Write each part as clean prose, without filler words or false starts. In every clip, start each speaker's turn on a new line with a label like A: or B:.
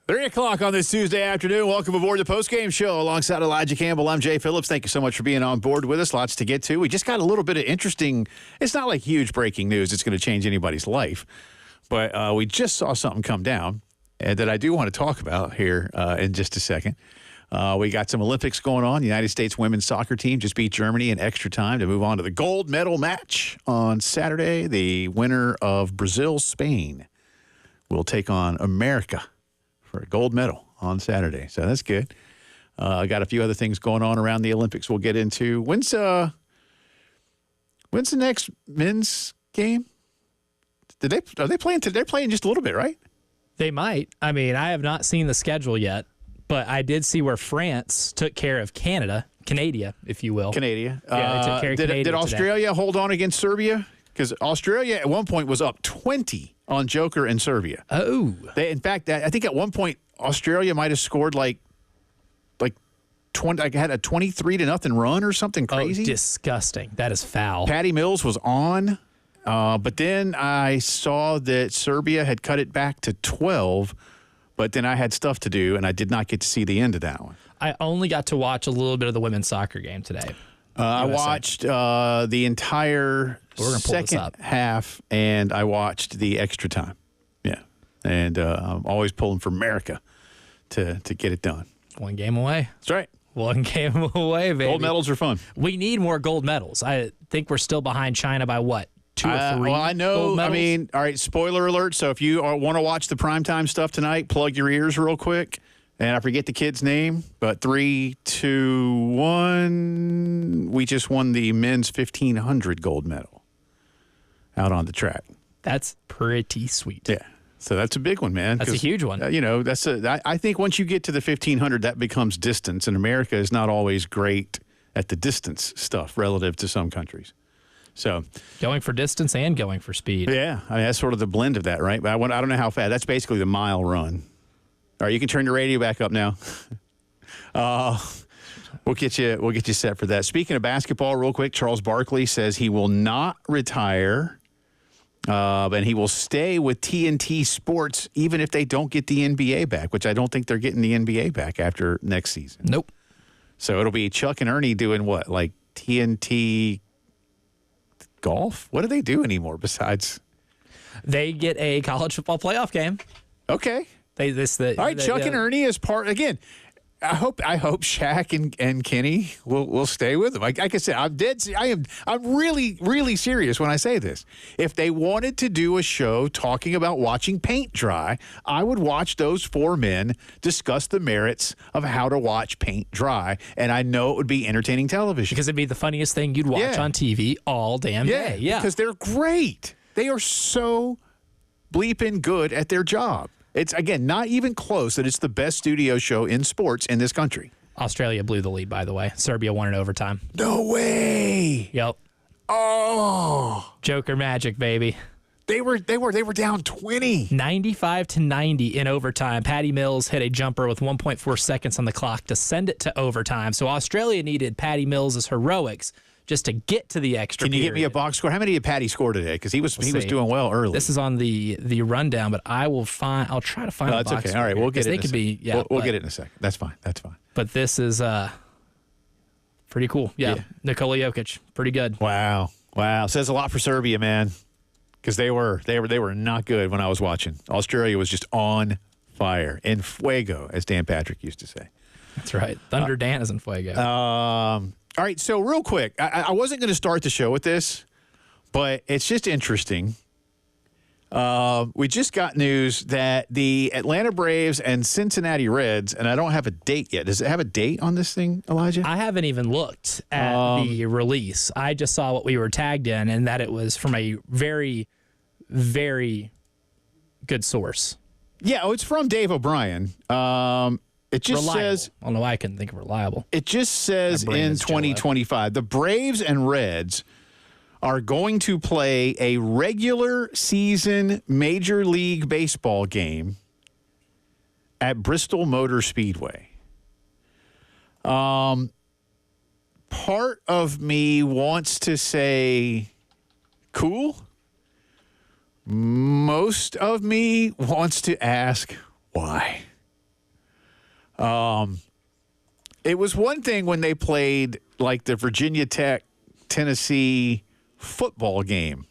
A: 3 o'clock on this Tuesday afternoon. Welcome aboard the Postgame Show alongside Elijah Campbell. I'm Jay Phillips. Thank you so much for being on board with us. Lots to get to. We just got a little bit of interesting, it's not like huge breaking news. It's going to change anybody's life. But we just saw something come down that I do want to talk about here in just a second. We got some Olympics going on. The United States women's soccer team just beat Germany in extra time to move on to the gold medal match on Saturday. The winner of Brazil-Spain will take on America for a gold medal on Saturday. So that's good. I got a few other things going on around the Olympics we'll get into. When's the next men's game? Are they playing? They're playing just a little bit, right?
B: They might. I mean, I have not seen the schedule yet, but I did see where France took care of Canada, if you will.
A: Canada.
B: Yeah, they took care of Canada
A: did Australia hold on against Serbia? Because Australia at one point was up 20 on Joker and Serbia.
B: Oh.
A: In fact, I think at one point Australia might have scored like 20, like had a 23-0 run or something crazy.
B: Oh, disgusting. That is foul.
A: Patty Mills was on, but then I saw that Serbia had cut it back to 12, but then I had stuff to do, and I did not get to see the end of that one.
B: I only got to watch a little bit of the women's soccer game today.
A: I watched the entire second half, and I watched the extra time. Yeah. And I'm always pulling for America to get it done.
B: One game away.
A: That's right.
B: One game away, baby.
A: Gold medals are fun.
B: We need more gold medals. I think we're still behind China by what? 2 or 3?
A: Well, I know. I mean, all right, spoiler alert. So if you want to watch the primetime stuff tonight, plug your ears real quick. And I forget the kid's name, but 3, 2, 1. We just won the men's 1500 gold medal out on the track.
B: That's pretty sweet.
A: Yeah. So that's a big one, man.
B: That's a huge one.
A: I think once you get to the 1500, that becomes distance. And America is not always great at the distance stuff relative to some countries. So
B: going for distance and going for speed.
A: Yeah. I mean, that's sort of the blend of that, right? But I don't know how fast. That's basically the mile run. All right, you can turn your radio back up now. We'll get you set for that. Speaking of basketball, real quick, Charles Barkley says he will not retire, and he will stay with TNT Sports even if they don't get the NBA back, which I don't think they're getting the NBA back after next season.
B: Nope.
A: So it'll be Chuck and Ernie doing what, like TNT golf? What do they do anymore besides?
B: They get a college football playoff game.
A: Okay.
B: All right,
A: Chuck and Ernie is part again. I hope Shaq and Kenny will stay with them. Like I said, I'm really, really serious when I say this. If they wanted to do a show talking about watching paint dry, I would watch those 4 men discuss the merits of how to watch paint dry, and I know it would be entertaining television.
B: Because it'd be the funniest thing you'd watch on TV all damn day. Yeah,
A: because they're great. They are so bleeping good at their job. It's, again, not even close that it's the best studio show in sports in this country.
B: Australia blew the lead, by the way. Serbia won in overtime.
A: No way.
B: Yep.
A: Oh.
B: Joker magic, baby.
A: They were down 20.
B: 95-90 in overtime. Patty Mills hit a jumper with 1.4 seconds on the clock to send it to overtime. So Australia needed Patty Mills' heroics just to get to the extra period.
A: Can you get me a box score? How many did Patty score today? Because he was doing well early.
B: This is on the rundown, but I'll try to find the box score.
A: That's okay. All right, we'll get it in a second. We'll get it in a second. That's fine.
B: But this is pretty cool. Yeah. Nikola Jokic, pretty good.
A: Wow. Says a lot for Serbia, man. Because they were not good when I was watching. Australia was just on fire. En fuego, as Dan Patrick used to say.
B: That's right. Thunder Dan is en fuego.
A: All right, so real quick, I wasn't going to start the show with this, but it's just interesting. We just got news that the Atlanta Braves and Cincinnati Reds, and I don't have a date yet. Does it have a date on this thing, Elijah?
B: I haven't even looked at the release. I just saw what we were tagged in, and that it was from a very, very good source.
A: Yeah, it's from Dave O'Brien. It just
B: reliable.
A: says...
B: I don't know why I couldn't think of reliable.
A: It just says in 2025, the Braves and Reds are going to play a regular season Major League Baseball game at Bristol Motor Speedway. Part of me wants to say, cool. Most of me wants to ask, why? It was one thing when they played like the Virginia Tech Tennessee football game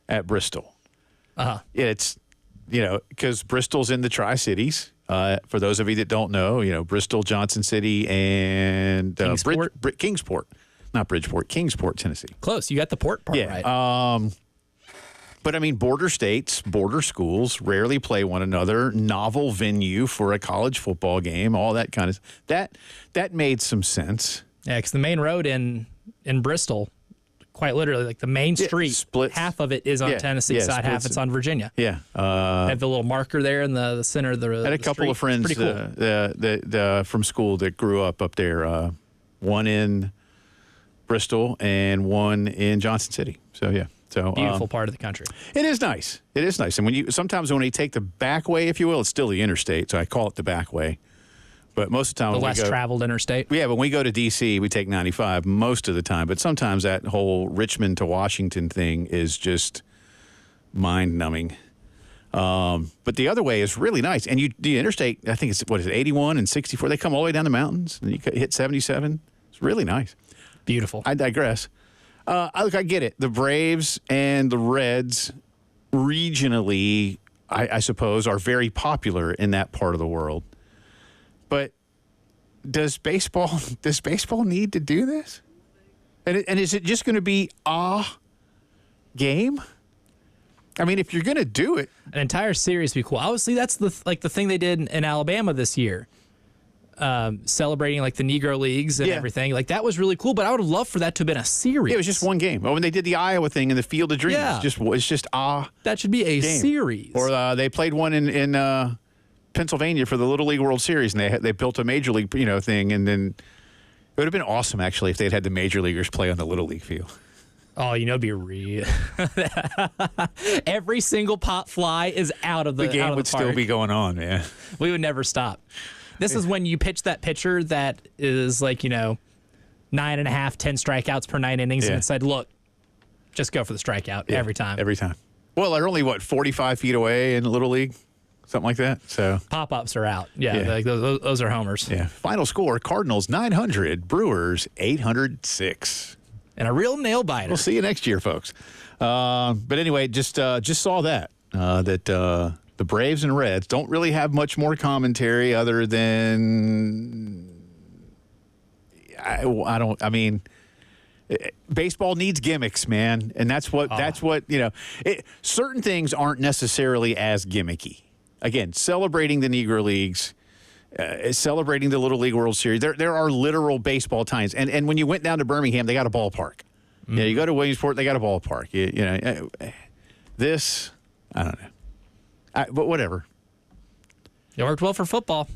A: at Bristol. It's, because Bristol's in the Tri-Cities. For those of you that don't know, Bristol, Johnson City, and Kingsport. Not Bridgeport, Kingsport, Tennessee.
B: Close. You got the port part right.
A: But, I mean, border states, border schools rarely play one another. Novel venue for a college football game, all that kind of that made some sense.
B: Yeah, because the main road in Bristol, quite literally, like the main street,
A: splits.
B: Half of it is on Tennessee side, half it's on Virginia.
A: Yeah.
B: Have the little marker there in the center of the
A: I had a couple
B: street.
A: of friends
B: Pretty cool.
A: from school that grew up there. One in Bristol and one in Johnson City. So, yeah. So
B: Beautiful part of the country.
A: It is nice. It is nice. And sometimes when you take the back way, if you will, it's still the interstate. So I call it the back way. But most of the time,
B: The less traveled interstate.
A: Yeah, when we go to D.C., we take 95 most of the time. But sometimes that whole Richmond to Washington thing is just mind-numbing. But the other way is really nice. And the interstate, I think it's, 81 and 64? They come all the way down the mountains, and you hit 77. It's really nice.
B: Beautiful.
A: I digress. Look, I get it. The Braves and the Reds regionally, I suppose, are very popular in that part of the world. But does baseball need to do this? And is it just going to be a game? I mean, if you're going to do it,
B: an entire series would be cool. Obviously, that's the thing they did in Alabama this year. Celebrating like the Negro Leagues and everything. Like that was really cool, but I would have loved for that to have been a series.
A: It was just one game. When they did the Iowa thing in the Field of Dreams, it's just
B: that should be a
A: game.
B: series.
A: Or they played one in Pennsylvania for the Little League World Series, and they built a major league thing, and then it would have been awesome actually if they'd had the major leaguers play on the Little League field.
B: Oh, it'd be real. Every single pop fly is out of the
A: game would still be going on, man.
B: We would never stop. This is when you pitch that pitcher that is like, 9.5, 10 strikeouts per 9 innings, and it said, look, just go for the strikeout every time.
A: Every time. Well, they're only, 45 feet away in the Little League? Something like that. So
B: pop-ups are out. Yeah. Like those are homers.
A: Yeah. Final score, Cardinals 900, Brewers 806.
B: And a real nail biter.
A: We'll see you next year, folks. But anyway, just saw that the Braves and Reds don't really have much more commentary other than baseball needs gimmicks, man, and that's what certain things aren't necessarily as gimmicky. Again, celebrating the Negro Leagues, celebrating the Little League World Series. There are literal baseball times, and when you went down to Birmingham, they got a ballpark. Mm-hmm. Yeah, you go to Williamsport, they got a ballpark. This, I don't know. But whatever.
B: It worked well for football.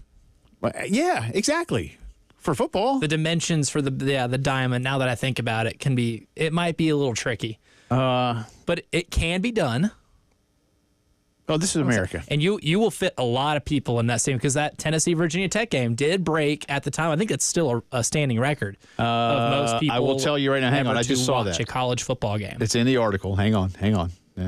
A: Yeah, exactly. For football.
B: The dimensions for the diamond, now that I think about it, it might be a little tricky. But it can be done.
A: Oh, this is America.
B: And you will fit a lot of people in that stadium because that Tennessee-Virginia Tech game did break at the time. I think it's still a standing record of most people.
A: I will tell you right now. Hang on. I just saw that.
B: A college football game.
A: It's in the article. Hang on.
B: I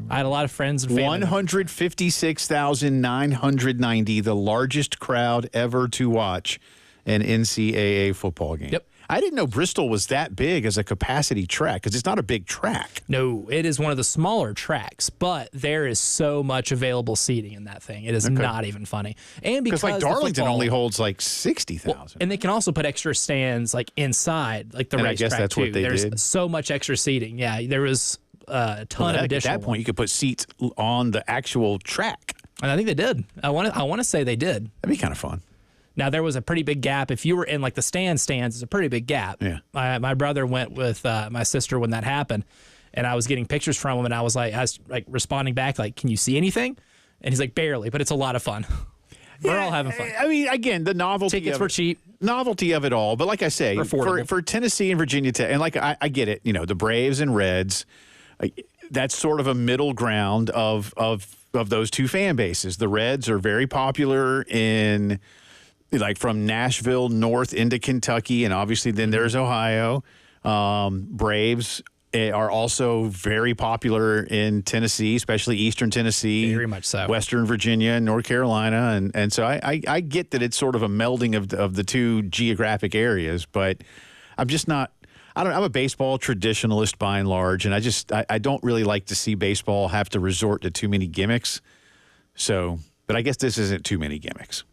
B: had a lot of friends and family.
A: 156,990, the largest crowd ever to watch an NCAA football game.
B: Yep.
A: I didn't know Bristol was that big as a capacity track because it's not a big track.
B: No, it is one of the smaller tracks, but there is so much available seating in that thing. It is not even funny. And because
A: Darlington only holds 60,000.
B: And they can also put extra stands inside, like the racetrack. I guess
A: that's what they did.
B: There's so much extra seating. Yeah, there was a ton of additional.
A: At that point, you could put seats on the actual track.
B: And I think they did. I want to say they did.
A: That'd be kind of fun.
B: Now, there was a pretty big gap. If you were in the stands, it's a pretty big gap.
A: Yeah.
B: My brother went with my sister when that happened, and I was getting pictures from him, and I was responding back, can you see anything? And he's like, barely, but it's a lot of fun. We're all having fun.
A: I mean, again, the novelty.
B: Tickets were cheap.
A: Novelty of it all. But like I say, for Tennessee and Virginia Tech, and I get it, the Braves and Reds, that's sort of a middle ground of those two fan bases. The Reds are very popular in from Nashville north into Kentucky, and obviously then there's Ohio. Braves are also very popular in Tennessee, especially Eastern Tennessee.
B: Very much so.
A: Western Virginia and North Carolina. And so I get that it's sort of a melding of the two geographic areas, but I'm just not – I'm a baseball traditionalist by and large, and I don't really like to see baseball have to resort to too many gimmicks. So – but I guess this isn't too many gimmicks.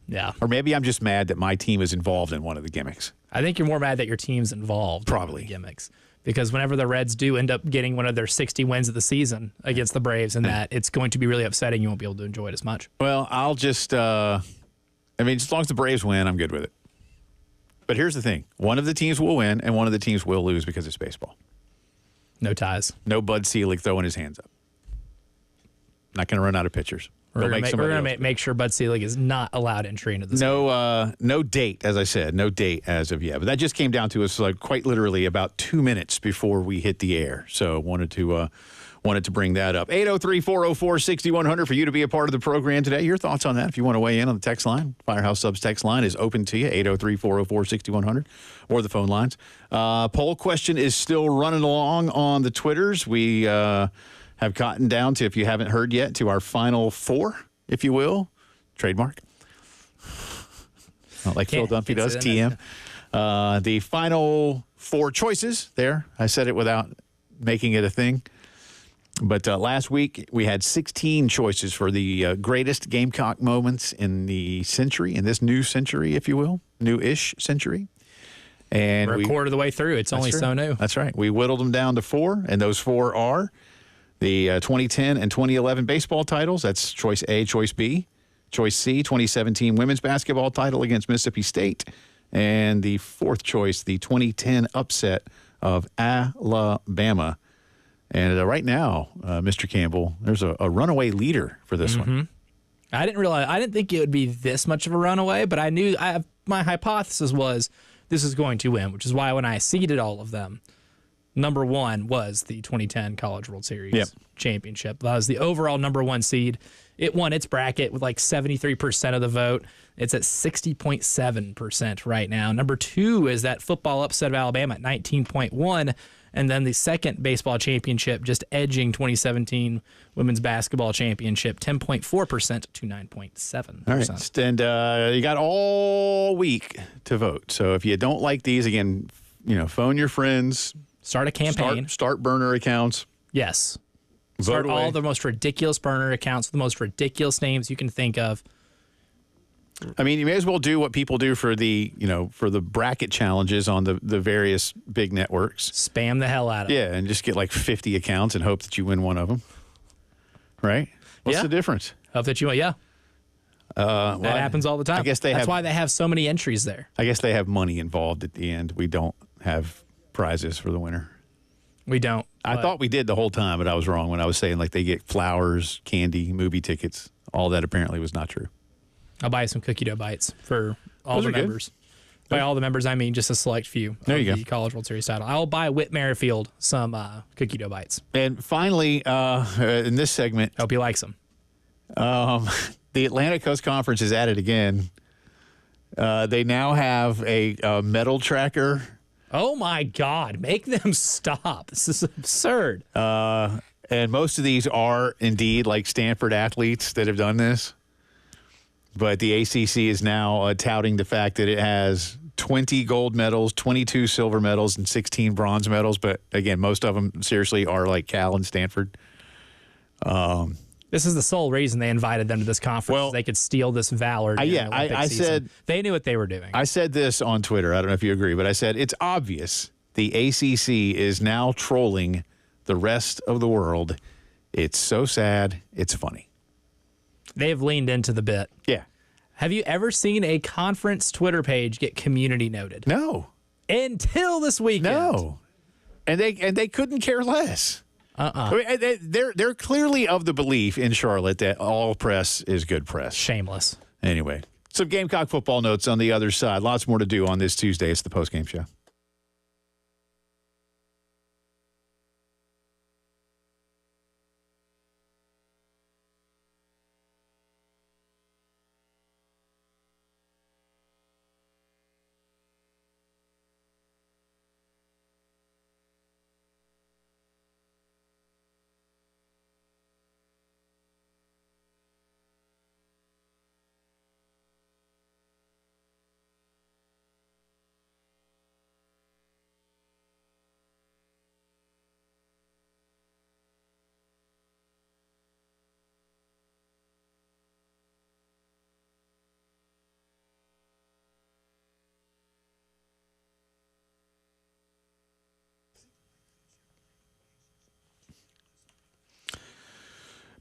B: Yeah.
A: Or maybe I'm just mad that my team is involved in one of the gimmicks.
B: I think you're more mad that your team's involved.
A: Probably.
B: In the gimmicks. Because whenever the Reds do end up getting one of their 60 wins of the season against the Braves and that, it's going to be really upsetting. You won't be able to enjoy it as much.
A: Well, I'll just as long as the Braves win, I'm good with it. But here's the thing. One of the teams will win and one of the teams will lose because it's baseball.
B: No ties.
A: No Bud Selig throwing his hands up. Not going to run out of pitchers.
B: We're going to make sure Bud Selig is not allowed entry into this.
A: No date, as I said. No date as of yet. But that just came down to us quite literally about 2 minutes before we hit the air. So wanted to bring that up. 803-404-6100 for you to be a part of the program today. Your thoughts on that if you want to weigh in on the text line. Firehouse Subs text line is open to you, 803-404-6100, or the phone lines. Poll question is still running along on the Twitters. We have gotten down to, if you haven't heard yet, to our final four, if you will. Trademark. Not like Phil Dunphy does, TM. The final four choices there. I said it without making it a thing. But last week, we had 16 choices for the greatest Gamecock moments in the century, in this new century, if you will, new-ish century. And
B: we're a quarter of the way through. It's only so new.
A: That's right. We whittled them down to four, and those four are the 2010 and 2011 baseball titles. That's choice A, choice B. Choice C, 2017 women's basketball title against Mississippi State. And the fourth choice, the 2010 upset of Alabama. And right now, Mr. Campbell, there's a runaway leader for this one.
B: I didn't think it would be this much of a runaway, but my hypothesis was this is going to win, which is why when I seeded all of them, number one was the 2010 College World Series championship. That was the overall number one seed. It won its bracket with like 73% of the vote. It's at 60.7% right now. Number two is that football upset of Alabama at 19.1%. And then the second baseball championship just edging 2017 women's basketball championship, 10.4% to 9.7%.
A: All right. And you got all week to vote. So if you don't like these, again, phone your friends.
B: Start a campaign.
A: Start burner accounts.
B: Yes.
A: Start
B: all the most ridiculous burner accounts, the most ridiculous names you can think of.
A: I mean, you may as well do what people do for the bracket challenges on the various big networks.
B: Spam the hell out of it.
A: Yeah, and just get like 50 accounts and hope that you win one of them. Right? What's the difference?
B: Hope that you win, yeah. That happens all the time. That's why they have so many entries there.
A: I guess they have money involved at the end. We don't have prizes for the winner.
B: We don't.
A: I thought we did the whole time, but I was wrong when I was saying like they get flowers, candy, movie tickets. All that apparently was not true.
B: I'll buy some cookie dough bites for all the members. By all the members, I mean just a select few of the College World Series title. I'll buy Whit Merrifield some cookie dough bites.
A: And finally, in this segment,
B: hope he likes them.
A: The Atlantic Coast Conference is at it again. They now have a medal tracker.
B: Oh, my God. Make them stop. This is absurd.
A: And most of these are indeed like Stanford athletes that have done this. But the ACC is now touting the fact that it has 20 gold medals, 22 silver medals, and 16 bronze medals. But, again, most of them seriously are like Cal and Stanford.
B: This is the sole reason they invited them to this conference. Well, they could steal this valor.
A: I said
B: they knew what they were doing.
A: I said this on Twitter. I don't know if you agree, but I said it's obvious the ACC is now trolling the rest of the world. It's so sad. It's funny.
B: They've leaned into the bit.
A: Yeah.
B: Have you ever seen a conference Twitter page get community noted?
A: No.
B: Until this weekend.
A: No. And they couldn't care less. I mean, they're clearly of the belief in Charlotte that all press is good press.
B: Shameless.
A: Anyway, some Gamecock football notes on the other side. Lots more to do on this Tuesday. It's the Postgame Show.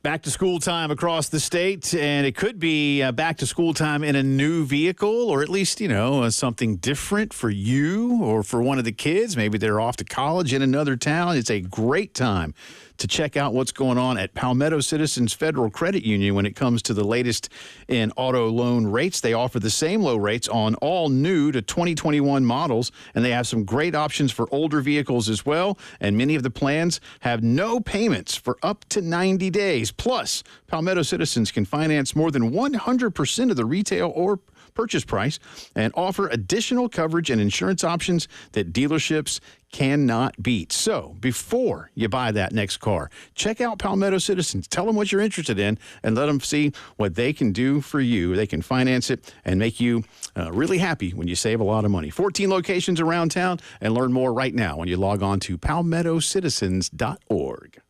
A: Back to school time across the state, and it could be back to school time in a new vehicle, or at least, something different for you or for one of the kids. Maybe they're off to college in another town. It's a great time to check out what's going on at Palmetto Citizens Federal Credit Union when it comes to the latest in auto loan rates. They offer the same low rates on all new to 2021 models, and they have some great options for older vehicles as well. And many of the plans have no payments for up to 90 days. Plus, Palmetto Citizens can finance more than 100% of the retail or purchase price and offer additional coverage and insurance options that dealerships cannot beat. So before you buy that next car, check out Palmetto Citizens. Tell them what you're interested in and let them see what they can do for you. They can finance it and make you really happy when you save a lot of money. 14 locations around town, and learn more right now when you log on to palmettocitizens.org.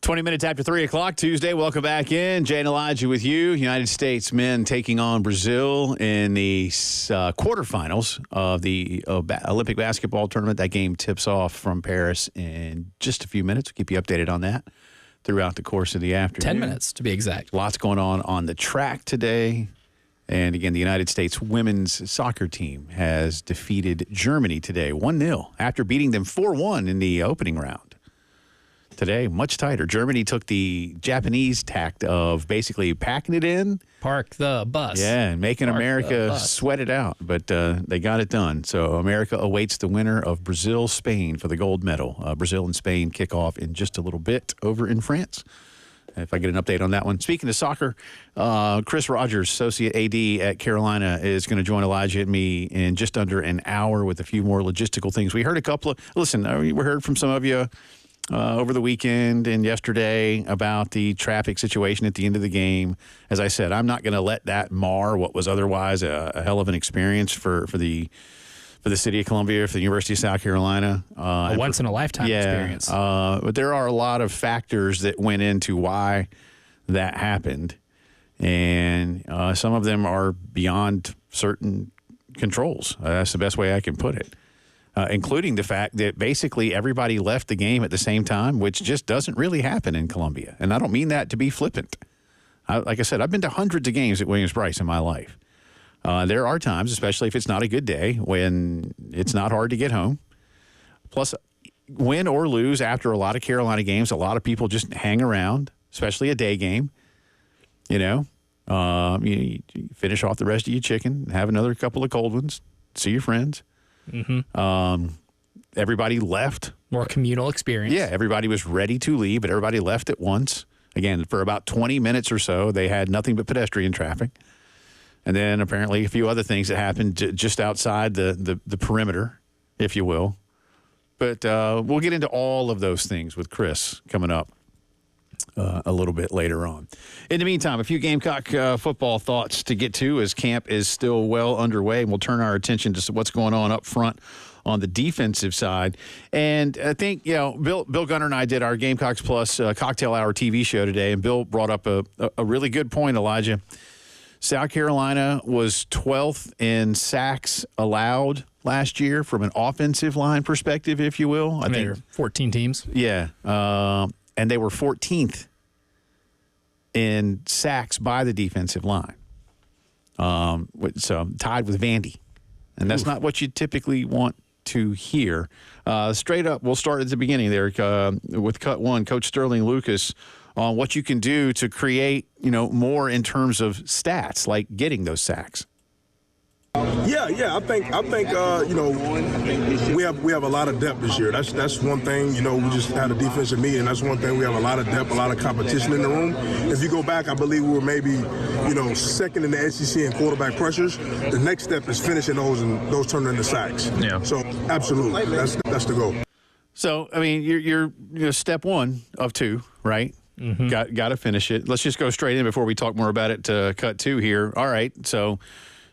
A: Twenty minutes after 3 o'clock Tuesday. Welcome back in. Jay and Elijah with you. United States men taking on Brazil in the quarterfinals of the Olympic basketball tournament. That game tips off from Paris in just a few minutes. We'll keep you updated on that throughout the course of the afternoon.
B: 10 minutes, to be exact.
A: Lots going on the track today. And again, the United States women's soccer team has defeated Germany today 1-0 after beating them 4-1 in the opening round. Today, much tighter. Germany took the Japanese tact of basically packing it in.
B: Park the bus.
A: Yeah, and making America sweat it out. But they got it done. So America awaits the winner of Brazil-Spain for the gold medal. Brazil and Spain kick off in just a little bit over in France. If I get an update on that one. Speaking of soccer, Chris Rogers, Associate AD at Carolina, is going to join Elijah and me in just under an hour with a few more logistical things. We heard we heard from some of you over the weekend and yesterday about the traffic situation at the end of the game. As I said, I'm not going to let that mar what was otherwise a hell of an experience for the city of Columbia, for the University of South Carolina.
B: A once-in-a-lifetime experience.
A: But there are a lot of factors that went into why that happened. And some of them are beyond certain controls. That's the best way I can put it. Including the fact that basically everybody left the game at the same time, which just doesn't really happen in Columbia. And I don't mean that to be flippant. Like I said, I've been to hundreds of games at Williams-Brice in my life. There are times, especially if it's not a good day, when it's not hard to get home. Plus, win or lose after a lot of Carolina games, a lot of people just hang around, especially a day game. You finish off the rest of your chicken, have another couple of cold ones, see your friends. Mm-hmm. Everybody left.
B: More communal experience.
A: Yeah, everybody was ready to leave, but everybody left at once. Again, for about 20 minutes or so, they had nothing but pedestrian traffic. And then apparently a few other things that happened just outside the perimeter, if you will. But we'll get into all of those things with Chris coming up a little bit later on. In the meantime, a few Gamecock football thoughts to get to as camp is still well underway. And we'll turn our attention to what's going on up front on the defensive side. And I think, Bill Gunner and I did our Gamecocks Plus Cocktail Hour TV show today, and Bill brought up a really good point, Elijah. South Carolina was 12th in sacks allowed last year from an offensive line perspective, if you will. I think
B: 14 teams.
A: Yeah. And they were 14th in sacks by the defensive line. So tied with Vandy. And that's not what you typically want to hear. Straight up, we'll start at the beginning there with cut one, Coach Sterling Lucas, on what you can do to create, more in terms of stats, like getting those sacks.
C: Yeah. I think we have a lot of depth this year. That's one thing. We just had a defensive meeting. That's one thing. We have a lot of depth, a lot of competition in the room. If you go back, I believe we were maybe second in the SEC in quarterback pressures. The next step is finishing those and those turning into sacks. Yeah. So absolutely, that's the goal.
A: So I mean, you're step one of two, right? Mm-hmm. Got to finish it. Let's just go straight in before we talk more about it to cut two here. All right, so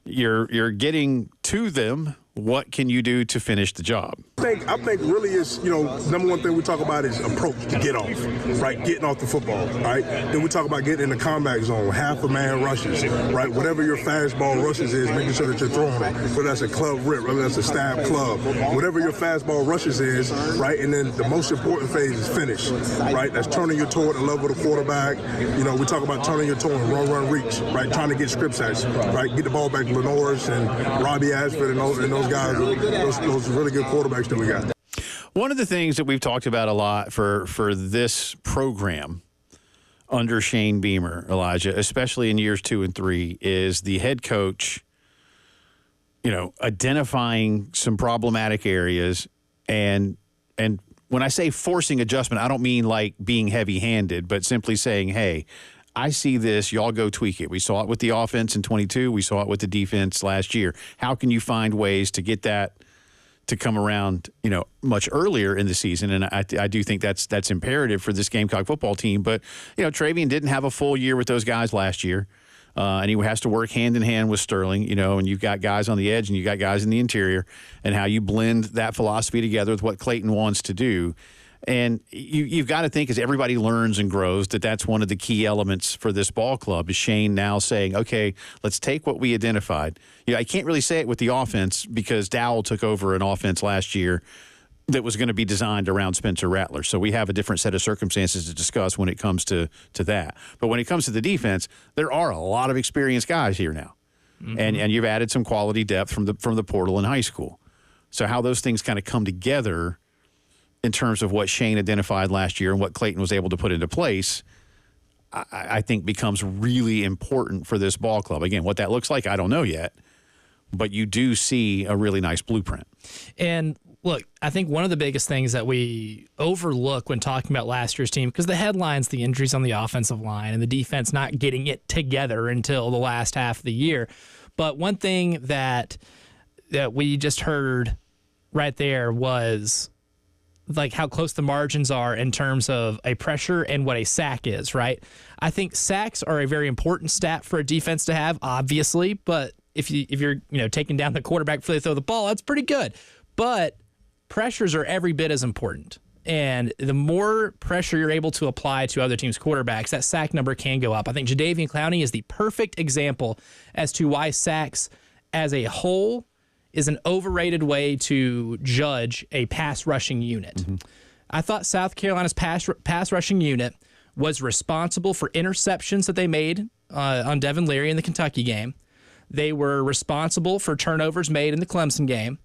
A: you're getting to them. What can you do to finish the job?
C: I think really is, number one thing we talk about is approach to get off, right? Getting off the football, right? Then we talk about getting in the combat zone, half a man rushes, right? Whatever your fastball rushes is, making sure that you're throwing them, whether that's a club rip, whether that's a stab club, whatever your fastball rushes is, right? And then the most important phase is finish, right? That's turning your toe at the level of the quarterback. We talk about turning your toe and run, reach, right? Trying to get script sacks, right? Get the ball back to Lenoris and Robbie Ashford and those guys, those really good quarterbacks that we got.
A: One of the things that we've talked about a lot for this program under Shane Beamer, Elijah, especially in years 2 and 3, is the head coach, identifying some problematic areas and when I say forcing adjustment, I don't mean like being heavy-handed, but simply saying, hey, I see this, y'all go tweak it. We saw it with the offense in 22. We saw it with the defense last year. How can you find ways to get that to come around, much earlier in the season? And I do think that's imperative for this Gamecock football team. But, Travian didn't have a full year with those guys last year. And he has to work hand in hand with Sterling, and you've got guys on the edge and you've got guys in the interior, and how you blend that philosophy together with what Clayton wants to do. And you've got to think, as everybody learns and grows, that's one of the key elements for this ball club, is Shane now saying, okay, let's take what we identified. I can't really say it with the offense because Dowell took over an offense last year that was going to be designed around Spencer Rattler. So we have a different set of circumstances to discuss when it comes to that. But when it comes to the defense, there are a lot of experienced guys here now. and you've added some quality depth from the portal in high school. So how those things kind of come together in terms of what Shane identified last year and what Clayton was able to put into place, I think becomes really important for this ball club. Again, what that looks like, I don't know yet, but you do see a really nice blueprint.
B: And look, I think one of the biggest things that we overlook when talking about last year's team, because the headlines, the injuries on the offensive line and the defense not getting it together until the last half of the year. But one thing that we just heard right there was like how close the margins are in terms of a pressure and what a sack is, right? I think sacks are a very important stat for a defense to have, obviously, but if you're taking down the quarterback before they throw the ball, that's pretty good. But pressures are every bit as important. And the more pressure you're able to apply to other teams' quarterbacks, that sack number can go up. I think Jadeveon Clowney is the perfect example as to why sacks as a whole is an overrated way to judge a pass rushing unit. Mm-hmm. I thought South Carolina's pass rushing unit was responsible for interceptions that they made on Devin Leary in the Kentucky game. They were responsible for turnovers made in the Clemson game.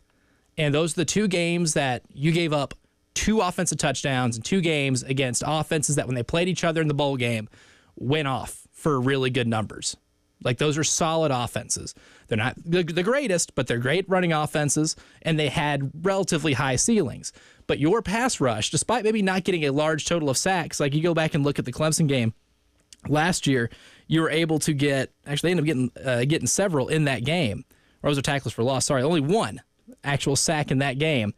B: And those are the two games that you gave up 2 offensive touchdowns and 2 games against offenses that when they played each other in the bowl game went off for really good numbers. Like, those are solid offenses. They're not the greatest, but they're great running offenses, and they had relatively high ceilings. But your pass rush, despite maybe not getting a large total of sacks, like you go back and look at the Clemson game last year, you were able to get, actually they ended up getting several in that game. Or those are tackles for loss. Sorry, only 1 actual sack in that game.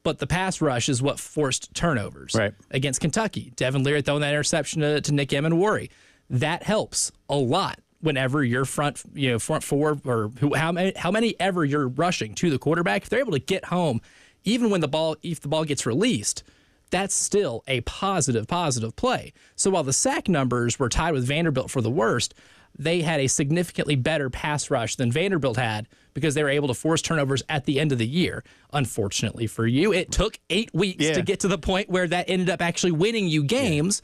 B: But the pass rush is what forced turnovers against Kentucky. Devin Leary throwing that interception to Nick Emenwari. That helps a lot whenever you're front four, or how many ever you're rushing to the quarterback. If they're able to get home, even when if the ball gets released, that's still a positive play. So while the sack numbers were tied with Vanderbilt for the worst, they had a significantly better pass rush than Vanderbilt had because they were able to force turnovers at the end of the year. Unfortunately for you, it took 8 weeks to get to the point where that ended up actually winning you games.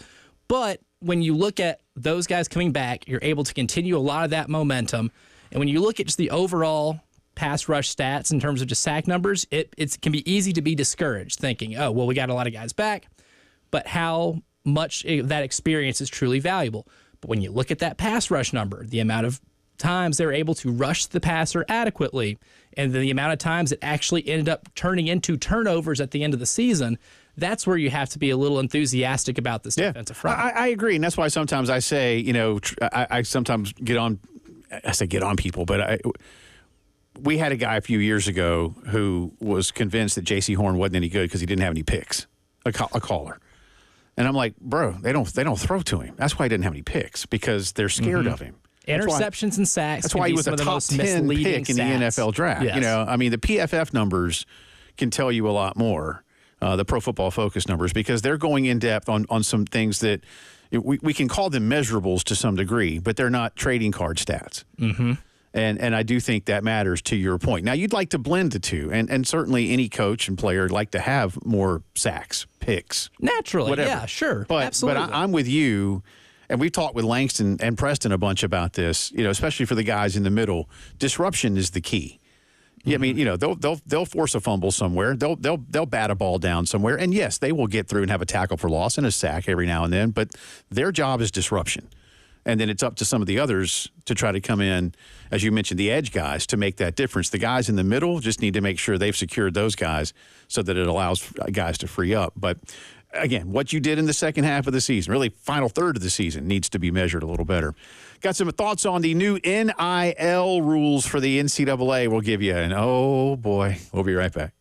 B: But when you look at those guys coming back, you're able to continue a lot of that momentum. And when you look at just the overall pass rush stats in terms of just sack numbers, it can be easy to be discouraged thinking, oh, well, we got a lot of guys back, but how much that experience is truly valuable. But when you look at that pass rush number, the amount of times they're able to rush the passer adequately, and the amount of times it actually ended up turning into turnovers at the end of the season, that's where you have to be a little enthusiastic about this defensive front.
A: I agree, and that's why sometimes I say, I sometimes get on people, but we had a guy a few years ago who was convinced that J.C. Horn wasn't any good because he didn't have any picks, a caller. And I'm like, bro, they don't throw to him. That's why he didn't have any picks, because they're scared of him.
B: Interceptions and sacks.
A: That's why he was a top 10 pick in the NFL draft.
B: Yes.
A: The PFF numbers can tell you a lot more, the Pro Football Focus numbers, because they're going in depth on some things that we can call them measurables to some degree, but they're not trading card stats. Mm-hmm. And I do think that matters, to your point. Now, you'd like to blend the two, and certainly any coach and player would like to have more sacks, picks.
B: Naturally,
A: whatever.
B: Yeah, sure.
A: But
B: Absolutely.
A: I'm with you, and we've talked with Langston and Preston a bunch about this, especially for the guys in the middle. Disruption is the key. Yeah, I mean, they'll force a fumble somewhere. They'll bat a ball down somewhere, and yes, they will get through and have a tackle for loss and a sack every now and then. But their job is disruption, and then it's up to some of the others to try to come in, as you mentioned, the edge guys, to make that difference. The guys in the middle just need to make sure they've secured those guys so that it allows guys to free up. But again, what you did in the second half of the season, really final third of the season, needs to be measured a little better. Got some thoughts on the new NIL rules for the NCAA we'll give you. And oh, boy, we'll be right back.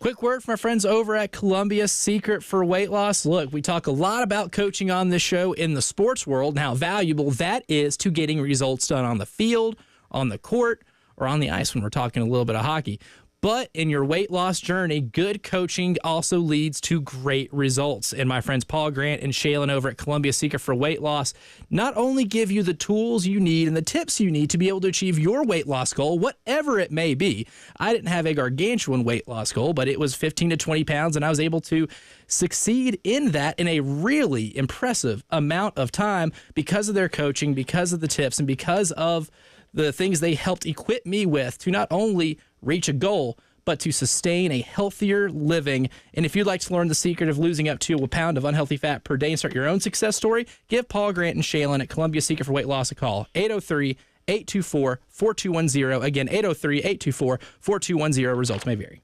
B: Quick word from our friends over at Columbia Secret for Weight Loss. Look, we talk a lot about coaching on this show in the sports world and how valuable that is to getting results done on the field, on the court, or on the ice when we're talking a little bit of hockey. But in your weight loss journey, good coaching also leads to great results. And my friends Paul Grant and Shaylin over at Columbia Secret for Weight Loss not only give you the tools you need and the tips you need to be able to achieve your weight loss goal, whatever it may be. I didn't have a gargantuan weight loss goal, but it was 15 to 20 pounds, and I was able to succeed in that in a really impressive amount of time because of their coaching, because of the tips, and because of the things they helped equip me with to not only reach a goal, but to sustain a healthier living. And if you'd like to learn the secret of losing up to a pound of unhealthy fat per day and start your own success story, give Paul Grant and Shaylin at Columbia Secret for Weight Loss a call. 803-824-4210. Again, 803-824-4210. Results may vary.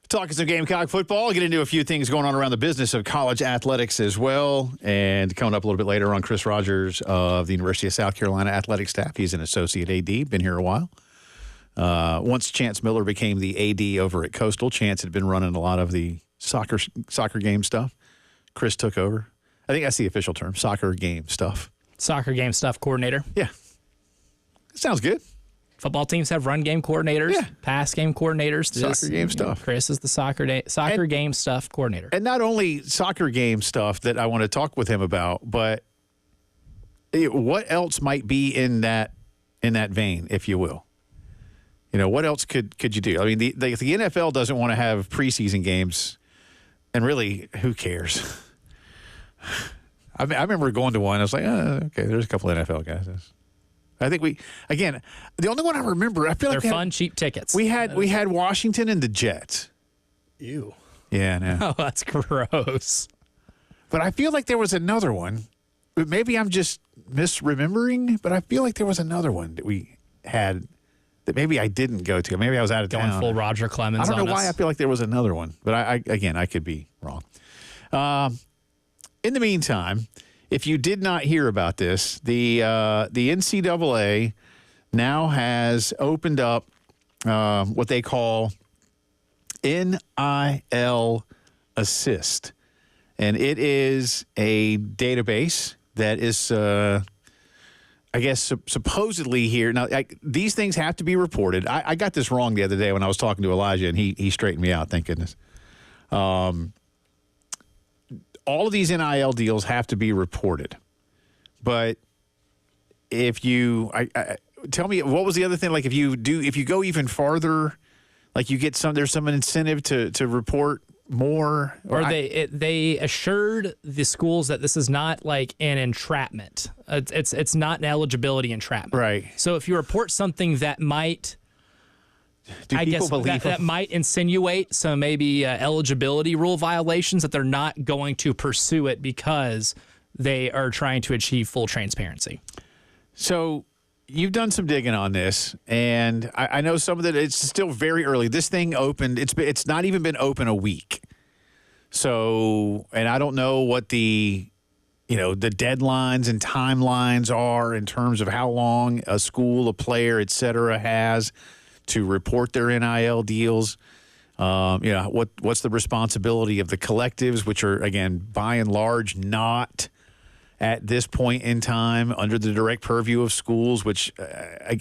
A: Talking some Gamecock football, get into a few things going on around the business of college athletics as well. And coming up a little bit later on, Chris Rogers of the University of South Carolina athletic staff. He's an associate AD, been here a while. Once Chance Miller became the AD over at Coastal, Chance had been running a lot of the soccer game stuff. Chris took over. I think that's the official term, soccer game stuff.
B: Soccer game stuff coordinator.
A: Yeah. Sounds good.
B: Football teams have run game coordinators, pass game coordinators.
A: Soccer game stuff.
B: Chris is the soccer game stuff coordinator.
A: And not only soccer game stuff that I want to talk with him about, but what else might be in that vein, if you will? What else could you do? I mean, the NFL doesn't want to have preseason games, and really, who cares? I remember going to one. I was like, okay, there's a couple of NFL guys. I think the only one I remember, I feel like
B: they're fun, cheap tickets.
A: We had Washington and the Jets.
B: Ew.
A: Yeah, no.
B: Oh, that's gross.
A: But I feel like there was another one. Maybe I'm just misremembering, but I feel like there was another one that we had that maybe I didn't go to. Maybe I was out of town.
B: Going full Roger Clemens.
A: I don't know why I feel like there was another one, but I could be wrong. In the meantime, if you did not hear about this, the NCAA now has opened up what they call NIL Assist, and it is a database that is, I guess, supposedly here. Now, these things have to be reported. I got this wrong the other day when I was talking to Elijah, and he straightened me out, thank goodness. All of these NIL deals have to be reported. But if you tell me, what was the other thing? Like if you go even farther, like you get there's some incentive to report more,
B: or they assured the schools that this is not like an entrapment. It's not an eligibility entrapment.
A: Right.
B: So if you report something that might, that might insinuate some maybe eligibility rule violations, that they're not going to pursue it because they are trying to achieve full transparency. So you've done some digging on this, and I know some of it. It's still very early. This thing opened. It's not even been open a week. So, and I don't know what the deadlines and timelines are in terms of how long a school, a player, et cetera, has to report their NIL deals. What's the responsibility of the collectives, which are, again, by and large, not at this point in time under the direct purview of schools, which,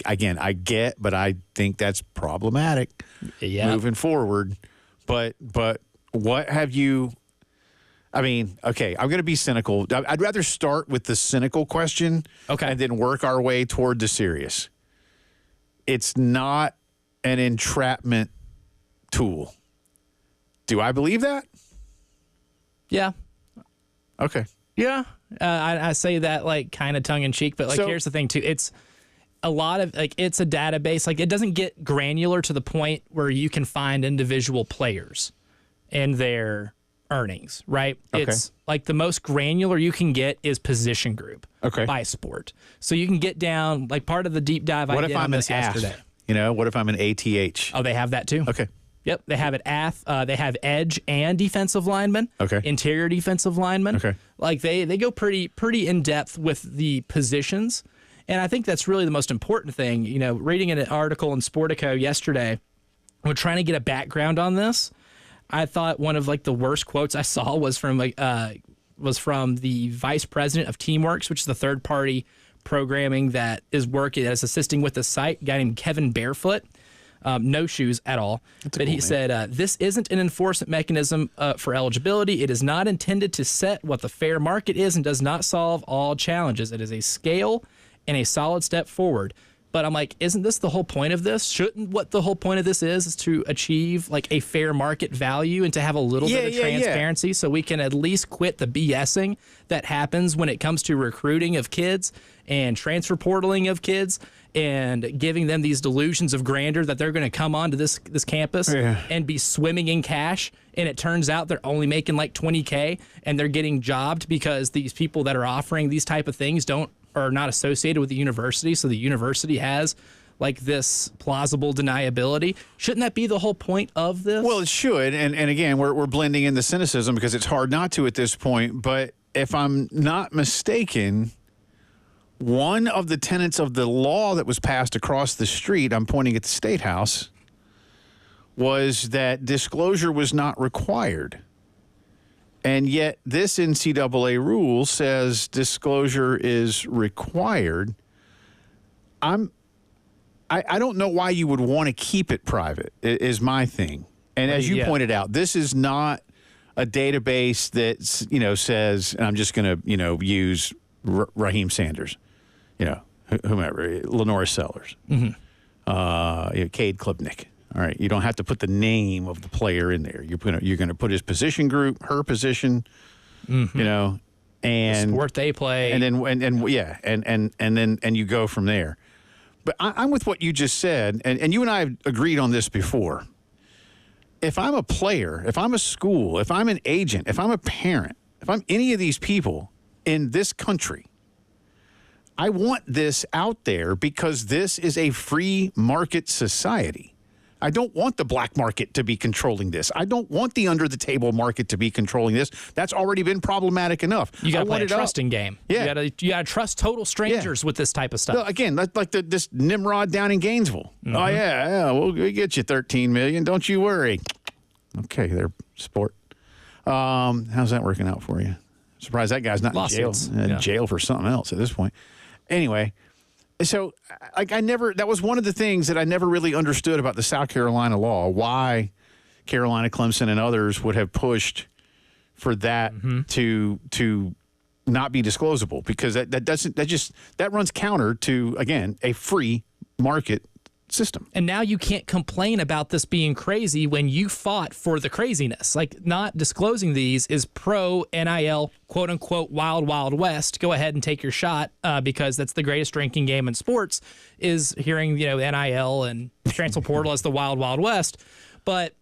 B: again, I get, but I think that's problematic moving forward. But what have you – I mean, okay, I'm going to be cynical. I'd rather start with the cynical question and then work our way toward the serious. It's not an entrapment tool. Do I believe that? Yeah.
A: Okay.
B: Yeah. I say that like kind of tongue in cheek, but here's the thing too. It's a lot of it's a database. Like it doesn't get granular to the point where you can find individual players and their earnings, right? Okay. It's like the most granular you can get is position group by sport. So you can get down like part of the deep dive I did on this yesterday.
A: What if I'm an ATH?
B: Oh, they have that too?
A: Okay.
B: Yep, they have it. They have edge and defensive linemen. Okay. Interior defensive linemen. Okay. Like they go pretty in depth with the positions, and I think that's really the most important thing. Reading an article in Sportico yesterday, we're trying to get a background on this. I thought one of the worst quotes I saw was from the vice president of Teamworks, which is the third party programming that is assisting with the site. A guy named Kevin Barefoot. No shoes at all. But he said, this isn't an enforcement mechanism for eligibility. It is not intended to set what the fair market is and does not solve all challenges. It is a scale and a solid step forward. But I'm like, isn't this the whole point of this? Shouldn't what the whole point of this is to achieve a fair market value and to have a little bit of transparency so we can at least quit the BSing that happens when it comes to recruiting of kids and transfer portaling of kids and giving them these delusions of grandeur that they're going to come onto this campus and be swimming in cash, and it turns out they're only making $20K and they're getting jobbed because these people that are offering these type of things are not associated with the university, so the university has this plausible deniability. Shouldn't that be the whole point of this?
A: Well, it should, and again, we're blending in the cynicism because it's hard not to at this point, but if I'm not mistaken, one of the tenets of the law that was passed across the street, I'm pointing at the State House, was that disclosure was not required. And yet this NCAA rule says disclosure is required. I'm I don't know why you would want to keep it private, is my thing. And as you pointed out, this is not a database that, says, and I'm just going to, use Raheem Sanders, whomever, Lenora Sellers, Cade Klubnik. All right, you don't have to put the name of the player in there. You're going to put his position group, her position, and
B: the sport they play,
A: and then you go from there. But I'm with what you just said, and you and I have agreed on this before. If I'm a player, if I'm a school, if I'm an agent, if I'm a parent, if I'm any of these people in this country, I want this out there because this is a free market society. I don't want the black market to be controlling this. I don't want the under-the-table market to be controlling this. That's already been problematic enough.
B: You got to play a trusting game.
A: Yeah.
B: You got to trust total strangers with this type of stuff.
A: No, again, like this Nimrod down in Gainesville. Mm-hmm. Oh, yeah, we'll get you $13 million. Don't you worry. Okay, there, sport. How's that working out for you? Surprised that guy's not in jail for something else at this point. Anyway. So, that was one of the things that I never really understood about the South Carolina law, why Carolina, Clemson, and others would have pushed for that to not be disclosable, because that runs counter to, again, a free market system.
B: And now you can't complain about this being crazy when you fought for the craziness. Like, not disclosing these is pro NIL, quote unquote, wild, wild west. Go ahead and take your shot, because that's the greatest drinking game in sports, is hearing, NIL and transfer portal as the wild, wild west. But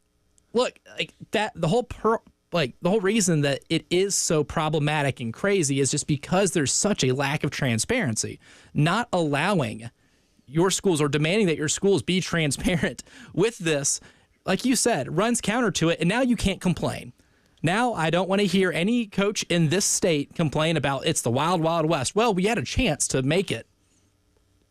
B: look, the whole reason that it is so problematic and crazy is just because there's such a lack of transparency. Not allowing your schools, or demanding that your schools be transparent with this, like you said, runs counter to it, and now you can't complain. Now I don't want to hear any coach in this state complain about it's the wild, wild west. Well, we had a chance to make it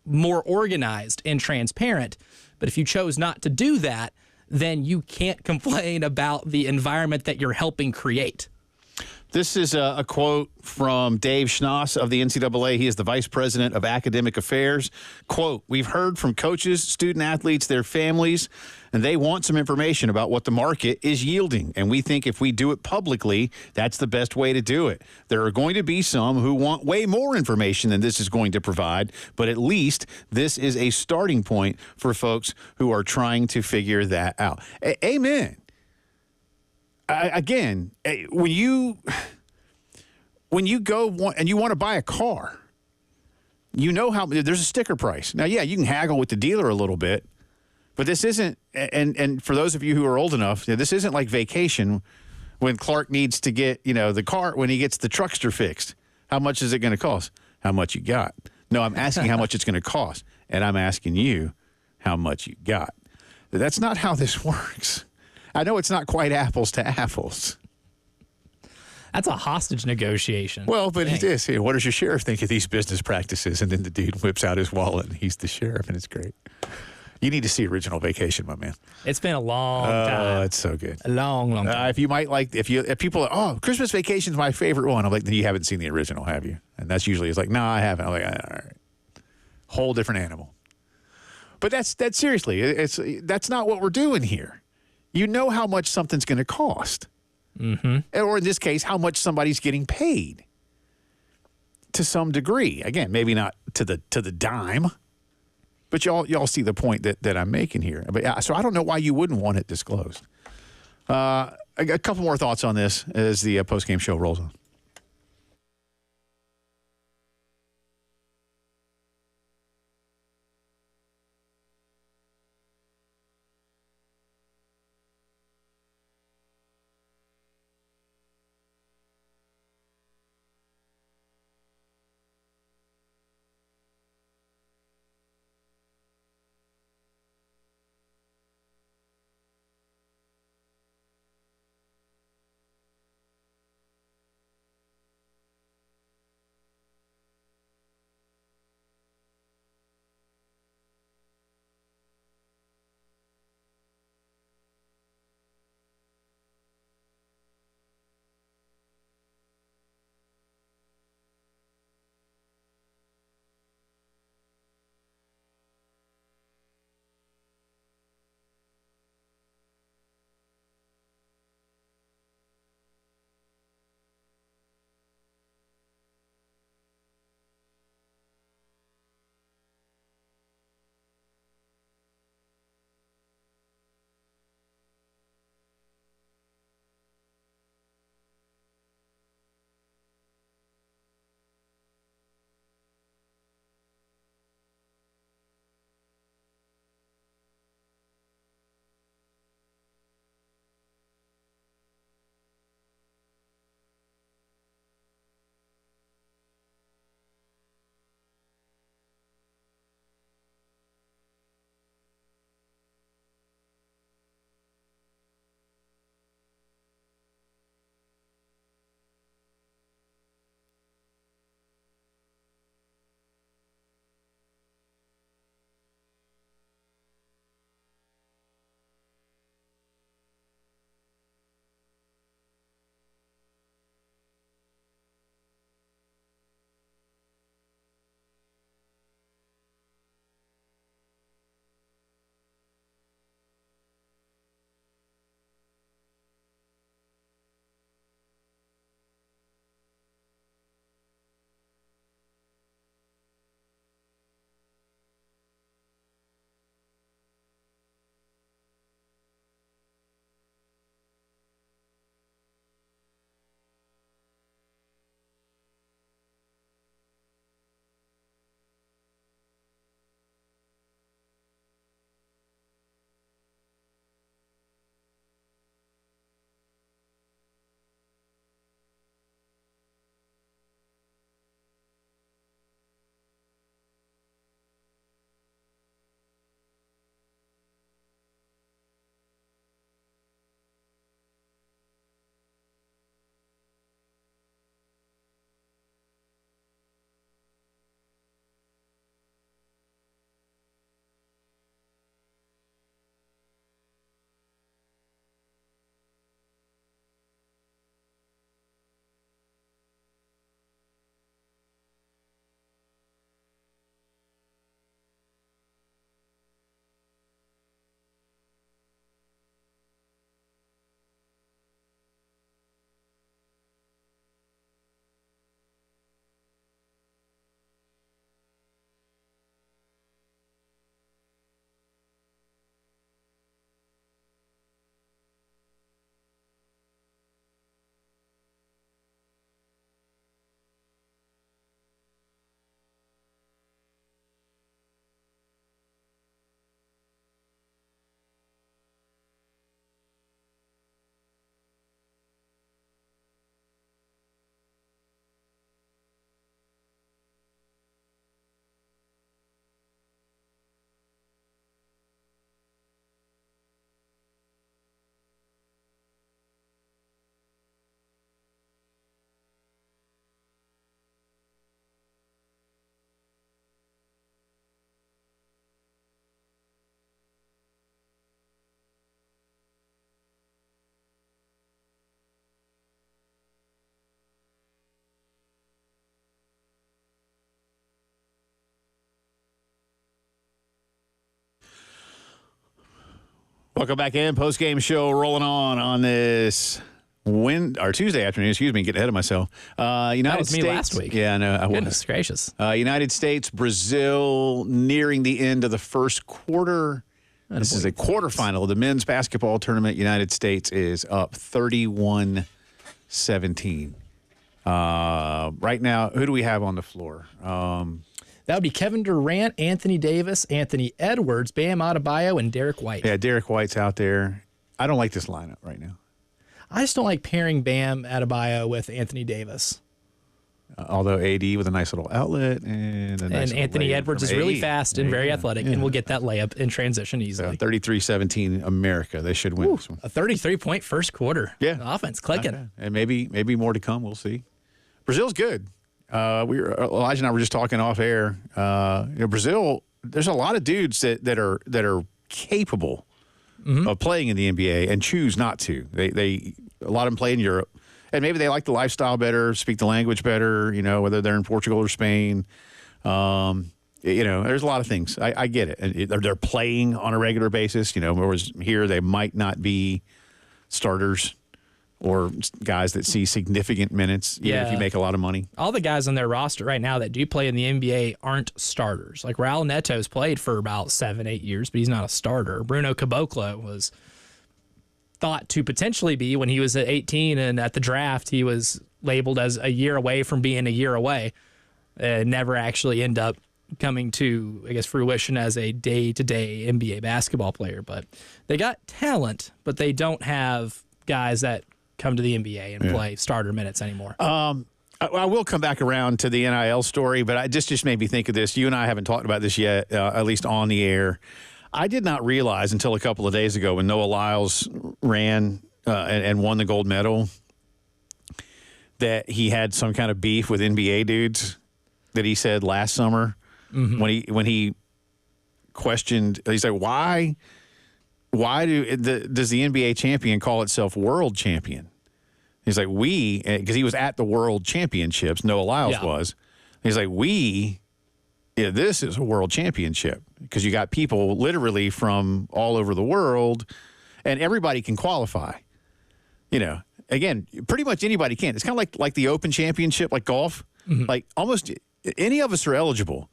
B: more organized and transparent, but if you chose not to do that, then you can't complain about the environment that you're helping create.
A: This is a quote from Dave Schnoss of the NCAA. He is the Vice President of Academic Affairs. Quote, "We've heard from coaches, student athletes, their families, and they want some information about what the market is yielding. And we think if we do it publicly, that's the best way to do it. There are going to be some who want way more information than this is going to provide, but at least this is a starting point for folks who are trying to figure that out." Amen. Again, when you go and you want to buy a car, you know how there's a sticker price. Now, yeah, you can haggle with the dealer a little bit, but this isn't. And for those of you who are old enough, this isn't like vacation when Clark needs to get the car when he gets the truckster fixed. How much is it going to cost? How much you got? No, I'm asking how much it's going to cost, and I'm asking you how much you got. That's not how this works. I know it's not quite apples to apples.
B: That's a hostage negotiation.
A: Well, but it is. Hey, what does your sheriff think of these business practices? And then the dude whips out his wallet, and he's the sheriff, and it's great. You need to see Original Vacation, my man.
B: It's been a long time.
A: Oh, it's so good.
B: A long, long time.
A: If people are, Christmas Vacation's my favorite one, I'm like, you haven't seen the original, have you? And that's usually, it's like, no, I haven't. I'm like, all right. Whole different animal. But that's seriously, that's not what we're doing here. You know how much something's going to cost. Mm-hmm. Or in this case, how much somebody's getting paid to some degree. Again, maybe not to the dime, but y'all see the point that I'm making here. But so I don't know why you wouldn't want it disclosed. A couple more thoughts on this as the postgame show rolls on. Welcome back in. Postgame show rolling on this Tuesday afternoon. Excuse me, getting ahead of myself. United
B: That was
A: States.
B: me last week.
A: Yeah, I know. I
B: Goodness
A: was.
B: gracious.
A: United States, Brazil, nearing the end of the first quarter. This is a quarterfinal of the men's basketball tournament. United States is up 31-17. Right now, who do we have on the floor?
B: That would be Kevin Durant, Anthony Davis, Anthony Edwards, Bam Adebayo, and Derek White.
A: Yeah, Derek White's out there. I don't like this lineup right now.
B: I just don't like pairing Bam Adebayo with Anthony Davis.
A: Although AD with a nice little outlet and a nice
B: And Anthony Edwards is really fast and very athletic and will get that layup in transition easily.
A: 33-17 America. They should win this one.
B: A 33-point first quarter.
A: Yeah.
B: The offense clicking.
A: And maybe more to come. We'll see. Brazil's good. Elijah and I were just talking off air. Brazil. There's a lot of dudes that are capable of playing in the NBA and choose not to. A lot of them play in Europe, and maybe they like the lifestyle better, speak the language better. Whether they're in Portugal or Spain. There's a lot of things. I get it. And they're playing on a regular basis. Whereas here they might not be starters or guys that see significant minutes, even if you make a lot of money.
B: All the guys on their roster right now that do play in the NBA aren't starters. Like Raul Neto's played for about 7-8 years, but he's not a starter. Bruno Caboclo was thought to potentially be when he was at 18, and at the draft he was labeled as a year away from being a year away. Never actually end up coming to, I guess, fruition as a day-to-day NBA basketball player. But they got talent, but they don't have guys that come to the NBA and play starter minutes anymore.
A: I will come back around to the NIL story, but I just made me think of this. You and I haven't talked about this yet, at least on the air. I did not realize until a couple of days ago when Noah Lyles ran and won the gold medal that he had some kind of beef with NBA dudes that he said last summer when he questioned. He's like, why does the NBA champion call itself world champion? He's like, because he was at the world championships, Noah Lyles was. He's like, this is a world championship because you got people literally from all over the world and everybody can qualify. Again, pretty much anybody can. It's kind of like the Open Championship, like golf. Like almost any of us are eligible.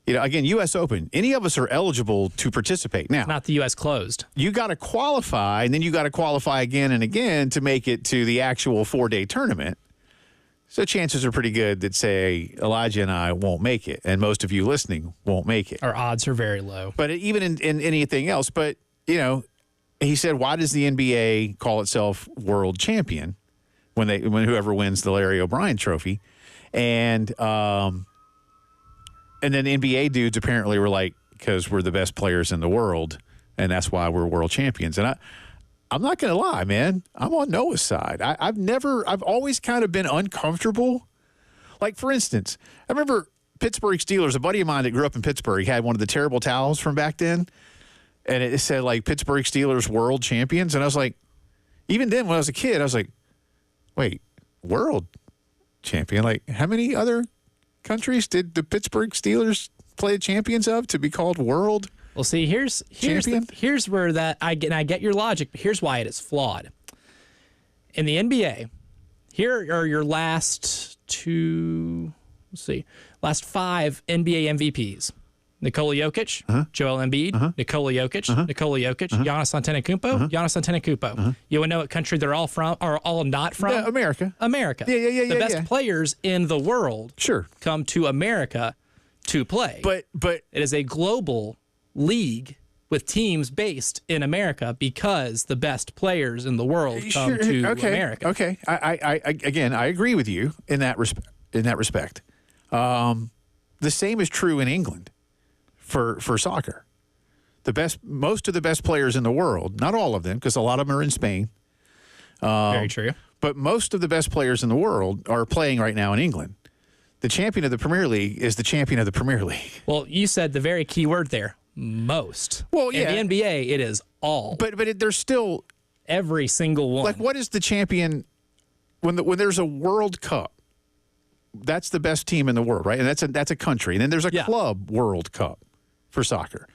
A: Again, U.S. Open, any of us are eligible to participate. Now,
B: Not the U.S. closed.
A: You got to qualify, and then you got to qualify again and again to make it to the actual 4-day tournament. So chances are pretty good that, say, Elijah and I won't make it, and most of you listening won't make it.
B: Our odds are very low.
A: But even in anything else, he said, why does the NBA call itself world champion when whoever wins the Larry O'Brien trophy? And then NBA dudes apparently were like, because we're the best players in the world, and that's why we're world champions. And I'm not going to lie, man. I'm on Noah's side. I've always kind of been uncomfortable. Like, for instance, I remember Pittsburgh Steelers, a buddy of mine that grew up in Pittsburgh had one of the terrible towels from back then, and it said, like, Pittsburgh Steelers world champions. And I was like, even then when I was a kid, I was like, wait, world champion? Like, how many other countries did the Pittsburgh Steelers play champions of to be called world?
B: Well, see, here's where that I get your logic, but here's why it is flawed. In the NBA, here are your last 5 NBA MVPs. Nikola Jokic, Joel Embiid, Nikola Jokic, Nikola Jokic, Giannis Antetokounmpo, Giannis Antetokounmpo. You want to know what country they're all from, or all not from?
A: Yeah, America.
B: America.
A: Yeah.
B: The best players in the world come to America to play.
A: But
B: it is a global league with teams based in America because the best players in the world come to America.
A: Okay. I agree with you in that respect. The same is true in England. For soccer, most of the best players in the world, not all of them, because a lot of them are in Spain.
B: Very true.
A: But most of the best players in the world are playing right now in England. The champion of the Premier League is the champion of the Premier League.
B: Well, you said the very key word there, most.
A: Well, yeah.
B: In the NBA, it is all.
A: But there's still
B: every single one.
A: Like, what is the champion when there's a World Cup? That's the best team in the world, right? And that's a country. And then there's a club World Cup for soccer.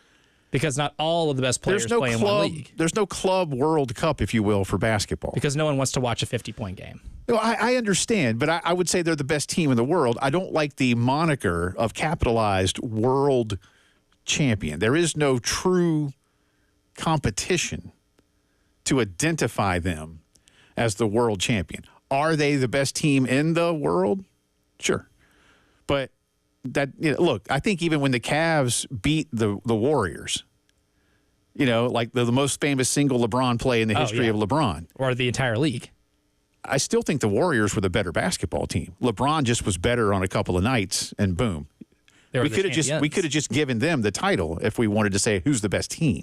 B: Because not all of the best players play in one league.
A: There's no club World Cup, if you will, for basketball.
B: Because no one wants to watch a 50-point game.
A: No, I understand, but I would say they're the best team in the world. I don't like the moniker of capitalized world champion. There is no true competition to identify them as the world champion. Are they the best team in the world? Sure. But look, I think even when the Cavs beat the Warriors, like the most famous single LeBron play in the history of LeBron.
B: Or the entire league.
A: I still think the Warriors were the better basketball team. LeBron just was better on a couple of nights, and boom. We could have just given them the title if we wanted to say who's the best team.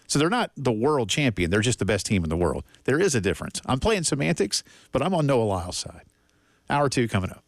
A: So they're not the world champion. They're just the best team in the world. There is a difference. I'm playing semantics, but I'm on Noah Lyle's side. Hour 2 coming up.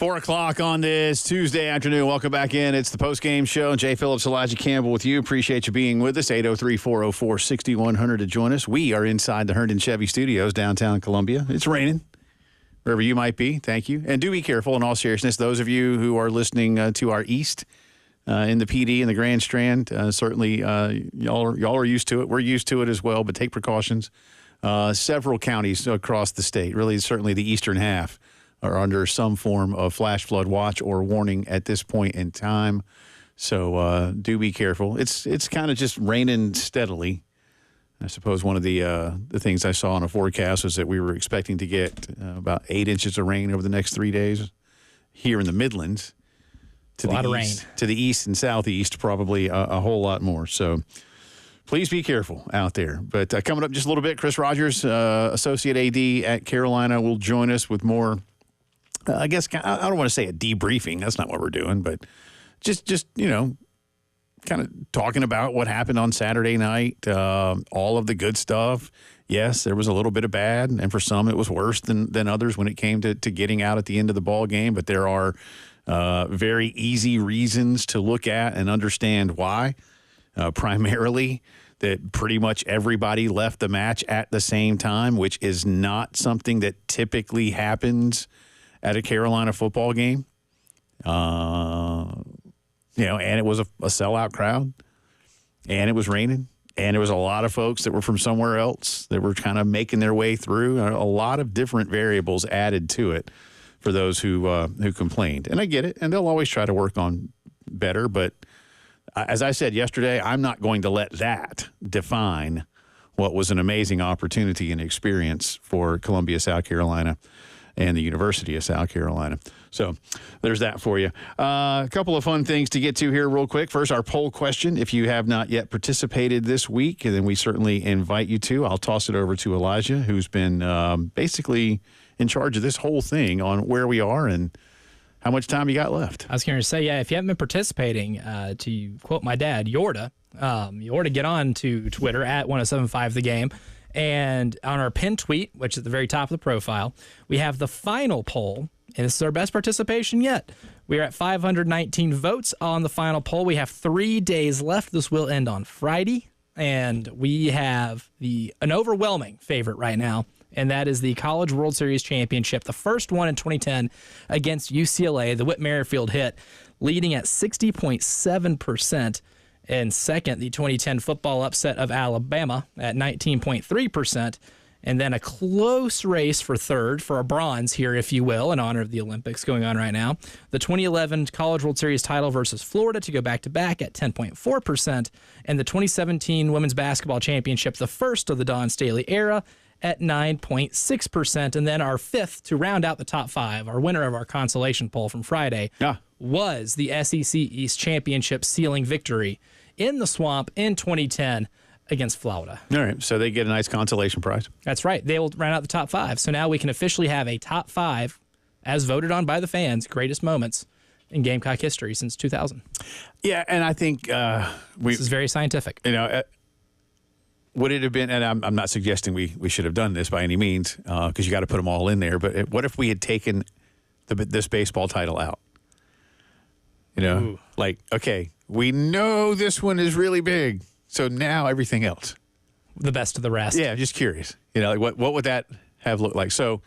A: 4 o'clock on this Tuesday afternoon. Welcome back in. It's the Postgame Show. Jay Phillips, Elijah Campbell with you. Appreciate you being with us. 803-404-6100 to join us. We are inside the Herndon Chevy Studios, downtown Columbia. It's raining, wherever you might be. Thank you. And do be careful, in all seriousness, those of you who are listening to our east in the PD and the Grand Strand, certainly y'all are used to it. We're used to it as well, but take precautions. Several counties across the state, really certainly the eastern half, are under some form of flash flood watch or warning at this point in time. So do be careful. It's kind of just raining steadily. I suppose one of the things I saw on a forecast was that we were expecting to get about 8 inches of rain over the next 3 days here in the Midlands. To
B: a lot of rain.
A: To the east and southeast, probably a whole lot more. So please be careful out there. But coming up just a little bit, Chris Rogers, Associate AD at Carolina, will join us with more, I guess, I don't want to say a debriefing. That's not what we're doing. But just kind of talking about what happened on Saturday night, all of the good stuff. Yes, there was a little bit of bad, and for some it was worse than others when it came to getting out at the end of the ball game. But there are very easy reasons to look at and understand why. Primarily that pretty much everybody left the match at the same time, which is not something that typically happens at a Carolina football game. And it was a sellout crowd, and it was raining, and there was a lot of folks that were from somewhere else that were kind of making their way through. A lot of different variables added to it for those who complained. And I get it, and they'll always try to work on better. But as I said yesterday, I'm not going to let that define what was an amazing opportunity and experience for Columbia, South Carolina, and the University of South Carolina. So there's that for you. A couple of fun things to get to here real quick. First, our poll question. If you have not yet participated this week, then we certainly invite you to. I'll toss it over to Elijah, who's been basically in charge of this whole thing on where we are and how much time you got left.
B: I was going to say, if you haven't been participating, to quote my dad, Yorta, get on to Twitter at 1075 The Game. And on our pinned tweet, which is at the very top of the profile, we have the final poll, and this is our best participation yet. We are at 519 votes on the final poll. We have 3 days left. This will end on Friday, and we have an overwhelming favorite right now, and that is the College World Series Championship, the first one in 2010 against UCLA, the Whit Merrifield hit, leading at 60.7%. And second, the 2010 football upset of Alabama at 19.3%. And then a close race for third, for a bronze here, if you will, in honor of the Olympics going on right now. The 2011 College World Series title versus Florida to go back-to-back at 10.4%. And the 2017 Women's Basketball Championship, the first of the Dawn Staley era, at 9.6%. And then our fifth, to round out the top five, our winner of our consolation poll from Friday, was the SEC East Championship sealing victory in the Swamp in 2010 against Florida.
A: All right, so they get a nice consolation prize.
B: That's right. They will round out the top five. So now we can officially have a top five, as voted on by the fans, greatest moments in Gamecock history since 2000.
A: Yeah, and I think
B: this is very scientific.
A: Would it have been, and I'm not suggesting we should have done this by any means, because you got to put them all in there, but what if we had taken this baseball title out? Like, okay, we know this one is really big, so now everything else.
B: The best of the rest.
A: Yeah, just curious. Like what would that have looked like? So,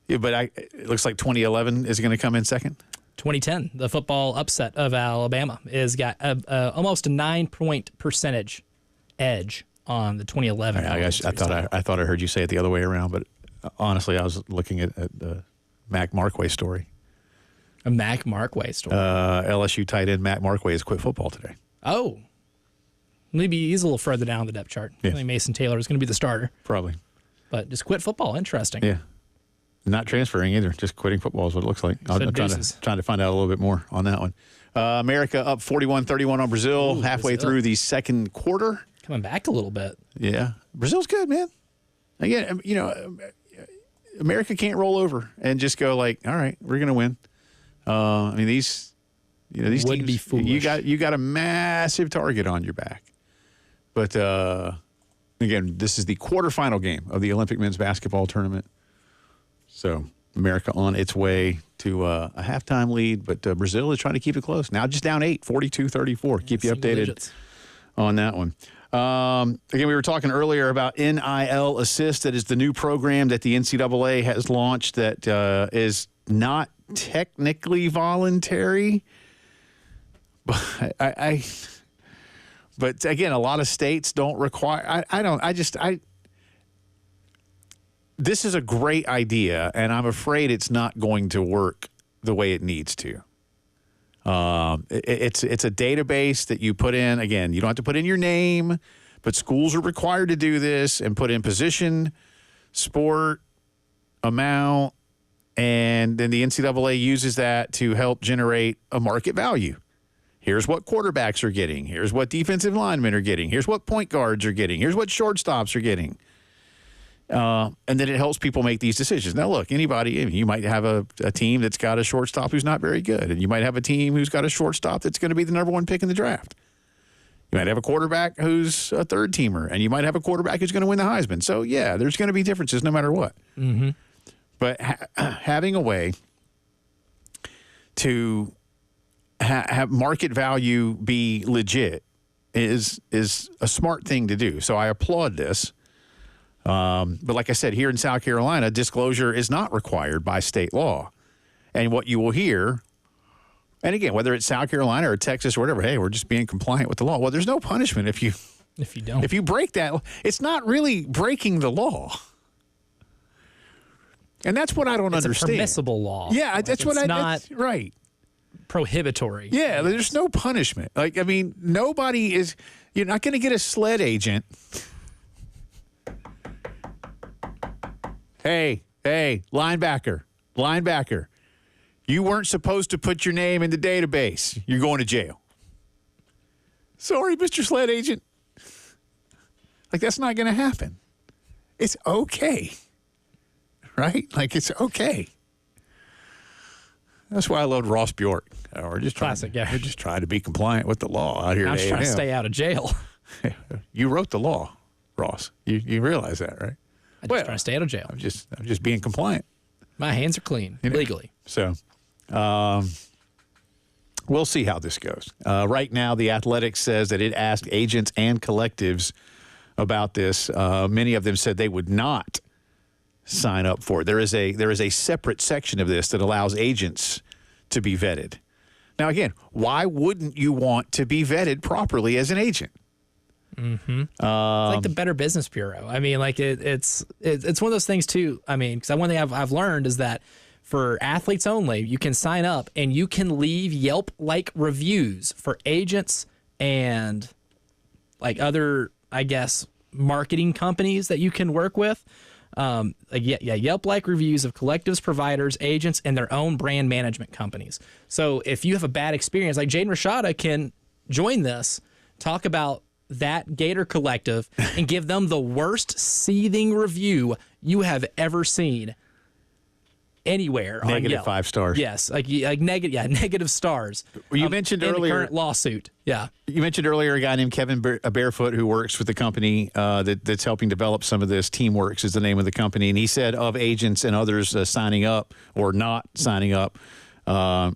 A: but it looks like 2011 is going to come in second.
B: 2010, the football upset of Alabama, is got almost a 9-point percentage edge on the 2011.
A: I thought I heard you say it the other way around, but honestly, I was looking at the Mac Markway story.
B: A Mac Markway story.
A: LSU tight end Mac Markway has quit football today.
B: Oh. Maybe he's a little further down the depth chart.
A: Yeah.
B: I think Mason Taylor is going to be the starter.
A: Probably.
B: But just quit football. Interesting.
A: Yeah. Not transferring either. Just quitting football is what it looks like. I'm trying to find out a little bit more on that one. America up 41-31 on Brazil halfway through the second quarter.
B: Coming back a little bit.
A: Yeah. Brazil's good, man. Again, America can't roll over and just go like, all right, we're going to win. These teams
B: would be foolish.
A: You got a massive target on your back. But again, this is the quarterfinal game of the Olympic men's basketball tournament. So America on its way to a halftime lead, but Brazil is trying to keep it close. Now just down 8, 42-34. Keep you updated
B: digits
A: on that one. Again, we were talking earlier about NIL Assist. That is the new program that the NCAA has launched that is not technically voluntary. But but again, a lot of states don't require. This is a great idea, and I'm afraid it's not going to work the way it needs to. It's a database that you put in. Again, you don't have to put in your name, but schools are required to do this and put in position, sport, amount, and then the NCAA uses that to help generate a market value. Here's what quarterbacks are getting. Here's what defensive linemen are getting. Here's what point guards are getting. Here's what shortstops are getting. And then it helps people make these decisions. Now, look, you might have a team that's got a shortstop who's not very good, and you might have a team who's got a shortstop that's going to be the number one pick in the draft. You might have a quarterback who's a third-teamer, and you might have a quarterback who's going to win the Heisman. So, yeah, there's going to be differences no matter what.
B: Mm-hmm.
A: But having a way to have market value be legit is a smart thing to do. So I applaud this. But like I said, here in South Carolina, disclosure is not required by state law. And what you will hear, and again, whether it's South Carolina or Texas or whatever, hey, we're just being compliant with the law. Well, there's no punishment if you
B: don't.
A: If you break that. It's not really breaking the law. And that's what I don't understand.
B: It's a permissible law.
A: Yeah, that's what
B: not
A: right.
B: Prohibitory.
A: Yeah, there's no punishment. Nobody is. You're not going to get a sled agent. Hey, linebacker. You weren't supposed to put your name in the database. You're going to jail. Sorry, Mr. Sled Agent. That's not going to happen. It's okay. Right? It's okay. That's why I loved Ross Bjork. We're just
B: Classic, yeah.
A: We're just trying to be compliant with the law out here.
B: I'm just trying to stay out of jail.
A: You wrote the law, Ross. You realize that, right?
B: I'm just trying to stay out of jail.
A: I'm just being compliant.
B: My hands are clean, legally.
A: So, we'll see how this goes. Right now, the Athletics says that it asked agents and collectives about this. Many of them said they would not sign up for it. There is a separate section of this that allows agents to be vetted. Now, again, why wouldn't you want to be vetted properly as an agent?
B: Mm-hmm. It's like the Better Business Bureau. I mean, it's one of those things too. I mean, because one thing I've learned is that for athletes only, you can sign up and you can leave Yelp-like reviews for agents and other, I guess, marketing companies that you can work with. Yelp-like reviews of collectives, providers, agents, and their own brand management companies. So if you have a bad experience, like Jaden Rashada can join this, talk about that Gator collective and give them the worst seething review you have ever seen anywhere on
A: Negative
B: Yelp.
A: 5 stars.
B: Yes, negative stars.
A: Well, you mentioned
B: in
A: earlier
B: the current lawsuit. Yeah,
A: you mentioned earlier a guy named Kevin Barefoot who works with the company that's helping develop some of this. Teamworks is the name of the company, and he said of agents and others signing up or not signing up,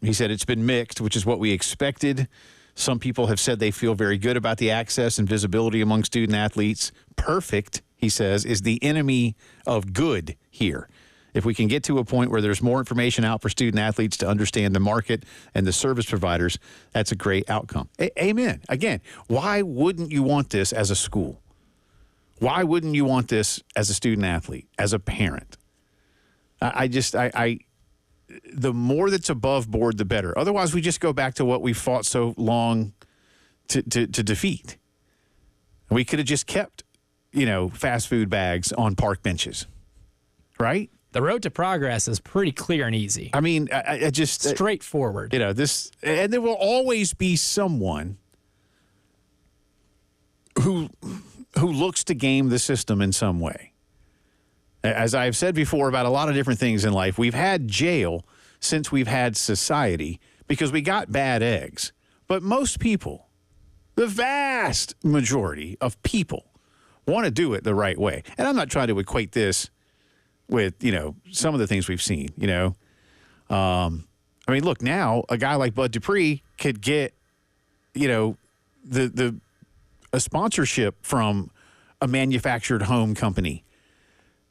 A: he said it's been mixed, which is what we expected. Some people have said they feel very good about the access and visibility among student athletes. Perfect, he says, is the enemy of good here. If we can get to a point where there's more information out for student athletes to understand the market and the service providers, that's a great outcome. Amen. Again, why wouldn't you want this as a school? Why wouldn't you want this as a student athlete, as a parent? The more that's above board, the better. Otherwise, we just go back to what we fought so long to defeat. We could have just kept, fast food bags on park benches, right?
B: The road to progress is pretty clear and easy.
A: I mean, I just
B: straightforward.
A: And there will always be someone who looks to game the system in some way. As I've said before about a lot of different things in life, we've had jail since we've had society because we got bad eggs. But most people, the vast majority of people, want to do it the right way. And I'm not trying to equate this with, some of the things we've seen, I mean, look, now a guy like Bud Dupree could get, a sponsorship from a manufactured home company.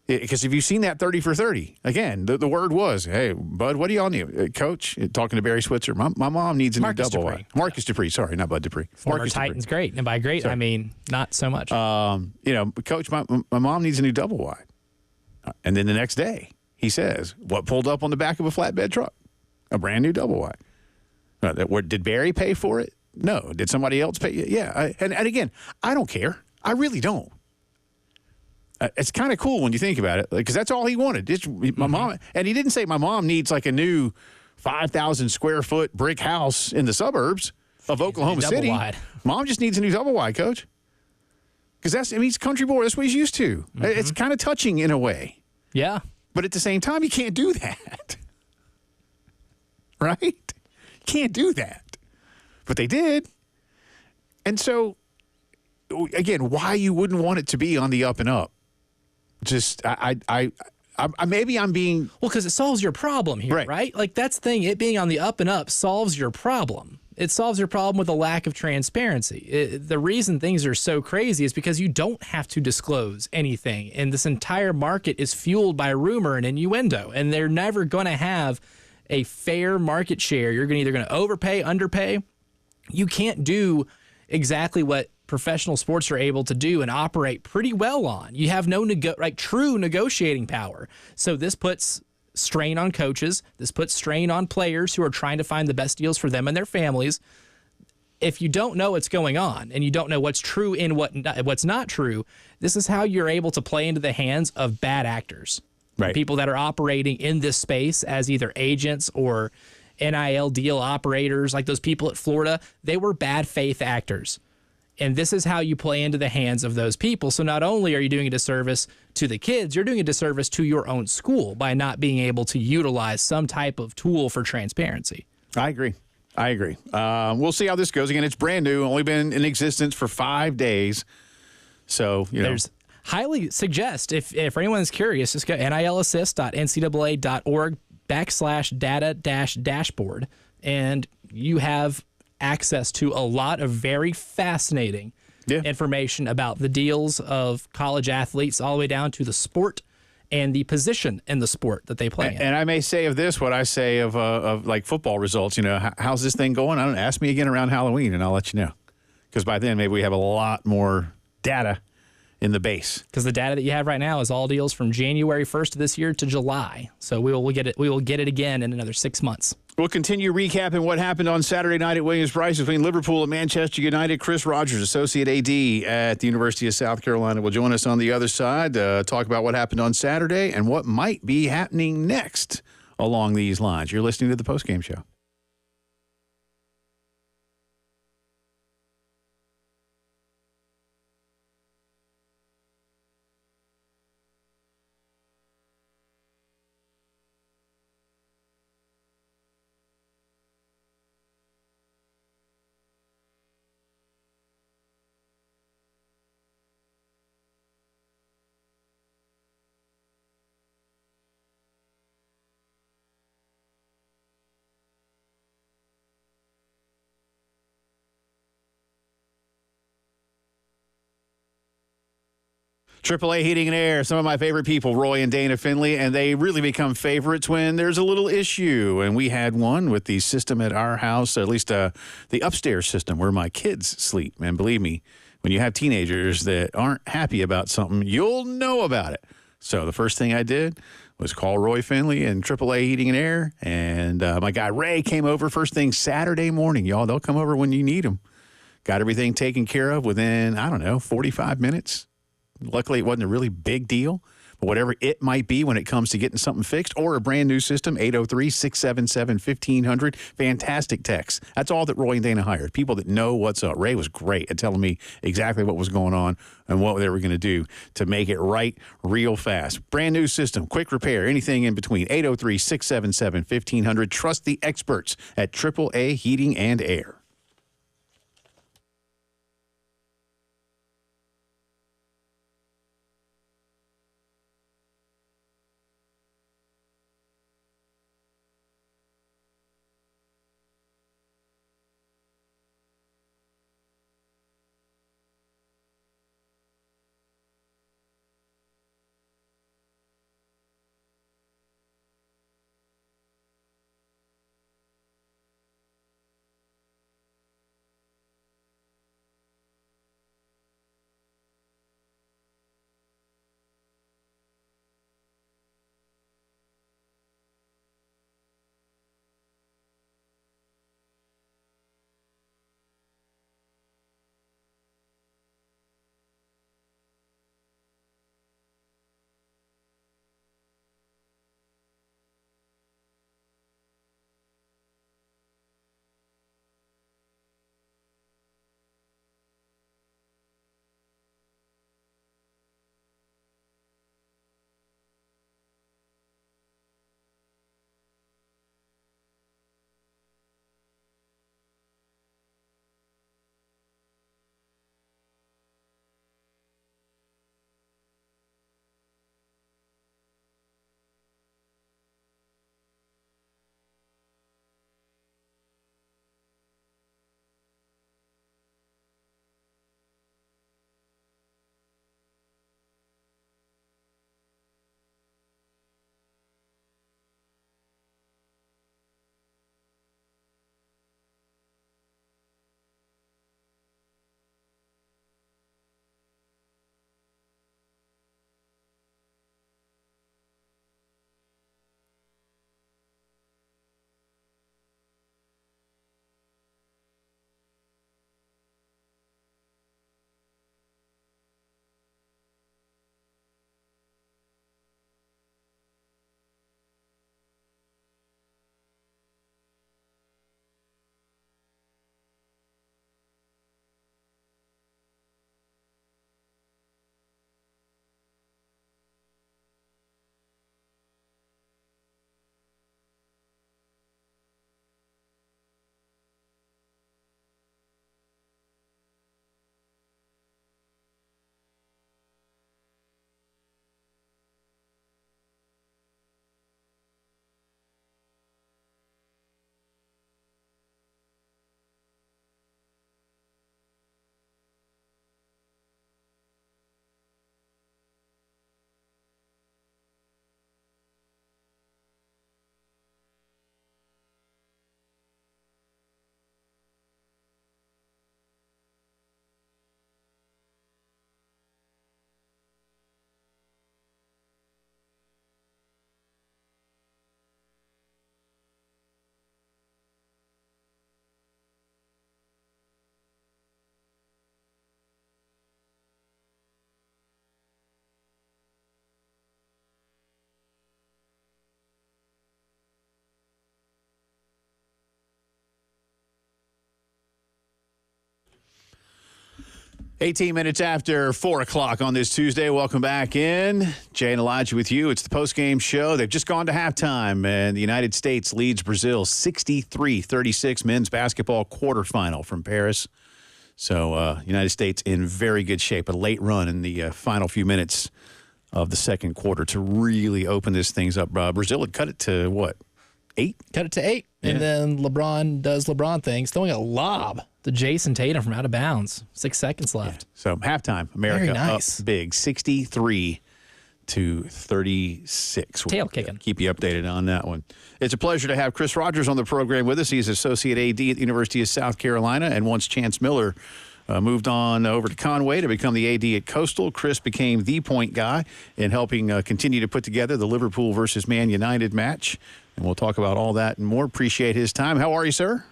A: Because if you've seen that 30 for 30, again, the word was, hey, Bud, what do y'all need? Coach, talking to Barry Switzer, my mom needs a
B: Marcus
A: new double
B: Dupree.
A: wide. Marcus Dupree, sorry, not Bud Dupree.
B: Former
A: Marcus
B: Titans,
A: Dupree.
B: great. And by great, I mean not so much.
A: Coach, my mom needs a new double wide. And then the next day, he says, what pulled up on the back of a flatbed truck? A brand new double wide. Did Barry pay for it? No. Did somebody else pay? Yeah. And again, I don't care. I really don't. It's kind of cool when you think about it, because that's all he wanted. My mom, and he didn't say my mom needs like a new 5,000 square foot brick house in the suburbs of Oklahoma City.
B: Wide.
A: Mom just needs a new double wide, Coach. Because he's a country boy. That's what he's used to. It's kind of touching in a way.
B: Yeah.
A: But at the same time, you can't do that. Right? You can't do that. But they did. And so, again, why you wouldn't want it to be on the up and up? Just, maybe I'm being...
B: Well, because it solves your problem here, right? Like, that's the thing. It being on the up and up solves your problem. It solves your problem with a lack of transparency. The reason things are so crazy is because you don't have to disclose anything. And this entire market is fueled by rumor and innuendo. And they're never going to have a fair market share. You're either going to overpay, underpay. You can't do exactly what professional sports are able to do and operate pretty well on. You have no true negotiating power. So this puts strain on coaches. This puts strain on players who are trying to find the best deals for them and their families. If you don't know what's going on and you don't know what's true and what's not true, this is how you're able to play into the hands of bad actors.
A: Right.
B: People that are operating in this space as either agents or NIL deal operators, like those people at Florida. They were bad faith actors. And this is how you play into the hands of those people. So not only are you doing a disservice to the kids, you're doing a disservice to your own school by not being able to utilize some type of tool for transparency.
A: I agree. We'll see how this goes. Again, it's brand new, only been in existence for 5 days. So,
B: There's highly suggest, if anyone's curious, just go nilassist.ncaa.org/data-dashboard, and you have access to a lot of very fascinating information about the deals of college athletes all the way down to the sport and the position in the sport that they play in.
A: And I may say of this what I say of like football results. How's this thing going? I don't know. Ask me again around Halloween, and I'll let you know. Because by then, maybe we have a lot more data in the base.
B: Because the data that you have right now is all deals from January 1st of this year to July. So we will get it again in another 6 months.
A: We'll continue recapping what happened on Saturday night at Williams-Brice between Liverpool and Manchester United. Chris Rogers, Associate AD at the University of South Carolina, will join us on the other side to talk about what happened on Saturday and what might be happening next along these lines. You're listening to the Postgame Show. AAA Heating and Air, some of my favorite people, Roy and Dana Finley, and they really become favorites when there's a little issue. And we had one with the system at our house, or at least the upstairs system where my kids sleep. And believe me, when you have teenagers that aren't happy about something, you'll know about it. So the first thing I did was call Roy Finley and AAA Heating and Air. And my guy Ray came over first thing Saturday morning. Y'all, they'll come over when you need them. Got everything taken care of within, 45 minutes. Luckily, it wasn't a really big deal, but whatever it might be when it comes to getting something fixed or a brand new system, 803-677-1500, fantastic text. That's all that Roy and Dana hired, people that know what's up. Ray was great at telling me exactly what was going on and what they were going to do to make it right real fast. Brand new system, quick repair, anything in between, 803-677-1500. Trust the experts at AAA Heating and Air. 18 minutes after 4 o'clock on this Tuesday. Welcome back in. Jay and Elijah with you. It's the Postgame Show. They've just gone to halftime, and the United States leads Brazil 63-36 men's basketball quarterfinal from Paris. So United States in very good shape. A late run in the final few minutes of the second quarter to really open this things up. Brazil had cut it to, what, 8?
B: Cut it to 8. Yeah. And then LeBron does LeBron things, throwing a lob to Jason Tatum from out of bounds. 6 seconds left.
A: Yeah. So halftime, America up big, 63-36.
B: Tail kicking.
A: Keep you updated on that one. It's a pleasure to have Chris Rogers on the program with us. He's Associate AD at the University of South Carolina, and once Chance Miller moved on over to Conway to become the AD at Coastal, Chris became the point guy in helping continue to put together the Liverpool versus Man United match. And we'll talk about all that and more. Appreciate his time. How are you, sir?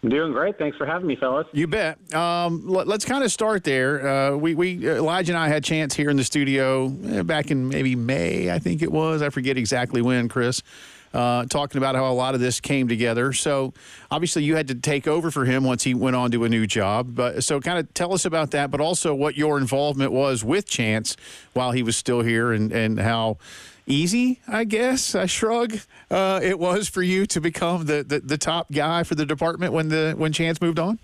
D: I'm doing great. Thanks for having me, fellas.
A: You bet. Let's kind of start there. We Elijah and I had Chance here in the studio back in maybe May, I think it was. I forget exactly when, Chris. Talking about how a lot of this came together. So obviously you had to take over for him once he went on to a new job. But so kind of tell us about that, but also what your involvement was with Chance while he was still here, and how easy, I guess, I shrug, it was for you to become the top guy for the department when Chance moved on?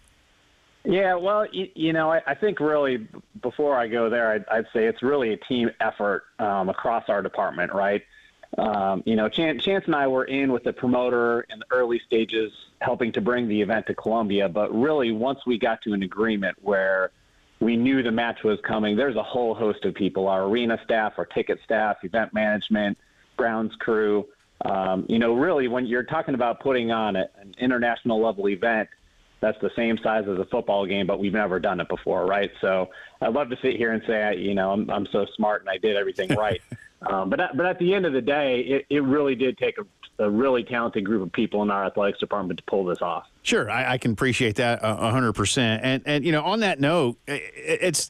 D: Yeah, well, I think really before I go there, I'd say it's really a team effort across our department, right? Chance and I were in with the promoter in the early stages, helping to bring the event to Columbia. But really, once we got to an agreement where we knew the match was coming, there's a whole host of people, our arena staff, our ticket staff, event management, grounds crew. Really, when you're talking about putting on an international level event, that's the same size as a football game, but we've never done it before, right? So I'd love to sit here and say, I'm so smart and I did everything right. But at the end of the day, it really did take a really talented group of people in our athletics department to pull this off.
A: Sure, I can appreciate that 100%. And on that note, it's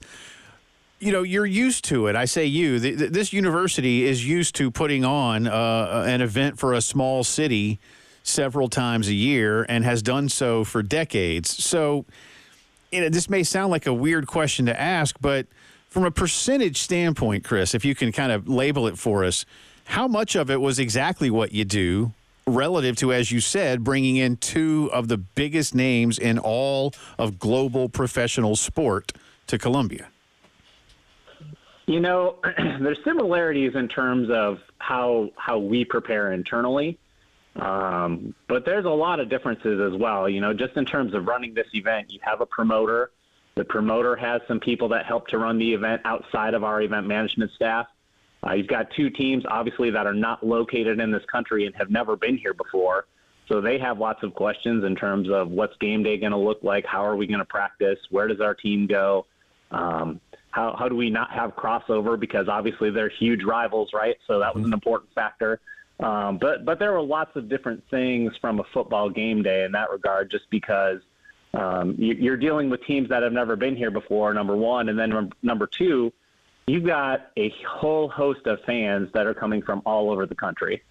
A: you're used to it. I say you. This university is used to putting on an event for a small city several times a year and has done so for decades. So, this may sound like a weird question to ask, but from a percentage standpoint, Chris, if you can kind of label it for us, how much of it was exactly what you do relative to, as you said, bringing in two of the biggest names in all of global professional sport to Columbia?
D: There's similarities in terms of how we prepare internally. But there's a lot of differences as well. Just in terms of running this event, you have a promoter. The promoter has some people that help to run the event outside of our event management staff. You've got two teams, obviously, that are not located in this country and have never been here before. So they have lots of questions in terms of what's game day going to look like? How are we going to practice? Where does our team go? How do we not have crossover? Because obviously they're huge rivals, right? So that was an important factor. But there were lots of different things from a football game day in that regard, just because you're dealing with teams that have never been here before, number one. And then number two, you've got a whole host of fans that are coming from all over the country.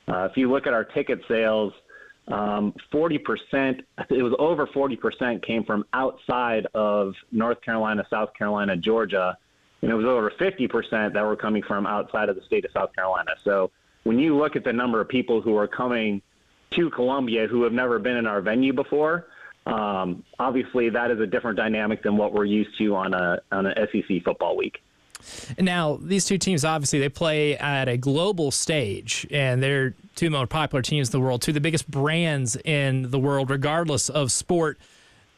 D: If you look at our ticket sales, 40%, it was over 40% came from outside of North Carolina, South Carolina, Georgia. And it was over 50% that were coming from outside of the state of South Carolina. So when you look at the number of people who are coming to Columbia who have never been in our venue before, obviously that is a different dynamic than what we're used to on an SEC football week.
B: Now, these two teams, obviously, they play at a global stage, and they're two most popular teams in the world, two of the biggest brands in the world, regardless of sport.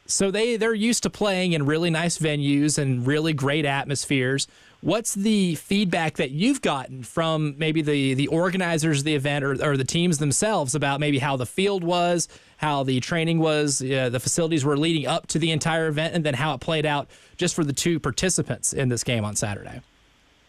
B: So they're used to playing in really nice venues and really great atmospheres. What's the feedback that you've gotten from maybe the organizers of the event or the teams themselves about maybe how the field was, how the training was, the facilities were leading up to the entire event, and then how it played out just for the two participants in this game on Saturday?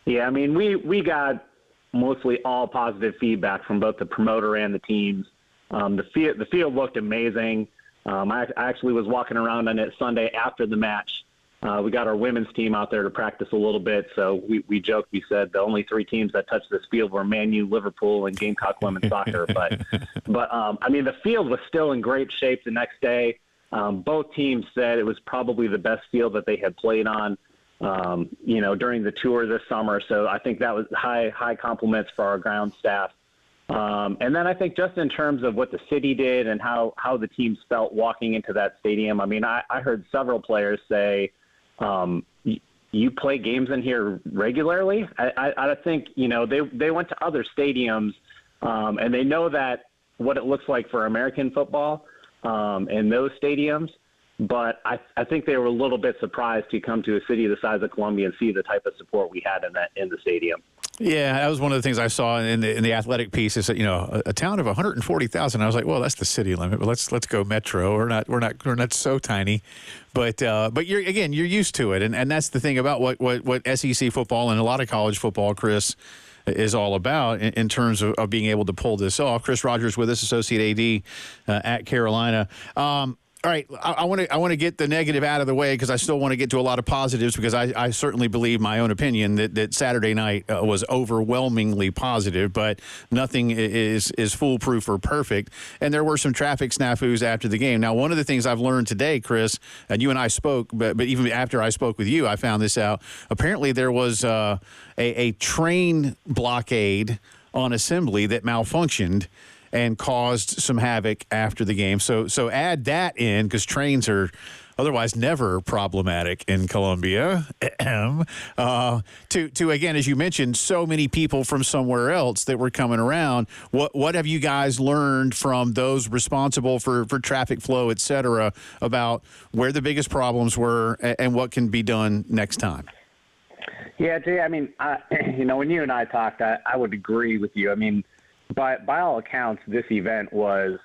D: Yeah, I mean, we got mostly all positive feedback from both the promoter and the teams. The field looked amazing. I actually was walking around on it Sunday after the match. We got our women's team out there to practice a little bit. So we joked, we said the only three teams that touched this field were Man U, Liverpool, and Gamecock women's soccer. But I mean, the field was still in great shape the next day. Both teams said it was probably the best field that they had played on during the tour this summer. So I think that was high compliments for our ground staff. And then I think just in terms of what the city did and how the teams felt walking into that stadium, I mean, I heard several players say, you play games in here regularly? I think, they went to other stadiums and they know that what it looks like for American football in those stadiums. But I think they were a little bit surprised to come to a city the size of Columbia and see the type of support we had in the stadium.
A: Yeah, that was one of the things I saw in the athletic piece. Is that a town of 140,000. I was like, well, that's the city limit. But let's go metro. We're not so tiny, but you're used to it, and that's the thing about what SEC football and a lot of college football, Chris, is all about in terms of being able to pull this off. Chris Rogers with us, Associate AD at Carolina. All right, I want to get the negative out of the way because I still want to get to a lot of positives because I certainly believe my own opinion that Saturday night was overwhelmingly positive, but nothing is foolproof or perfect. And there were some traffic snafus after the game. Now, one of the things I've learned today, Chris, and you and I spoke, but even after I spoke with you, I found this out. Apparently, there was a train blockade on Assembly that malfunctioned and caused some havoc after the game. So add that in because trains are otherwise never problematic in Columbia. To again, as you mentioned, so many people from somewhere else that were coming around. What have you guys learned from those responsible for traffic flow, et cetera, about where the biggest problems were and what can be done next time?
D: Yeah, Jay, I mean, when you and I talked, I would agree with you. I mean, by all accounts, this event was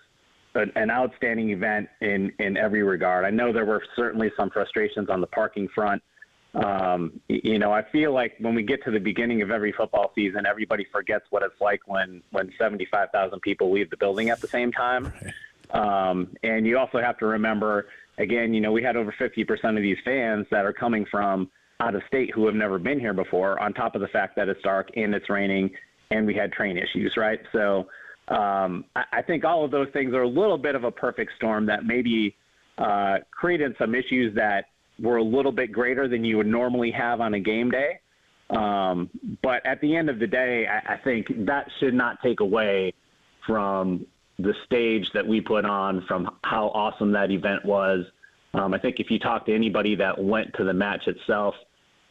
D: an outstanding event in every regard. I know there were certainly some frustrations on the parking front. I feel like when we get to the beginning of every football season, everybody forgets what it's like when 75,000 people leave the building at the same time. And you also have to remember, again, we had over 50% of these fans that are coming from out of state who have never been here before, on top of the fact that it's dark and it's raining and we had train issues, right? So I think all of those things are a little bit of a perfect storm that maybe created some issues that were a little bit greater than you would normally have on a game day. But at the end of the day, I think that should not take away from the stage that we put on, from how awesome that event was. I think if you talk to anybody that went to the match itself,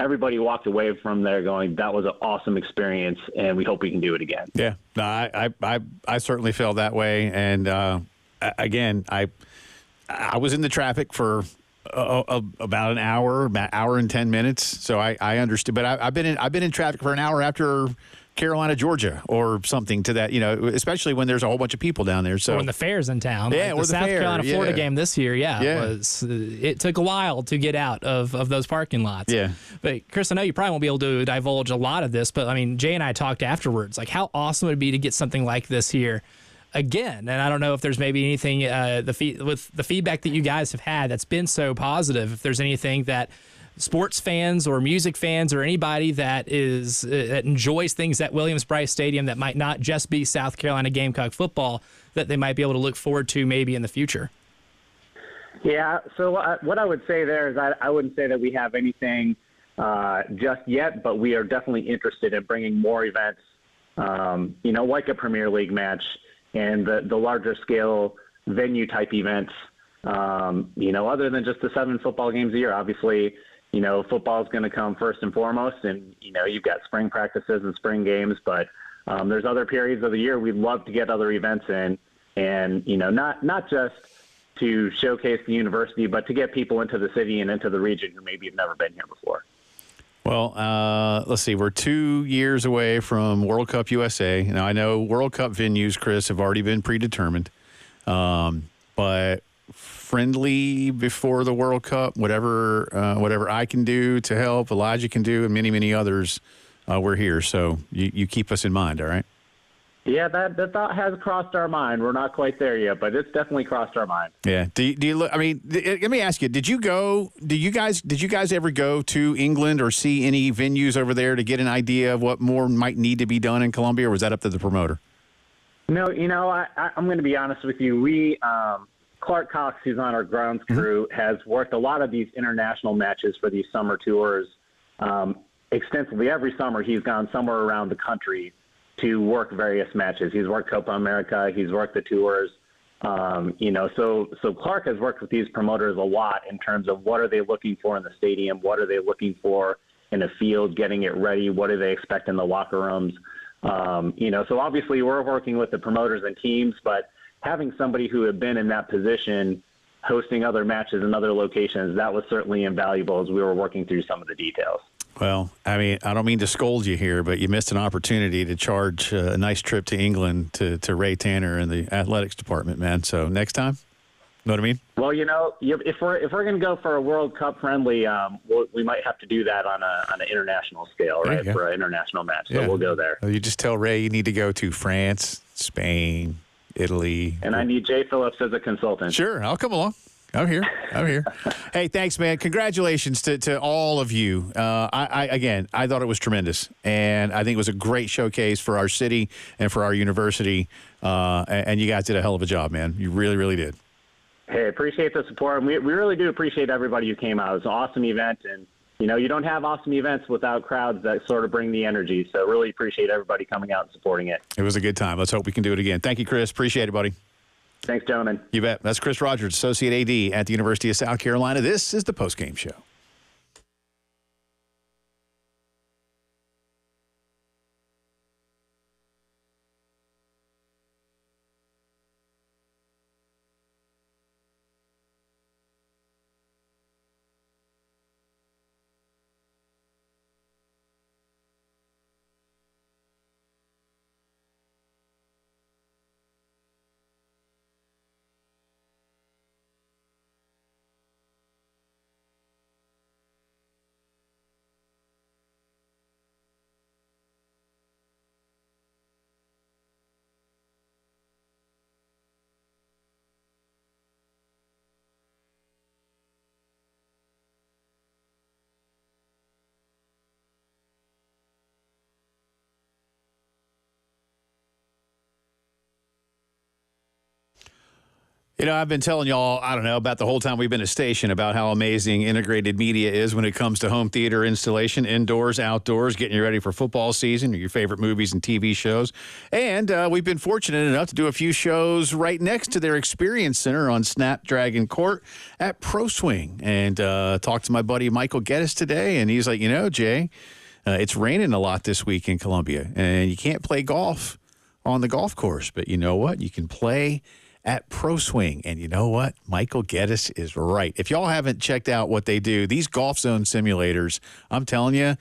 D: everybody walked away from there going, that was an awesome experience, and we hope we can do it again.
A: Yeah, no, I certainly felt that way. And again, I was in the traffic for about an hour and 10 minutes. So I understood, but I've been in traffic for an hour after Carolina, Georgia, or something to that, especially when there's a whole bunch of people down there. So
B: when the fair's in town,
A: yeah,
B: like the South Carolina Florida game this year, it took a while to get out of those parking lots.
A: Yeah.
B: But Chris, I know you probably won't be able to divulge a lot of this, but I mean, Jay and I talked afterwards, like how awesome it would be to get something like this here again. And I don't know if there's maybe anything with the feedback that you guys have had that's been so positive, if there's anything that sports fans or music fans or anybody that enjoys things at Williams-Brice Stadium that might not just be South Carolina Gamecock football, that they might be able to look forward to maybe in the future.
D: Yeah, so what I would say there is I wouldn't say that we have anything just yet, but we are definitely interested in bringing more events, like a Premier League match and the larger scale venue type events, other than just the 7 football games a year. Obviously, football is going to come first and foremost, and, you've got spring practices and spring games, but there's other periods of the year we'd love to get other events in, and, not just to showcase the university, but to get people into the city and into the region who maybe have never been here before.
A: Well, let's see. We're 2 years away from World Cup USA. Now, I know World Cup venues, Chris, have already been predetermined, but friendly before the World Cup, whatever I can do to help, Elijah can do, and many, many others, we're here. So you keep us in mind, all right? Yeah,
D: that thought has crossed our mind. We're not quite there yet, but it's definitely crossed our mind.
A: Yeah. Do you look? I mean, let me ask you: Did you guys ever go to England or see any venues over there to get an idea of what more might need to be done in Columbia, or was that up to the promoter?
D: No, I'm going to be honest with you. We Clark Cox, who's on our grounds crew, has worked a lot of these international matches for these summer tours extensively every summer. He's gone somewhere around the country to work various matches. He's worked Copa America. He's worked the tours. So Clark has worked with these promoters a lot in terms of what are they looking for in the stadium, what are they looking for in the field, getting it ready, what do they expect in the locker rooms. So obviously we're working with the promoters and teams, but having somebody who had been in that position hosting other matches in other locations, that was certainly invaluable as we were working through some of the details.
A: Well, I mean, I don't mean to scold you here, but you missed an opportunity to charge a nice trip to England to Ray Tanner in the athletics department, man. So next time, know what I mean?
D: Well, if we're going to go for a World Cup friendly, we might have to do that on an international scale, right? For an international match. So we'll go there.
A: You just tell Ray you need to go to France, Spain, Italy.
D: And I need Jay Phillips as a consultant.
A: Sure, I'll come along. I'm here. Hey, thanks, man. Congratulations to all of you. I thought it was tremendous, and I think it was a great showcase for our city and for our university. And you guys did a hell of a job, man. You really, really did.
D: Hey, appreciate the support. We really do appreciate everybody who came out. It was an awesome event, and you don't have awesome events without crowds that sort of bring the energy. So really appreciate everybody coming out and supporting it.
A: It was a good time. Let's hope we can do it again. Thank you, Chris. Appreciate it, buddy.
D: Thanks, gentlemen.
A: You bet. That's Chris Rogers, Associate AD at the University of South Carolina. This is the Postgame Show. I've been telling y'all, I don't know, about the whole time we've been at station about how amazing integrated media is when it comes to home theater installation, indoors, outdoors, getting you ready for football season or your favorite movies and TV shows. And we've been fortunate enough to do a few shows right next to their experience center on Snapdragon Court at Pro Swing. And talked to my buddy Michael Geddes today, and he's like, Jay, it's raining a lot this week in Columbia, and you can't play golf on the golf course. But you know what? You can play at Pro Swing. And you know what? Michael Geddes is right. If y'all haven't checked out what they do, these Golf Zone simulators, I'm telling you,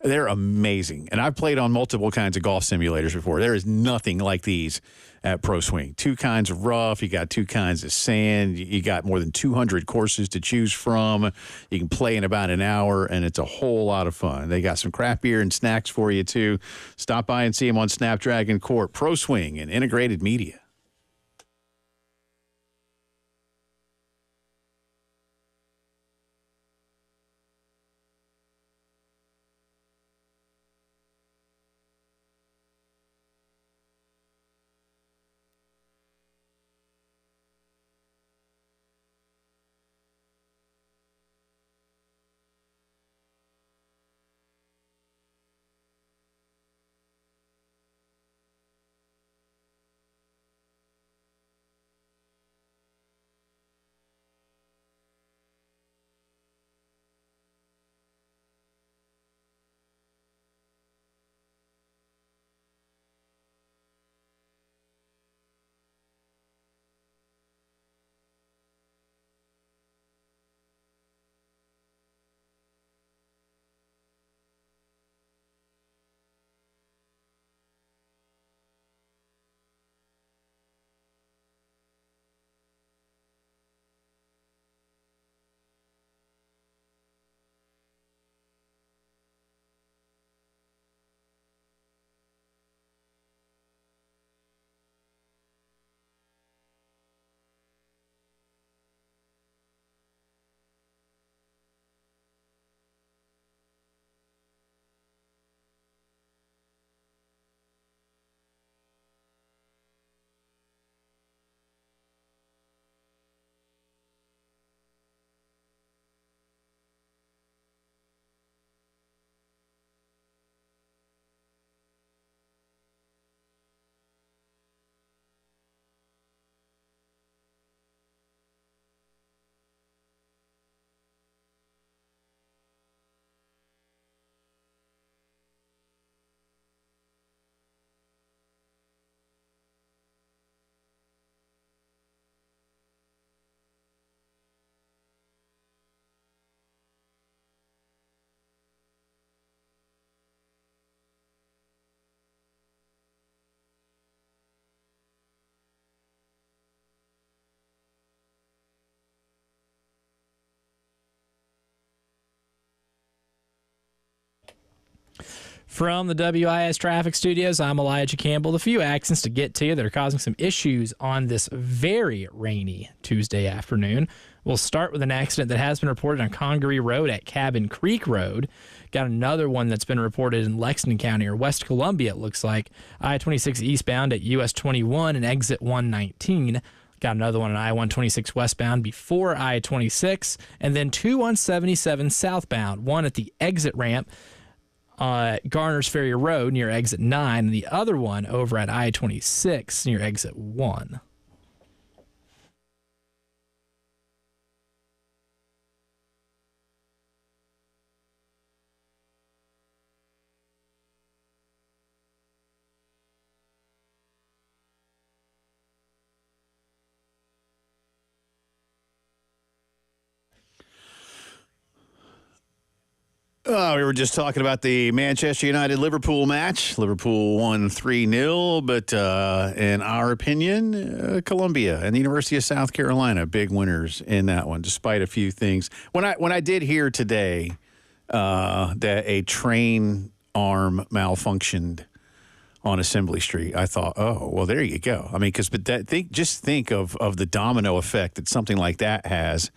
A: they're amazing. And I've played on multiple kinds of golf simulators before. There is nothing like these at Pro Swing. 2 kinds of rough. You got 2 kinds of sand. You got more than 200 courses to choose from. You can play in about an hour, and it's a whole lot of fun. They got some craft beer and snacks for you, too. Stop by and see them on Snapdragon Court. Pro Swing and integrated media.
B: From the WIS Traffic Studios, I'm Elijah Campbell. A few accidents to get to that are causing some issues on this very rainy Tuesday afternoon. We'll start with an accident that has been reported on Congaree Road at Cabin Creek Road. Got another one that's been reported in Lexington County or West Columbia, it looks like. I-26 eastbound at US 21 and exit 119. Got another one on I-126 westbound before I-26. And then two on 77 southbound. One at the exit ramp, Garner's Ferry Road near exit 9. And the other one over at I-26 near exit 1.
A: We were just talking about the Manchester United-Liverpool match. Liverpool won 3-0, but in our opinion, Columbia and the University of South Carolina, big winners in that one, despite a few things. When I did hear today that a train arm malfunctioned on Assembly Street, I thought, oh, well, there you go. I mean, just think of the domino effect that something like that has.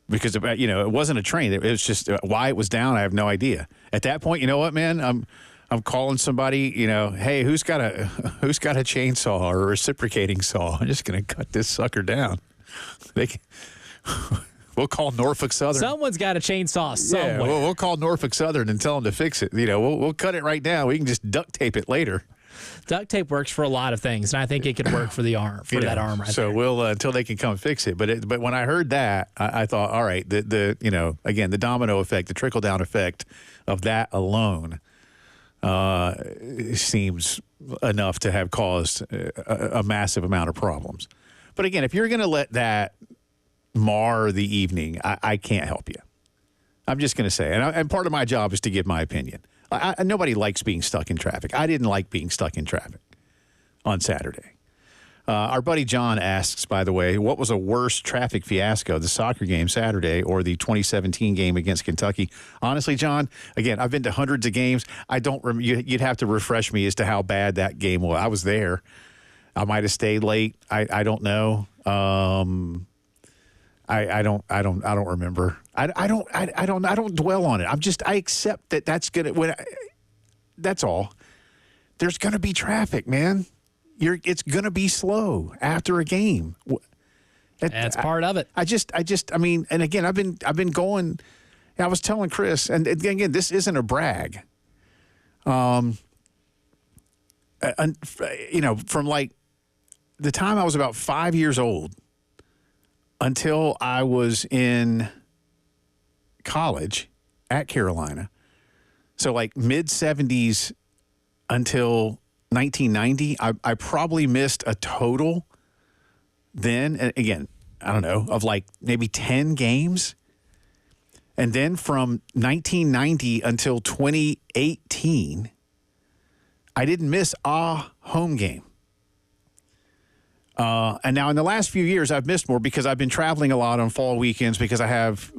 A: Because, it wasn't a train. It was just why it was down, I have no idea. At that point, you know what, man? I'm calling somebody, hey, who's got a chainsaw or a reciprocating saw? I'm just going to cut this sucker down. We'll call Norfolk Southern.
B: Someone's got a chainsaw somewhere.
A: Yeah, we'll call Norfolk Southern and tell them to fix it. We'll cut it right now. We can just duct tape it later.
B: Duct tape works for a lot of things, and I think it could work for the arm, that arm right
A: so
B: there.
A: We'll until they can come fix it. But when I heard that, I thought, all right, again, the domino effect, the trickle down effect of that alone seems enough to have caused a massive amount of problems. But again, if you're going to let that mar the evening, I can't help you. I'm just going to say, and part of my job is to give my opinion. Nobody likes being stuck in traffic. I didn't like being stuck in traffic on Saturday. Our buddy John asks, by the way, what was a worse traffic fiasco, the soccer game Saturday or the 2017 game against Kentucky? Honestly, John, again, I've been to hundreds of games. I don't you'd have to refresh me as to how bad that game was. I was there. I might have stayed late. I don't know. I don't remember. I don't dwell on it. I accept that that's gonna. That's all. There's gonna be traffic, man. It's gonna be slow after a game.
B: That's part of it.
A: I mean, and again, I've been going. I was telling Chris, and again, this isn't a brag. From like the time I was about 5 years old until I was in college at Carolina. So like mid-70s until 1990, I probably missed a total then, and again, I don't know, of like maybe 10 games. And then from 1990 until 2018, I didn't miss a home game. And now in the last few years, I've missed more because I've been traveling a lot on fall weekends because I have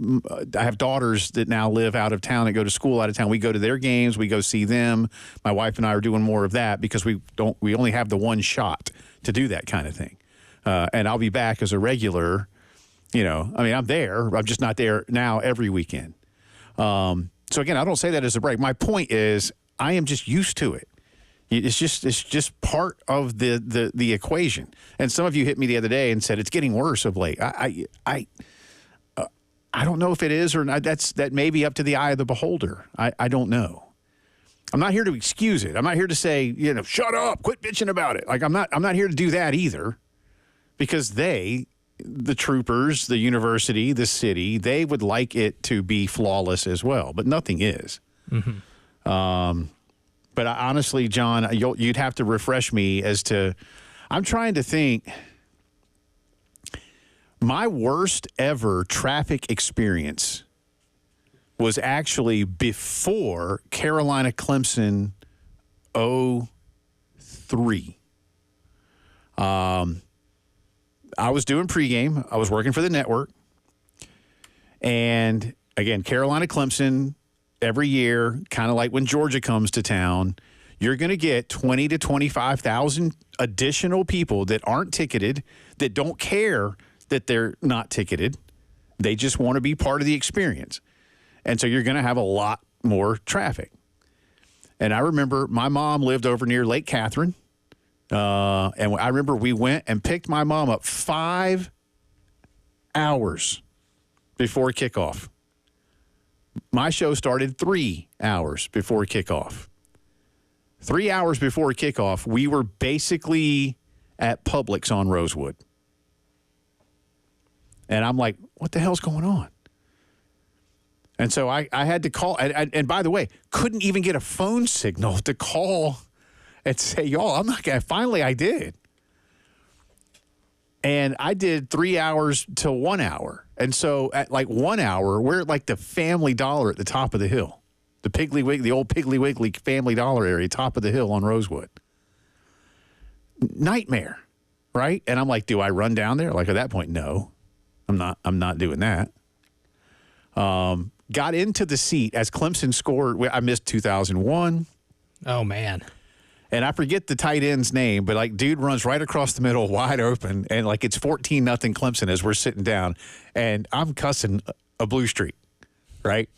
A: daughters that now live out of town that go to school out of town. We go to their games. We go see them. My wife and I are doing more of that because we only have the one shot to do that kind of thing. And I'll be back as a regular, I'm there. I'm just not there now every weekend. So again, I don't say that as a break. My point is I am just used to it. It's just part of the equation. And some of you hit me the other day and said it's getting worse of late. I don't know if it is or not. That may be up to the eye of the beholder. I don't know. I'm not here to excuse it. I'm not here to say, shut up, quit bitching about it. Like I'm not here to do that either, because the troopers, the university, the city, they would like it to be flawless as well, but nothing is. Mm-hmm. But honestly, John, you'd have to refresh me as to – I'm trying to think. My worst ever traffic experience was actually before Carolina-Clemson 03. I was doing pregame. I was working for the network. And, again, Carolina-Clemson every year, kind of like when Georgia comes to town, you're going to get 20 to 25,000 additional people that aren't ticketed, that don't care that they're not ticketed. They just want to be part of the experience. And so you're going to have a lot more traffic. And I remember my mom lived over near Lake Catherine. And I remember we went and picked my mom up 5 hours before kickoff. My show started 3 hours before kickoff. 3 hours before kickoff, we were basically at Publix on Rosewood. And I'm like, what the hell's going on? And so I had to call. And by the way, couldn't even get a phone signal to call and say, y'all, I'm not going to. Finally, I did. And I did 3 hours till 1 hour. And so at like 1 hour, we're at like the Family Dollar at the top of the hill. The old Piggly Wiggly Family Dollar area, top of the hill on Rosewood. Nightmare, right? And I'm like, do I run down there? Like at that point, no, I'm not doing that. Got into the seat as Clemson scored. I missed 2001.
B: Oh, man.
A: And I forget the tight end's name, but like dude runs right across the middle, wide open, and like it's 14-0 Clemson as we're sitting down, and I'm cussing a blue streak, right?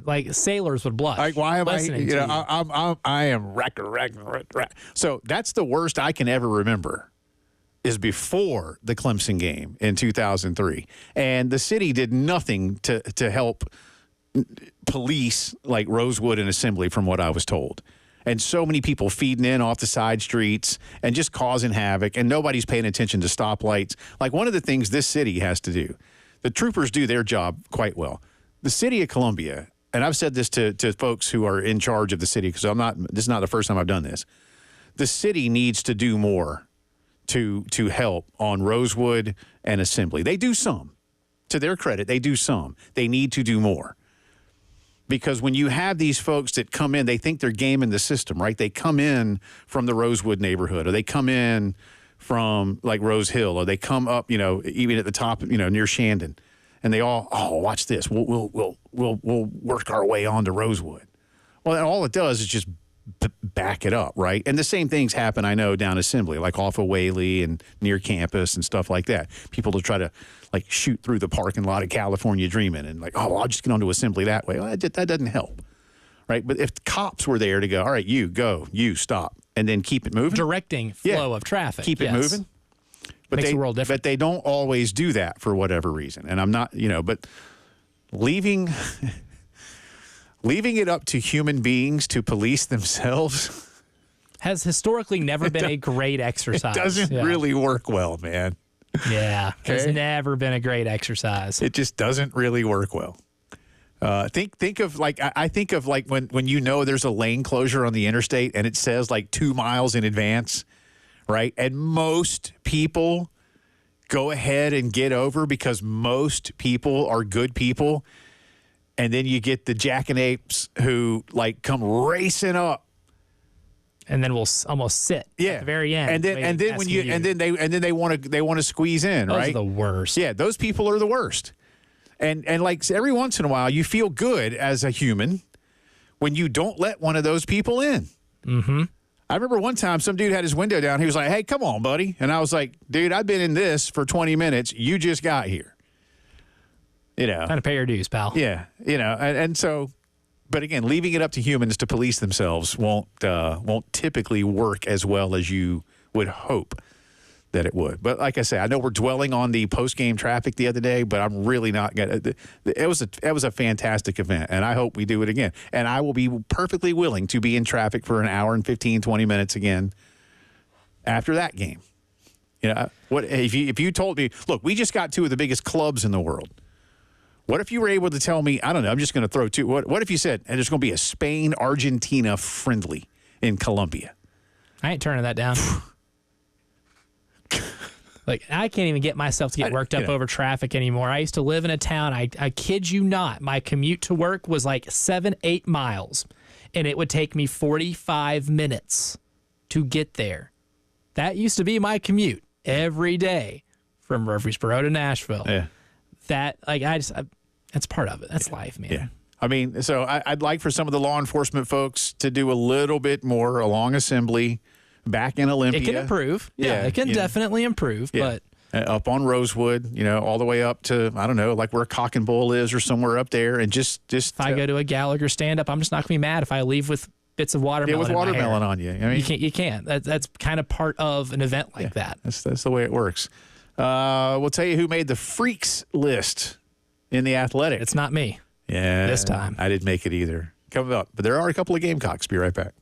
B: Like sailors would blush.
A: Like why am I?
B: listening
A: You
B: to
A: know, I am rack. So that's the worst I can ever remember. Is before the Clemson game in 2003, and the city did nothing to help police like Rosewood and Assembly, from what I was told. And so many people feeding in off the side streets and just causing havoc, and nobody's paying attention to stoplights. Like one of the things this city has to do, the troopers do their job quite well. The city of Columbia, and I've said this to folks who are in charge of the city, because this is not the first time I've done this. The city needs to do more to help on Rosewood and Assembly. They do some. To their credit, they do some. They need to do more. Because when you have these folks that come in, they think they're gaming the system, right? They come in from the Rosewood neighborhood, or they come in from like Rose Hill, or they come up, even at the top, near Shandon, and they all, watch this. We'll work our way onto Rosewood. Well, and all it does is just back it up, right? And the same things happen, I know, down Assembly, like off of Whaley and near campus and stuff like that. People to try to like shoot through the parking lot of California Dreaming and like, I'll just get onto Assembly that way. Well, that doesn't help, right? But if the cops were there to go, all right, you go, you stop, and then keep it moving.
B: Directing flow of traffic.
A: Keep it moving. But
B: Makes the world different.
A: But they don't always do that for whatever reason. And I'm not, but leaving it up to human beings to police themselves
B: has historically never been a great exercise.
A: It doesn't really work well, man.
B: Yeah,
A: Okay.
B: It's never been a great exercise.
A: It just doesn't really work well. Think of like I think of like when there's a lane closure on the interstate and it says like 2 miles in advance, right? And most people go ahead and get over because most people are good people. And then you get the jackanapes who like come racing up,
B: and then we'll almost sit at the very end.
A: And then they want to squeeze in,
B: Those
A: right?
B: are the worst.
A: Yeah, those people are the worst. And like every once in a while, you feel good as a human when you don't let one of those people in.
B: Mm-hmm.
A: I remember one time some dude had his window down. He was like, "Hey, come on, buddy," and I was like, "Dude, I've been in this for 20 minutes. You just got here."
B: Time to pay your dues, pal.
A: Yeah, and so, but again, leaving it up to humans to police themselves won't typically work as well as you would hope that it would. But like I say, I know we're dwelling on the post-game traffic the other day, but I'm really not going to. It was a fantastic event, and I hope we do it again. And I will be perfectly willing to be in traffic for an hour and 15, 20 minutes again after that game. What if you told me, look, we just got 2 of the biggest clubs in the world. What if you were able to tell me, I don't know, I'm just going to throw 2. What if you said, and there's going to be a Spain-Argentina friendly in Colombia?
B: I ain't turning that down. Like, I can't even get myself to get worked up over traffic anymore. I used to live in a town, I kid you not, my commute to work was like 7-8 miles, and it would take me 45 minutes to get there. That used to be my commute every day from Murfreesboro to Nashville.
A: Yeah.
B: That, like, That's part of it. That's life, man.
A: Yeah. I mean, so I'd like for some of the law enforcement folks to do a little bit more along Assembly, back in Olympia.
B: It can improve. Yeah, it can definitely improve.
A: Yeah.
B: But
A: up on Rosewood, all the way up to, I don't know, like where Cock and Bull is or somewhere up there. And just
B: if I go to a Gallagher stand-up, I'm just not going to be mad if I leave with bits of watermelon.
A: with watermelon on you. I mean,
B: you can't. That's kind of part of an event like that.
A: That's the way it works. We'll tell you who made the freaks list in the Athletic.
B: It's not me.
A: Yeah.
B: This time.
A: I didn't make it either. Coming up. But there are a couple of Gamecocks. Be right back.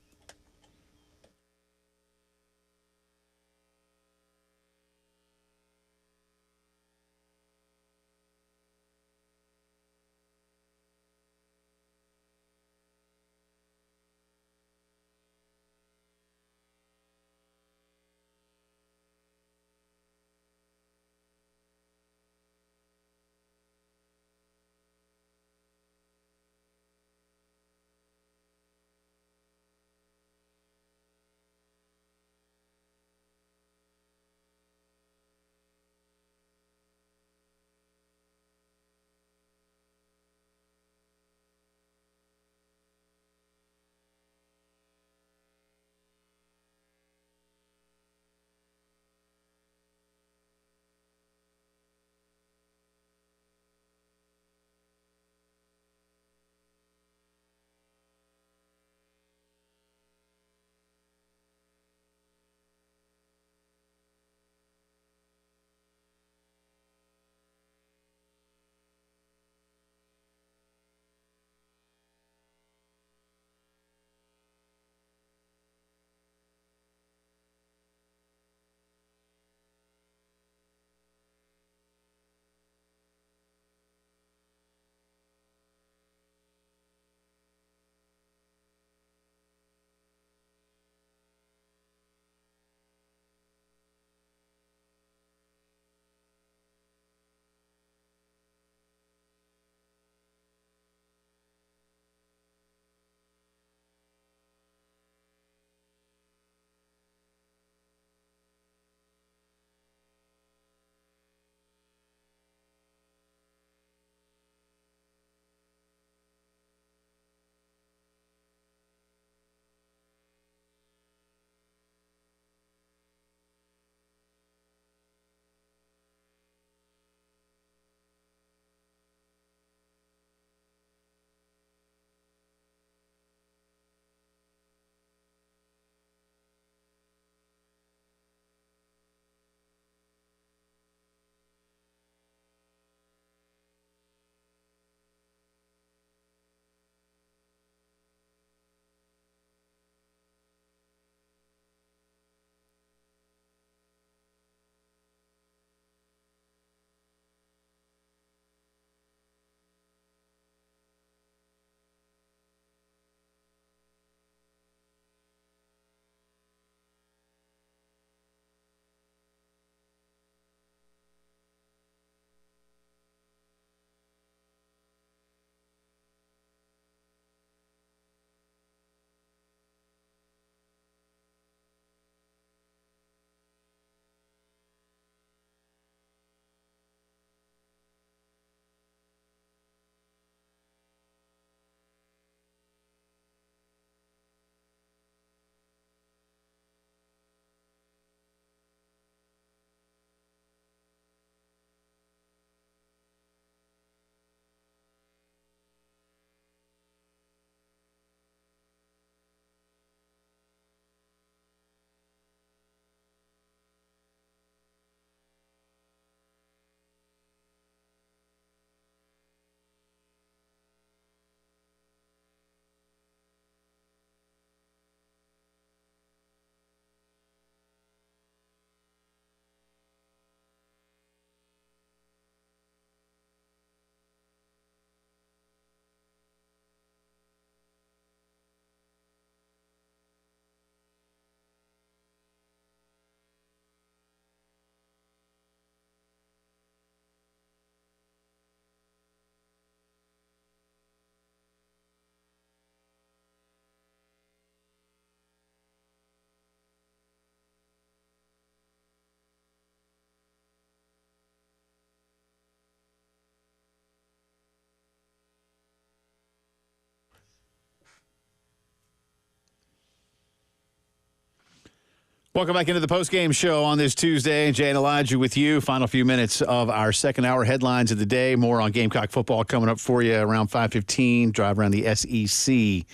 A: Welcome back into the Postgame Show on this Tuesday. Jay and Elijah with you. Final few minutes of our second hour headlines of the day. More on Gamecock football coming up for you around 5:15. Drive around the SEC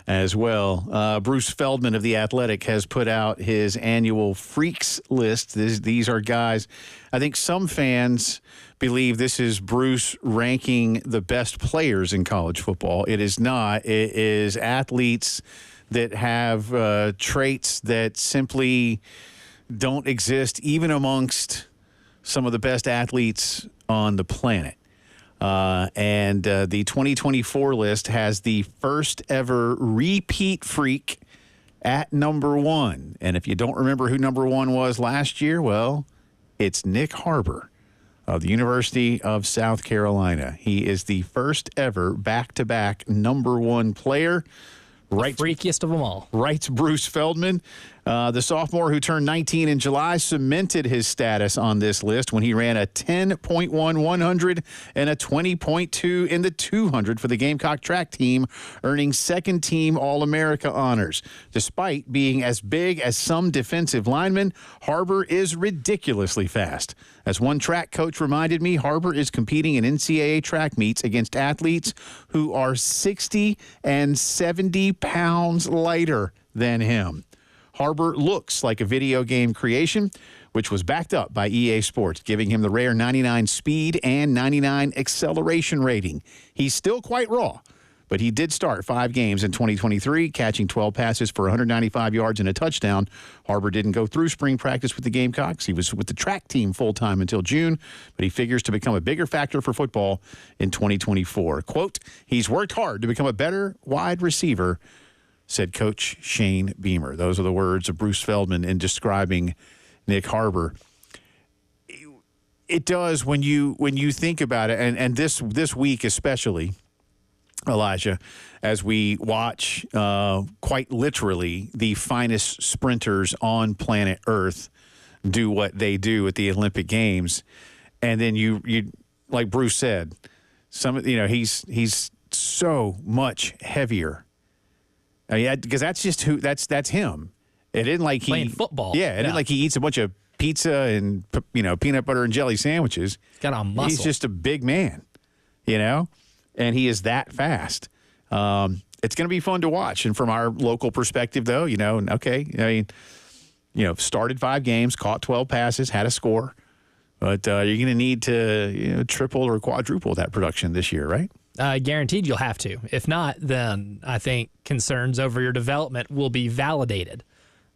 A: as well. Bruce Feldman of The Athletic has put out his annual Freaks list. These are guys, I think some fans believe this is Bruce ranking the best players in college football. It is not. It is athletes that have traits that simply don't exist even amongst some of the best athletes on the planet. And the 2024 list has the first ever repeat freak at number one. And if you don't remember who number one was last year, well, it's Nick Harbor of the University of South Carolina. He is the first ever back-to-back number one player.
B: Right, freakiest of them all.
A: Writes Bruce Feldman. The sophomore who turned 19 in July cemented his status on this list when he ran a 10.1 100 and a 20.2 in the 200 for the Gamecock track team, earning second-team All-America honors. Despite being as big as some defensive linemen, Harbor is ridiculously fast. As one track coach reminded me, Harbor is competing in NCAA track meets against athletes who are 60 and 70 pounds lighter than him. Harbor looks like a video game creation, which was backed up by EA Sports, giving him the rare 99 speed and 99 acceleration rating. He's still quite raw, but he did start 5 games in 2023, catching 12 passes for 195 yards and a touchdown. Harbor didn't go through spring practice with the Gamecocks. He was with the track team full-time until June, but he figures to become a bigger factor for football in 2024. Quote, he's worked hard to become a better wide receiver, said Coach Shane Beamer. Those are the words of Bruce Feldman in describing Nick Harbor. It does when you think about it, and this week especially, Elijah, as we watch quite literally the finest sprinters on planet Earth do what they do at the Olympic Games, and then you like Bruce said, he's so much heavier. Because that's just that's him. It isn't like he
B: playing football.
A: Yeah, it isn't like he eats a bunch of pizza and peanut butter and jelly sandwiches.
B: He's got a muscle.
A: He's just a big man, and he is that fast. It's going to be fun to watch. And from our local perspective, though, started 5 games, caught 12 passes, had a score, but you're going to need to triple or quadruple that production this year, right?
B: Guaranteed you'll have to. If not, then I think concerns over your development will be validated.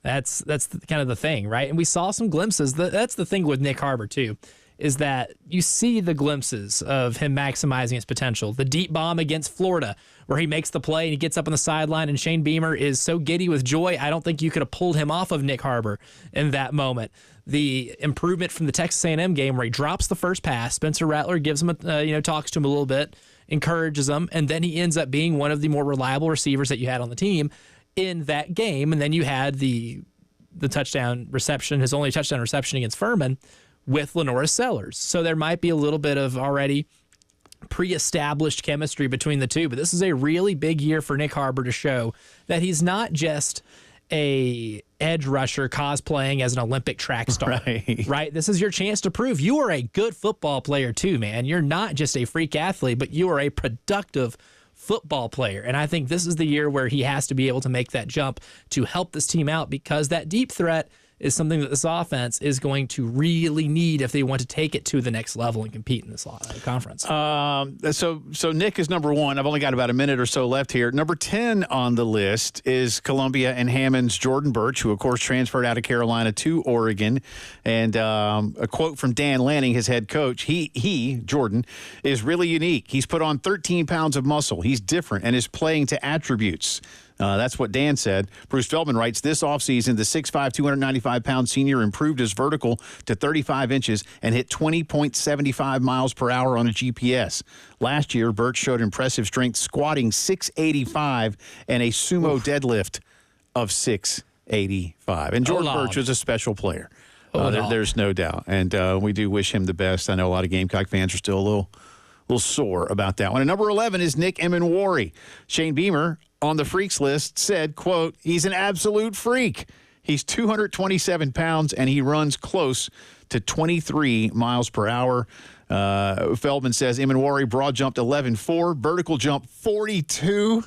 B: That's kind of the thing, right? And we saw some glimpses. That's the thing with Nick Harbor, too, is that you see the glimpses of him maximizing his potential. The deep bomb against Florida, where he makes the play and he gets up on the sideline, and Shane Beamer is so giddy with joy, I don't think you could have pulled him off of Nick Harbor in that moment. The improvement from the Texas A&M game where he drops the first pass, Spencer Rattler gives him talks to him a little bit, encourages him, and then he ends up being one of the more reliable receivers that you had on the team in that game. And then you had the touchdown reception, his only touchdown reception against Furman with Lenoris Sellers. So there might be a little bit of already pre-established chemistry between the two, but this is a really big year for Nick Harbor to show that he's not just a edge rusher cosplaying as an Olympic track star, right? This is your chance to prove you are a good football player too, man. You're not just a freak athlete, but you are a productive football player. And I think this is the year where he has to be able to make that jump to help this team out, because that deep threat is something that this offense is going to really need if they want to take it to the next level and compete in this conference.
A: So Nick is number one. I've only got about a minute or so left here. Number 10 on the list is Columbia and Hammond's Jordan Birch, who, of course, transferred out of Carolina to Oregon. And a quote from Dan Lanning, his head coach, he, Jordan, is really unique. He's put on 13 pounds of muscle. He's different and is playing to attributes. That's what Dan said. Bruce Feldman writes, this offseason, the 6'5", 295-pound senior improved his vertical to 35 inches and hit 20.75 miles per hour on a GPS. Last year, Birch showed impressive strength, squatting 685 and a sumo deadlift of 685. And Jordan Birch was a special player. There's no doubt. And we do wish him the best. I know a lot of Gamecock fans are still a little sore about that one. And number 11 is Nick Emenwari. Shane Beamer on the freaks list said, quote, he's an absolute freak. He's 227 pounds, and he runs close to 23 miles per hour. Feldman says Imanwari broad jumped 11.4, vertical jump 42,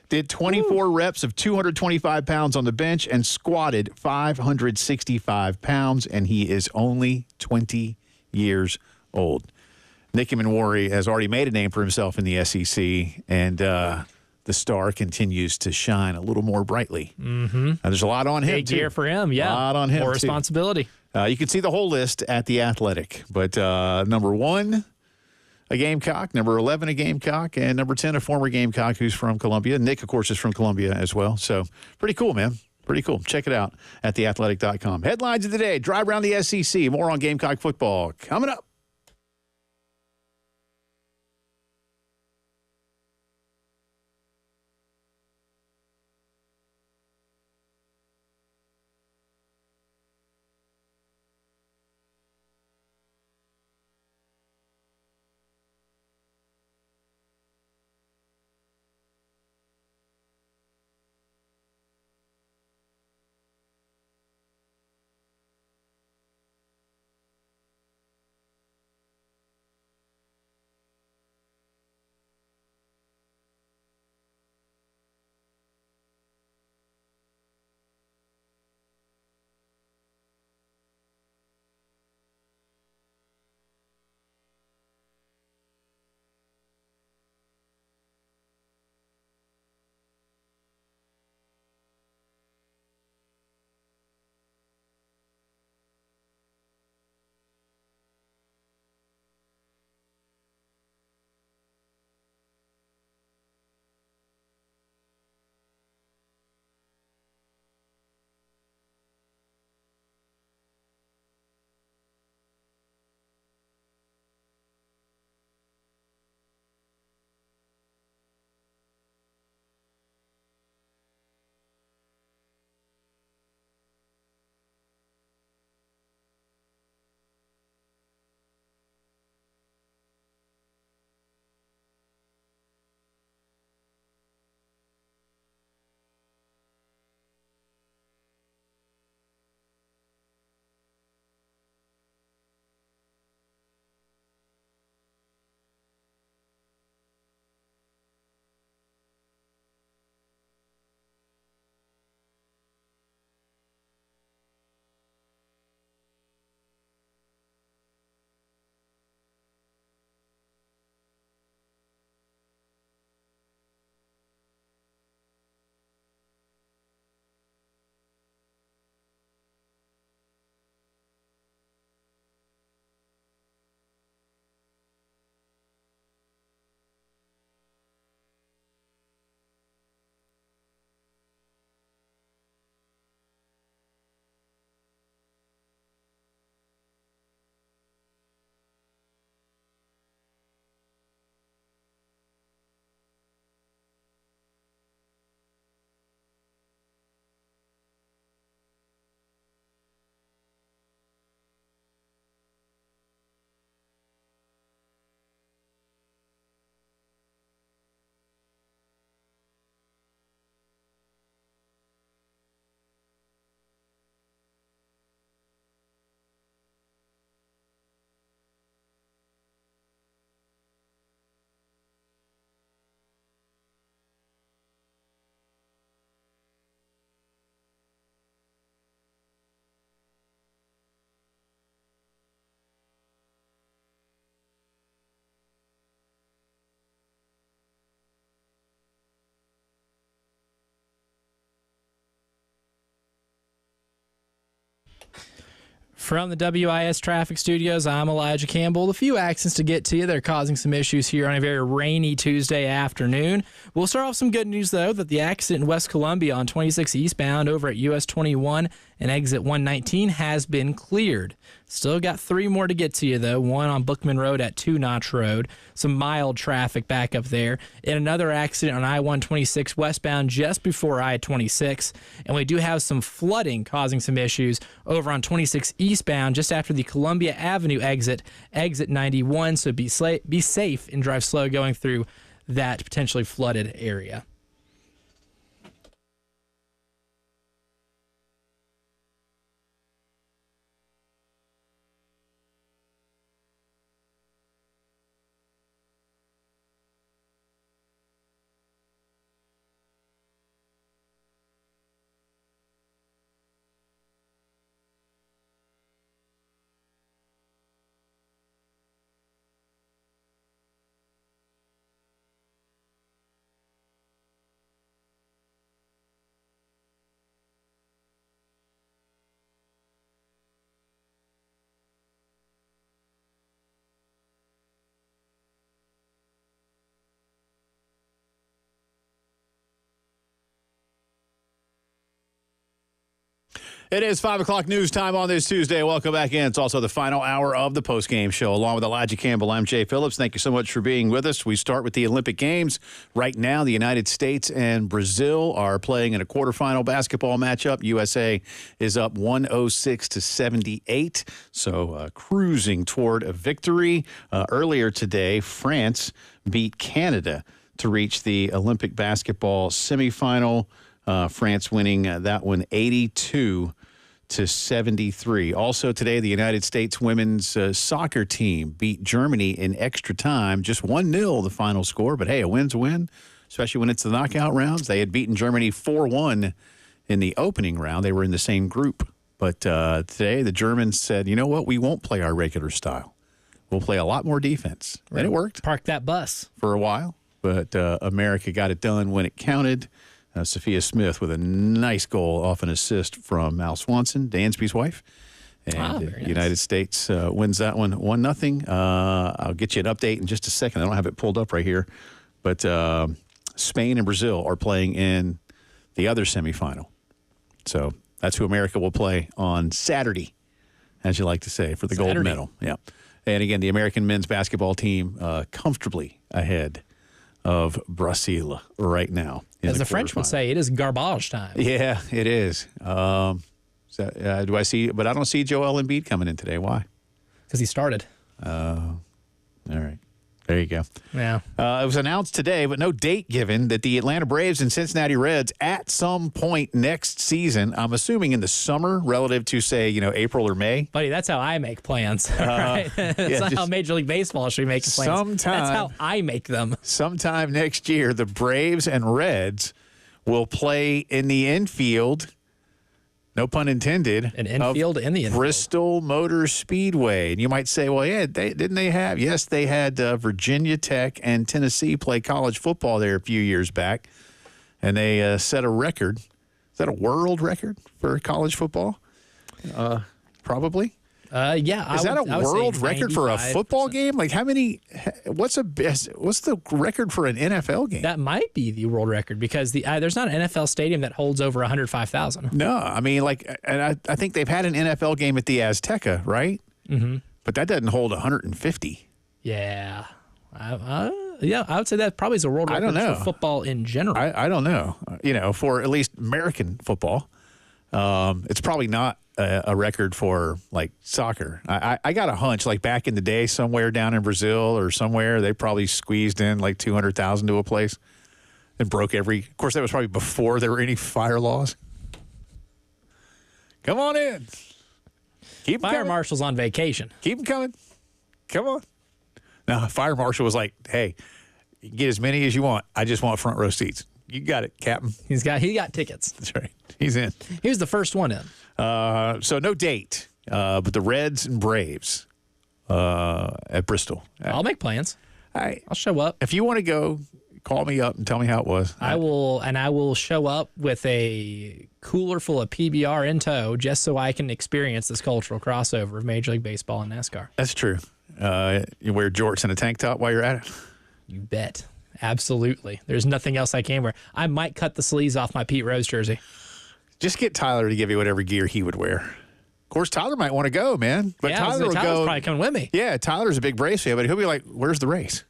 A: did 24 reps of 225 pounds on the bench, and squatted 565 pounds, and he is only 20 years old. Nick Imanwari has already made a name for himself in the SEC, and the star continues to shine a little more brightly. Mm-hmm. There's a lot on him,
B: Big year for him, yeah.
A: A lot on him,
B: more
A: too.
B: responsibility.
A: You can see the whole list at The Athletic. But number 1, a Gamecock. Number 11, a Gamecock. And number 10, a former Gamecock who's from Columbia. Nick, of course, is from Columbia as well. So pretty cool, man. Pretty cool. Check it out at theathletic.com. Headlines of the day. Drive around the SEC. More on Gamecock football coming up.
B: From the WIS Traffic Studios, I'm Elijah Campbell. A few accidents to get to you that are causing some issues here on a very rainy Tuesday afternoon. We'll start off some good news, though, that the accident in West Columbia on 26 eastbound over at US 21 and exit 119 has been cleared. Still got 3 more to get to you, though. One on Bookman Road at 2 Notch Road. Some mild traffic back up there. And another accident on I-126 westbound just before I-26. And we do have some flooding causing some issues over on 26 eastbound just after the Columbia Avenue exit 91. So be safe and drive slow going through that potentially flooded area.
A: It is 5 o'clock news time on this Tuesday. Welcome back in. It's also the final hour of the postgame show. Along with Elijah Campbell, I'm Jay Phillips. Thank you so much for being with us. We start with the Olympic Games. Right now, the United States and Brazil are playing in a quarterfinal basketball matchup. USA is up 106-78, so cruising toward a victory. Earlier today, France beat Canada to reach the Olympic basketball semifinal. France winning that one 82-73. Also today, the United States women's soccer team beat Germany in extra time, just 1-0 the final score. But hey, a win's a win, especially when it's the knockout rounds. They had beaten Germany 4-1 in the opening round. They were in the same group. But today, the Germans said, you know what? We won't play our regular style. We'll play a lot more defense. Right. And it worked.
B: Park that bus.
A: For a while. But America got it done when it counted. Sophia Smith with a nice goal off an assist from Mal Swanson, Dansby's wife. And the United States wins that one 1-0. I'll get you an update in just a second. I don't have it pulled up right here. But Spain and Brazil are playing in the other semifinal. So that's who America will play on Saturday, as you like to say, for the gold medal. Yeah. And again, the American men's basketball team comfortably ahead of Brazil right now.
B: As the French would say, it is garbage time.
A: Yeah, it is. Do I see? But I don't see Joel Embiid coming in today. Why?
B: Because he started.
A: All right. There you go.
B: Yeah.
A: It was announced today, but no date given, that the Atlanta Braves and Cincinnati Reds at some point next season, I'm assuming in the summer, relative to, say, April or May.
B: Buddy, that's how I make plans, right? That's not how Major League Baseball should be making plans. That's how I make them.
A: Sometime next year, the Braves and Reds will play in the infield, no pun intended,
B: an infield in the infield.
A: Bristol Motor Speedway. And you might say, well, yeah, didn't they have? Yes, they had Virginia Tech and Tennessee play college football there a few years back. And they set a record. Is that a world record for college football? Probably.
B: Yeah.
A: Is that a world record for a football game? Like how many? What's the record for an NFL game?
B: That might be the world record because there's not an NFL stadium that holds over 105,000.
A: No, I mean and I think they've had an NFL game at the Azteca, right? Mm-hmm. But that doesn't hold 150.
B: Yeah. I would say that probably is a world record for football in general.
A: I don't know. For at least American football, it's probably not a record for like soccer. I got a hunch like back in the day somewhere down in Brazil or somewhere they probably squeezed in like 200,000 to a place and broke of course that was probably before there were any fire laws. Come on in. Keep
B: Fire marshal's on vacation.
A: Keep them coming. Come on. No, fire marshal was like, hey, you can get as many as you want. I just want front row seats. You got it, Captain.
B: He got tickets.
A: That's right. He's in.
B: He was the first one in.
A: So no date, but the Reds and Braves at Bristol.
B: I'll make plans. I'll show up.
A: If you want to go, call me up and tell me how it was.
B: I will show up with a cooler full of PBR in tow just so I can experience this cultural crossover of Major League Baseball and NASCAR.
A: That's true. You wear jorts and a tank top while you're at it?
B: You bet. Absolutely. There's nothing else I can wear. I might cut the sleeves off my Pete Rose jersey.
A: Just get Tyler to give you whatever gear he would wear. Of course, Tyler might want to go, man. But
B: yeah,
A: Tyler's
B: probably coming with me.
A: Yeah, Tyler's a big Braves fan, but he'll be like, where's the race?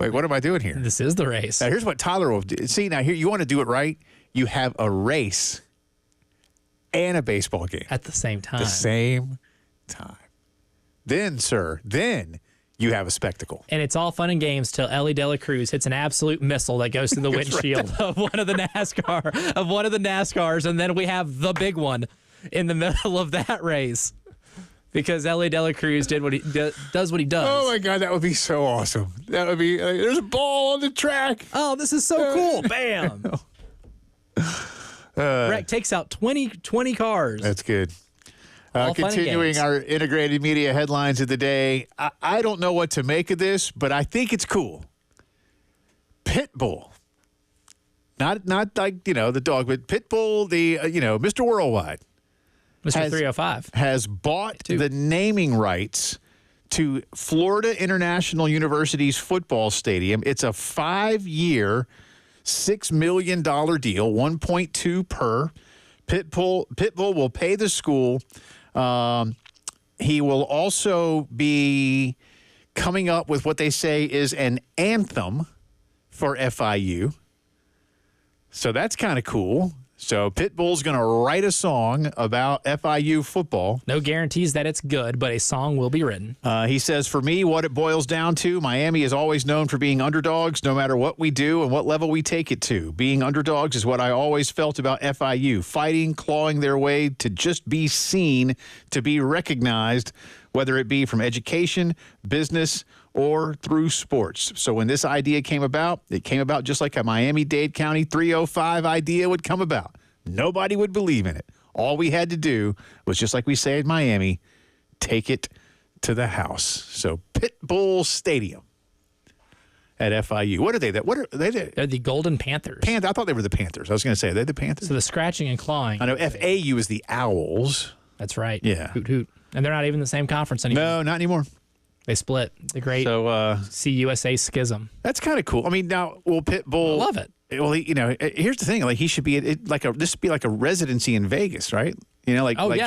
A: Wait, what am I doing here?
B: This is the race.
A: Now, here's what Tyler will do. See, now here you want to do it right. You have a race and a baseball game.
B: At the same time.
A: Then, sir, you have a spectacle.
B: And it's all fun and games till Ellie De La Cruz hits an absolute missile that goes through the windshield of one of the NASCARs, and then we have the big one in the middle of that race. Because Ellie De La Cruz does what he does.
A: Oh my God, that would be so awesome. That would be there's a ball on the track.
B: Oh, this is so cool. Bam. Wreck takes out 20 cars.
A: That's good. Continuing our integrated media headlines of the day, I don't know what to make of this, but I think it's cool. Pitbull, not like the dog, but Pitbull, the Mr. Worldwide,
B: Mr. 305
A: has bought the naming rights to Florida International University's football stadium. It's a 5-year, $6 million deal, 1.2 per. Pitbull will pay the school. He will also be coming up with what they say is an anthem for FIU. So that's kind of cool. So Pitbull's going to write a song about FIU football.
B: No guarantees that it's good, but a song will be written.
A: He says, for me, what it boils down to, Miami is always known for being underdogs no matter what we do and what level we take it to. Being underdogs is what I always felt about FIU, fighting, clawing their way to just be seen, to be recognized, whether it be from education, business, or through sports. So when this idea came about, it came about just like a Miami-Dade County 305 idea would come about. Nobody would believe in it. All we had to do was, just like we say in Miami, take it to the house. So Pitbull Stadium at FIU. What are they? What are they?
B: They're the Golden Panthers.
A: I thought they were the Panthers. I was going to say, are they the Panthers?
B: So the scratching and clawing.
A: I know FAU is the Owls.
B: That's right.
A: Yeah.
B: Hoot, hoot. And they're not even the same conference anymore.
A: No, not anymore.
B: They split. The great CUSA schism.
A: That's kind of cool. I mean, now, will Pitbull...
B: I love it.
A: Well, here's the thing. Like, he should be this would be like a residency in Vegas, right?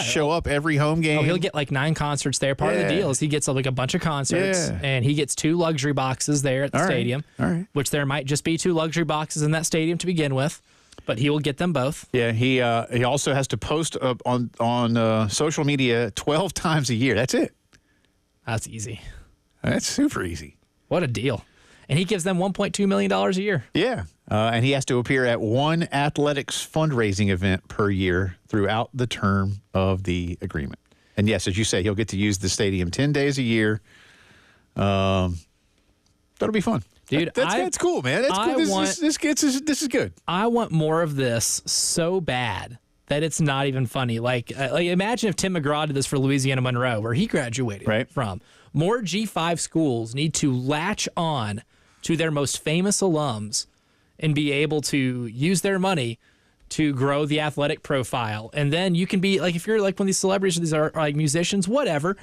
A: Show up every home game.
B: Oh, he'll get like 9 concerts there. Part of the deal is he gets like a bunch of concerts, and he gets 2 luxury boxes there at the stadium, which there might just be 2 luxury boxes in that stadium to begin with, but he will get them both. Yeah,
A: he also has to post up on social media 12 times a year. That's it.
B: That's easy.
A: That's super easy.
B: What a deal. And he gives them $1.2 million a year.
A: Yeah. And he has to appear at one athletics fundraising event per year throughout the term of the agreement. And yes, as you say, he'll get to use the stadium 10 days a year. That'll be fun.
B: Dude,
A: that's cool, man. That's cool. This is good.
B: I want more of this so bad that it's not even funny. Like imagine if Tim McGraw did this for Louisiana Monroe, where he graduated from. More G5 schools need to latch on to their most famous alums and be able to use their money to grow the athletic profile. And then you can be like, if you're like one of these celebrities, these are like musicians, whatever,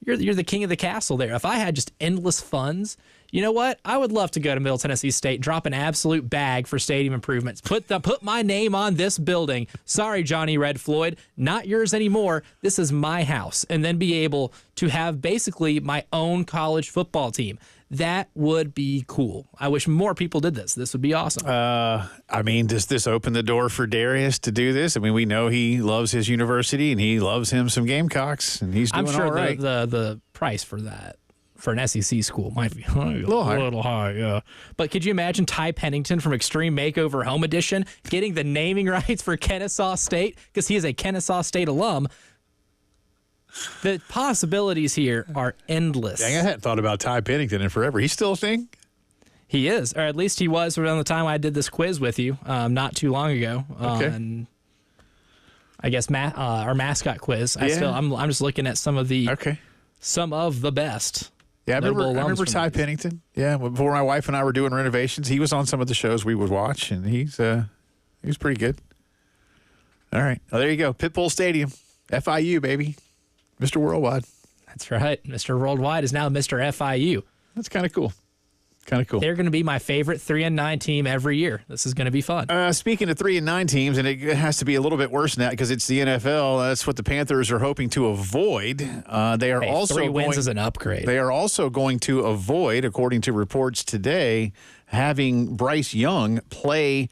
B: you're the king of the castle there. If I had just endless funds, you know what? I would love to go to Middle Tennessee State, drop an absolute bag for stadium improvements. Put my name on this building. Sorry, Johnny Red Floyd, not yours anymore. This is my house. And then be able to have basically my own college football team. That would be cool. I wish more people did this. This would be awesome.
A: I mean, does this open the door for Darius to do this? I mean, we know he loves his university and he loves him some Gamecocks, and he's doing
B: I'm sure
A: all right.
B: the price for that for an SEC school might be a little high, yeah. But could you imagine Ty Pennington from Extreme Makeover Home Edition getting the naming rights for Kennesaw State because he is a Kennesaw State alum? The possibilities here are endless.
A: Dang, I hadn't thought about Ty Pennington in forever. He's still a thing?
B: He is, or at least he was around the time I did this quiz with you not too long ago.
A: Okay.
B: I guess our mascot quiz. I'm just looking at some of the best.
A: Yeah, I remember Ty Pennington. Yeah, before my wife and I were doing renovations, he was on some of the shows we would watch, and he was pretty good. All right, well, there you go, Pitbull Stadium, FIU, baby, Mr. Worldwide.
B: That's right, Mr. Worldwide is now Mr. FIU.
A: That's kind of cool.
B: They're going to be my favorite 3-9 team every year. This is going to be fun.
A: Speaking of 3-9 teams, and it has to be a little bit worse than that because it's the NFL. That's what the Panthers are hoping to avoid. They are also
B: 3 wins is an upgrade.
A: They are also going to avoid, according to reports today, having Bryce Young play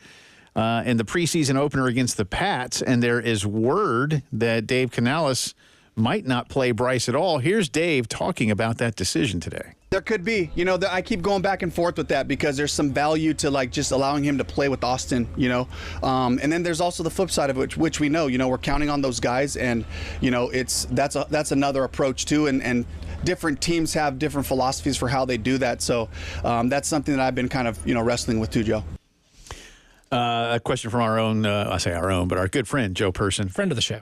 A: in the preseason opener against the Pats. And there is word that Dave Canales might not play Bryce at all. Here's Dave talking about that decision today.
E: There could be, I keep going back and forth with that because there's some value to like just allowing him to play with Austin, and then there's also the flip side of it, which we know, we're counting on those guys, and that's another approach too, and different teams have different philosophies for how they do that. So that's something that I've been kind of wrestling with too, Joe.
A: A question from our own, I say our own, but our good friend Joe Person,
B: friend of the show.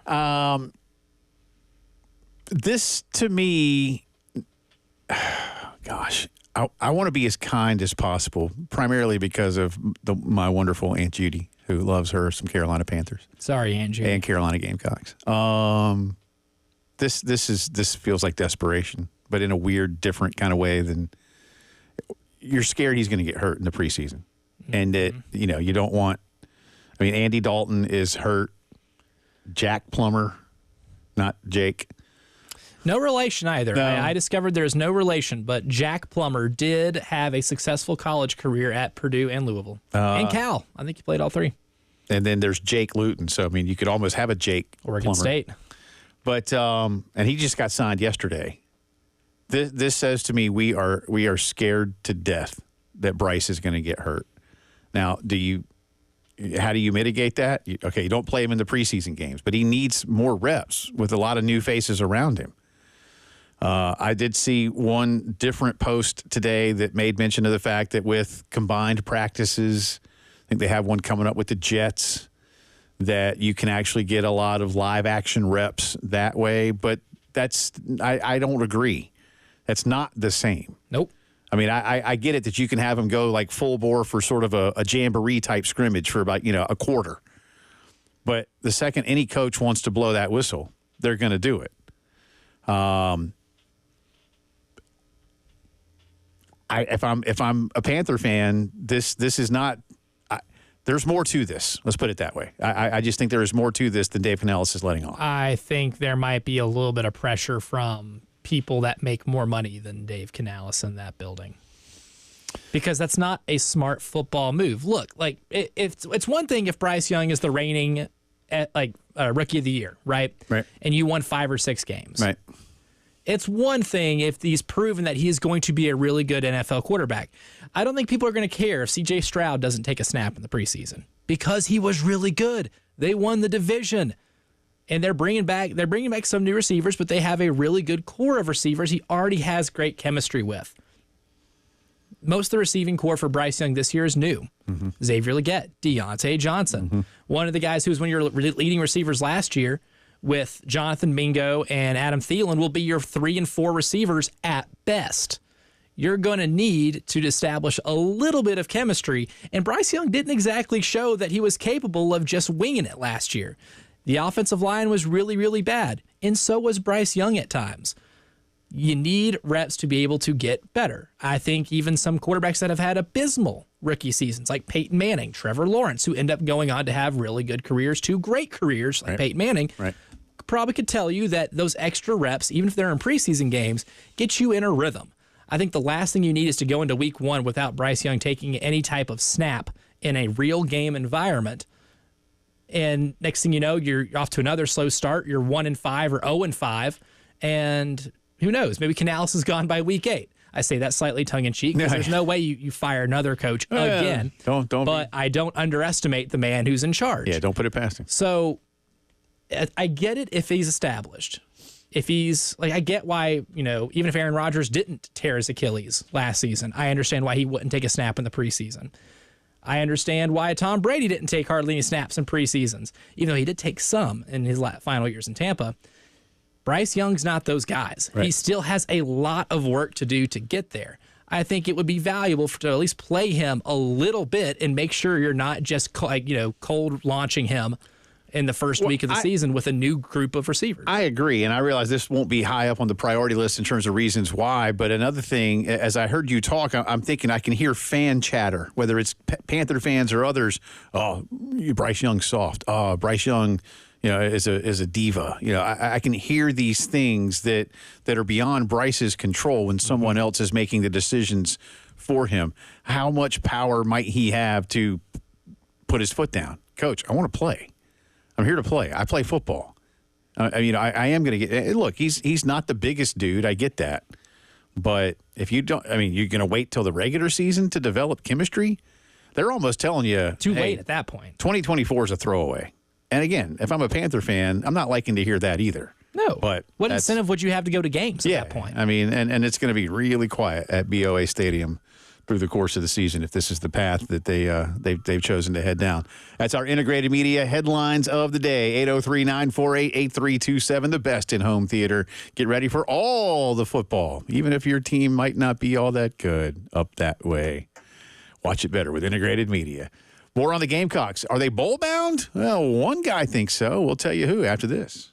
A: This to me. Gosh, I want to be as kind as possible, primarily because of my wonderful Aunt Judy, who loves her some Carolina Panthers.
B: Sorry, Aunt Judy.
A: And Carolina Gamecocks. This feels like desperation, but in a weird, different kind of way than you're scared he's going to get hurt in the preseason. Mm-hmm. And you don't want. I mean, Andy Dalton is hurt. Jack Plummer, not Jake.
B: No relation either.
A: No.
B: I discovered there's no relation, but Jack Plummer did have a successful college career at Purdue and Louisville. And Cal. I think he played all three.
A: And then there's Jake Luton. So, I mean, you could almost have a Jake
B: Oregon
A: Plummer.
B: State.
A: But, and he just got signed yesterday. This says to me we are scared to death that Bryce is going to get hurt. Now, how do you mitigate that? Okay, you don't play him in the preseason games, but he needs more reps with a lot of new faces around him. I did see one different post today that made mention of the fact that with combined practices, I think they have one coming up with the Jets, that you can actually get a lot of live action reps that way. But I don't agree. That's not the same.
B: Nope.
A: I mean, I get it that you can have them go like full bore for sort of a jamboree type scrimmage for about, a quarter. But the second any coach wants to blow that whistle, they're going to do it. If I'm a Panther fan, this is not. There's more to this. Let's put it that way. I just think there is more to this than Dave Canales is letting on.
B: I think there might be a little bit of pressure from people that make more money than Dave Canales in that building, because that's not a smart football move. Look, like it's one thing if Bryce Young is the reigning rookie of the year, right?
A: Right.
B: And you won 5 or 6 games,
A: Right.
B: It's one thing if he's proven that he is going to be a really good NFL quarterback. I don't think people are going to care if C.J. Stroud doesn't take a snap in the preseason because he was really good. They won the division, and they're bringing back some new receivers, but they have a really good core of receivers he already has great chemistry with. Most of the receiving core for Bryce Young this year is new. Mm-hmm. Xavier Legette, Deontay Johnson, mm-hmm. one of the guys who was one of your leading receivers last year, with Jonathan Mingo and Adam Thielen, will be your 3 and 4 receivers at best. You're going to need to establish a little bit of chemistry, and Bryce Young didn't exactly show that he was capable of just winging it last year. The offensive line was really, really bad, and so was Bryce Young at times. You need reps to be able to get better. I think even some quarterbacks that have had abysmal rookie seasons, like Peyton Manning, Trevor Lawrence, who end up going on to have really good careers, 2 great careers, like Peyton Manning, probably could tell you that those extra reps, even if they're in preseason games, get you in a rhythm. I think the last thing you need is to go into week 1 without Bryce Young taking any type of snap in a real game environment. And next thing you know, you're off to another slow start. You're 1-5 or 0-5. And who knows? Maybe Canales is gone by week 8. I say that slightly tongue-in-cheek because there's no way you fire another coach again.
A: Don't.
B: But I don't underestimate the man who's in charge.
A: Yeah, don't put it past him.
B: So I get it if he's established. If he's I get why, even if Aaron Rodgers didn't tear his Achilles last season, I understand why he wouldn't take a snap in the preseason. I understand why Tom Brady didn't take hardly any snaps in preseasons, even though he did take some in his final years in Tampa. Bryce Young's not those guys. Right. He still has a lot of work to do to get there. I think it would be valuable to at least play him a little bit and make sure you're not just cold launching him in the first week of the season with a new group of receivers. I
A: agree, and I realize this won't be high up on the priority list in terms of reasons why, but another thing, as I heard you talk, I'm thinking I can hear fan chatter, whether it's Panther fans or others. Oh, Bryce Young's soft. Oh, Bryce Young, is a diva. I can hear these things that are beyond Bryce's control when someone else is making the decisions for him. How much power might he have to put his foot down? Coach, I want to play. I'm here to play. I play football. I am going to get – look, he's not the biggest dude. I get that. But if you don't – you're going to wait till the regular season to develop chemistry? They're almost telling you –
B: Too late at that point.
A: 2024 is a throwaway. And again, if I'm a Panther fan, I'm not liking to hear that either.
B: No.
A: But
B: what incentive would you have to go to games at that point?
A: And it's going to be really quiet at BOA Stadium through the course of the season if this is the path that they've chosen to head down. That's our integrated media headlines of the day. 803-948-8327, the best in home theater. Get ready for all the football, even if your team might not be all that good up that way. Watch it better with integrated media. More on the Gamecocks. Are they bowl bound? Well, one guy thinks so. We'll tell you who after this.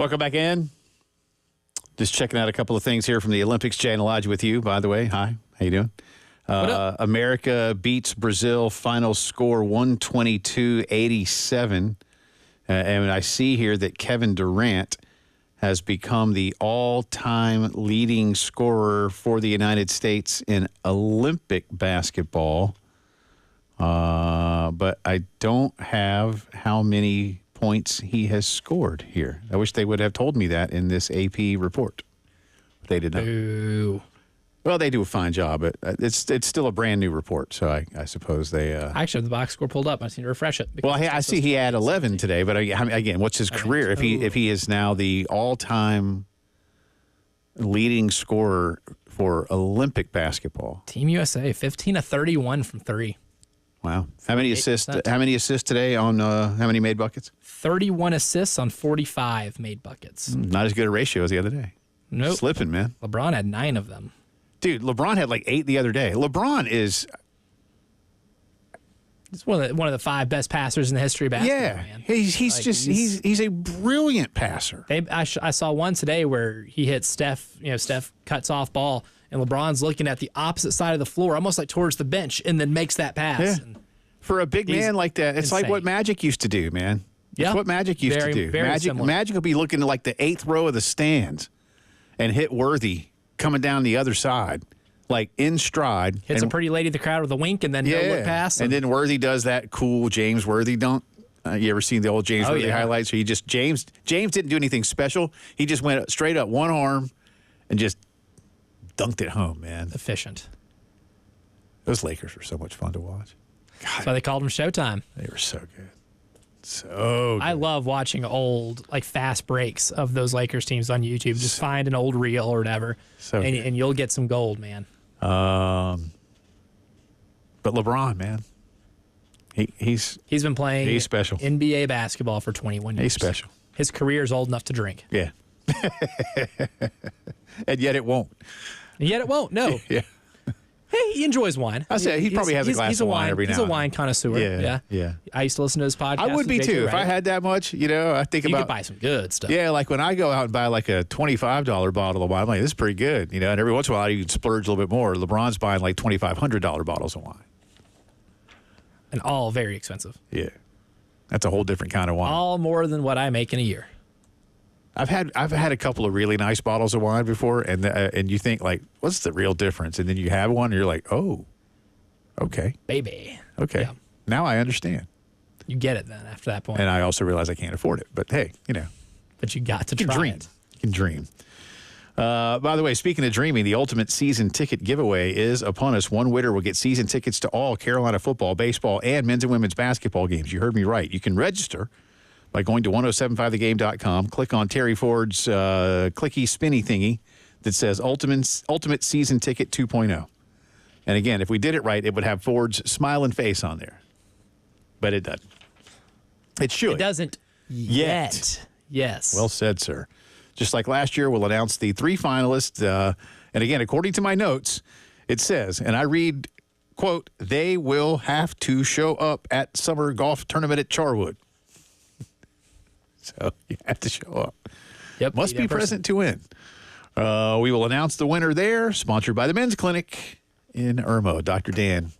A: Welcome back in. Just checking out a couple of things here from the Olympics. Jay and Elijah with you, by the way. Hi. How you doing? America beats Brazil. Final score 122-87. And I see here that Kevin Durant has become the all-time leading scorer for the United States in Olympic basketball. But I don't have how many points he has scored here. I wish they would have told me that in this AP report. They did not.
B: Ooh.
A: Well, they do a fine job, but it's still a brand new report, so I suppose they.
B: I actually have the box score pulled up. I just need to refresh it.
A: Well, I see he had 11 today, but again, what's his career? If he is now the all-time leading scorer for Olympic basketball.
B: Team USA, 15 of 31 from 3.
A: Wow. How many assists? How many assists today on how many made buckets?
B: 31 assists on 45 made buckets.
A: Not as good a ratio as the other day.
B: Nope.
A: Slipping, man.
B: LeBron had 9 of them.
A: Dude, LeBron had like 8 the other day. LeBron is.
B: He's one of the 5 best passers in the history of basketball.
A: Yeah,
B: Man.
A: he's a brilliant passer.
B: I saw one today where he hit Steph. Steph cuts off ball, and LeBron's looking at the opposite side of the floor, almost like towards the bench, and then makes that pass.
A: Yeah.
B: And
A: for a big man like that, it's like
B: insane.
A: what Magic used to do, man.
B: Yeah.
A: It's what Magic used to do.
B: Very similar.
A: Magic will be looking to like the 8th row of the stands and hit Worthy coming down the other side, like in stride.
B: Hits a pretty lady in the crowd with a wink, and then no look pass.
A: And then Worthy does that cool James Worthy dunk. You ever seen the old James Worthy highlights? Where James didn't do anything special. He just went straight up one arm and just dunked it home, man.
B: Efficient.
A: Those Lakers were so much fun to watch. God,
B: That's why they called them Showtime.
A: they were so good. So good.
B: I love watching old, fast breaks of those Lakers teams on YouTube. Just find an old reel or whatever, and you'll get some gold, man.
A: But LeBron, man, he's
B: been playing
A: he's special.
B: NBA basketball for 21 years.
A: He's special.
B: His career is old enough to drink.
A: Yeah. And yet it won't.
B: And yet it won't. No.
A: Yeah.
B: Hey, he enjoys wine.
A: I say he probably has a glass of wine every now and then.
B: He's a wine connoisseur.
A: Yeah.
B: I used to listen to his podcast.
A: I would be
B: with
A: too.
B: JJ
A: If I
B: Redick.
A: had that much, I think
B: You
A: about.
B: could buy some good stuff.
A: Yeah, like when I go out and buy like a $25 bottle of wine, I'm like, this is pretty good. And every once in a while you can splurge a little bit more. LeBron's buying like $2,500 bottles of wine.
B: And all very expensive.
A: Yeah. That's a whole different kind of wine.
B: All more than what I make in a year.
A: I've had a couple of really nice bottles of wine before, and you think like, what's the real difference? And then you have one, and you're like, oh, okay,
B: Baby.
A: okay,
B: Yeah.
A: now I understand.
B: You get it then after that point.
A: And I also realize I can't afford it. But hey,
B: But you got to
A: you can
B: try
A: dream.
B: it.
A: You can dream. By the way, speaking of dreaming, the ultimate season ticket giveaway is upon us. One winner will get season tickets to all Carolina football, baseball, and men's and women's basketball games. You heard me right. You can register by going to 1075thegame.com. Click on Terry Ford's clicky spinny thingy that says Ultimate Season Ticket 2.0. And again, if we did it right, it would have Ford's smiling face on there. But it doesn't. It should.
B: It doesn't yet. Yes.
A: Well said, sir. Just like last year, we'll announce the 3 finalists. And again, according to my notes, it says, and I read, quote, they will have to show up at summer golf tournament at Charwood. So you have to show up.
B: Yep.
A: Must be present to win. We will announce the winner there, sponsored by the Men's Clinic in Irmo, Dr. Dan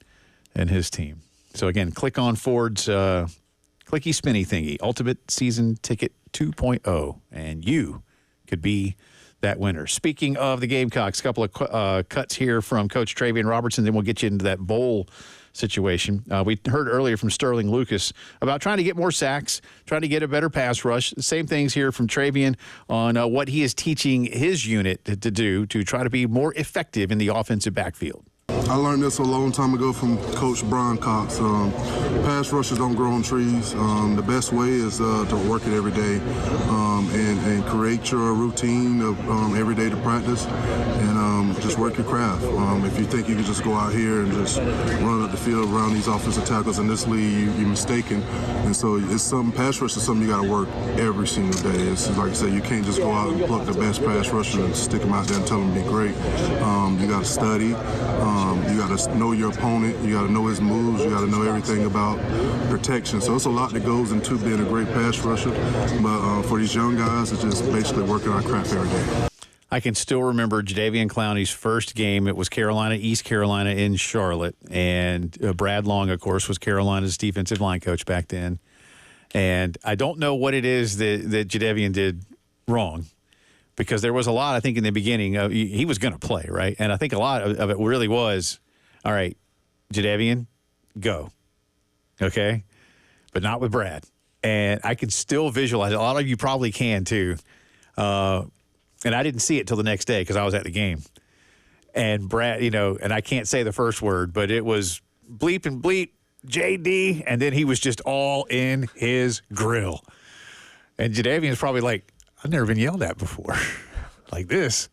A: and his team. So again, click on Ford's clicky spinny thingy, Ultimate Season Ticket 2.0, and you could be that winner. Speaking of the Gamecocks, a couple of cuts here from Coach Travian Robertson, then we'll get you into that bowl situation. We heard earlier from Sterling Lucas about trying to get more sacks, trying to get a better pass rush. Same things here from Travian on what he is teaching his unit to do to try to be more effective in the offensive backfield.
C: I learned this a long time ago from Coach Brian Cox. Pass rushers don't grow on trees. The best way is to work it every day and create your routine of every day to practice. And
F: just work your craft. If you think you can just go out here and just run up the field around these offensive tackles in this league, you're mistaken. And so it's something, pass rush is something you got to work every single day. It's like I said, you can't just go out and pluck the best pass rusher and stick them out there and tell them to be great. You got to study. You got to know your opponent. You got to know his moves. You got to know everything about protection. So it's a lot that goes into being a great pass rusher. But for these young guys, it's just basically working our craft every day.
A: I can still remember Jadeveon Clowney's first game. It was East Carolina in Charlotte. And Brad Long, of course, was Carolina's defensive line coach back then. And I don't know what it is that Jadeveon did wrong, because there was a lot, I think, in the beginning. He was going to play, right? And I think a lot of it really was, all right, Jadeveon, go. Okay? But not with Brad. And I can still visualize it. A lot of you probably can, too. And I didn't see it till the next day because I was at the game. And Brad, and I can't say the first word, but it was bleep and bleep, JD, and then he was just all in his grill. And Jadeveon's probably like, I've never been yelled at before like this.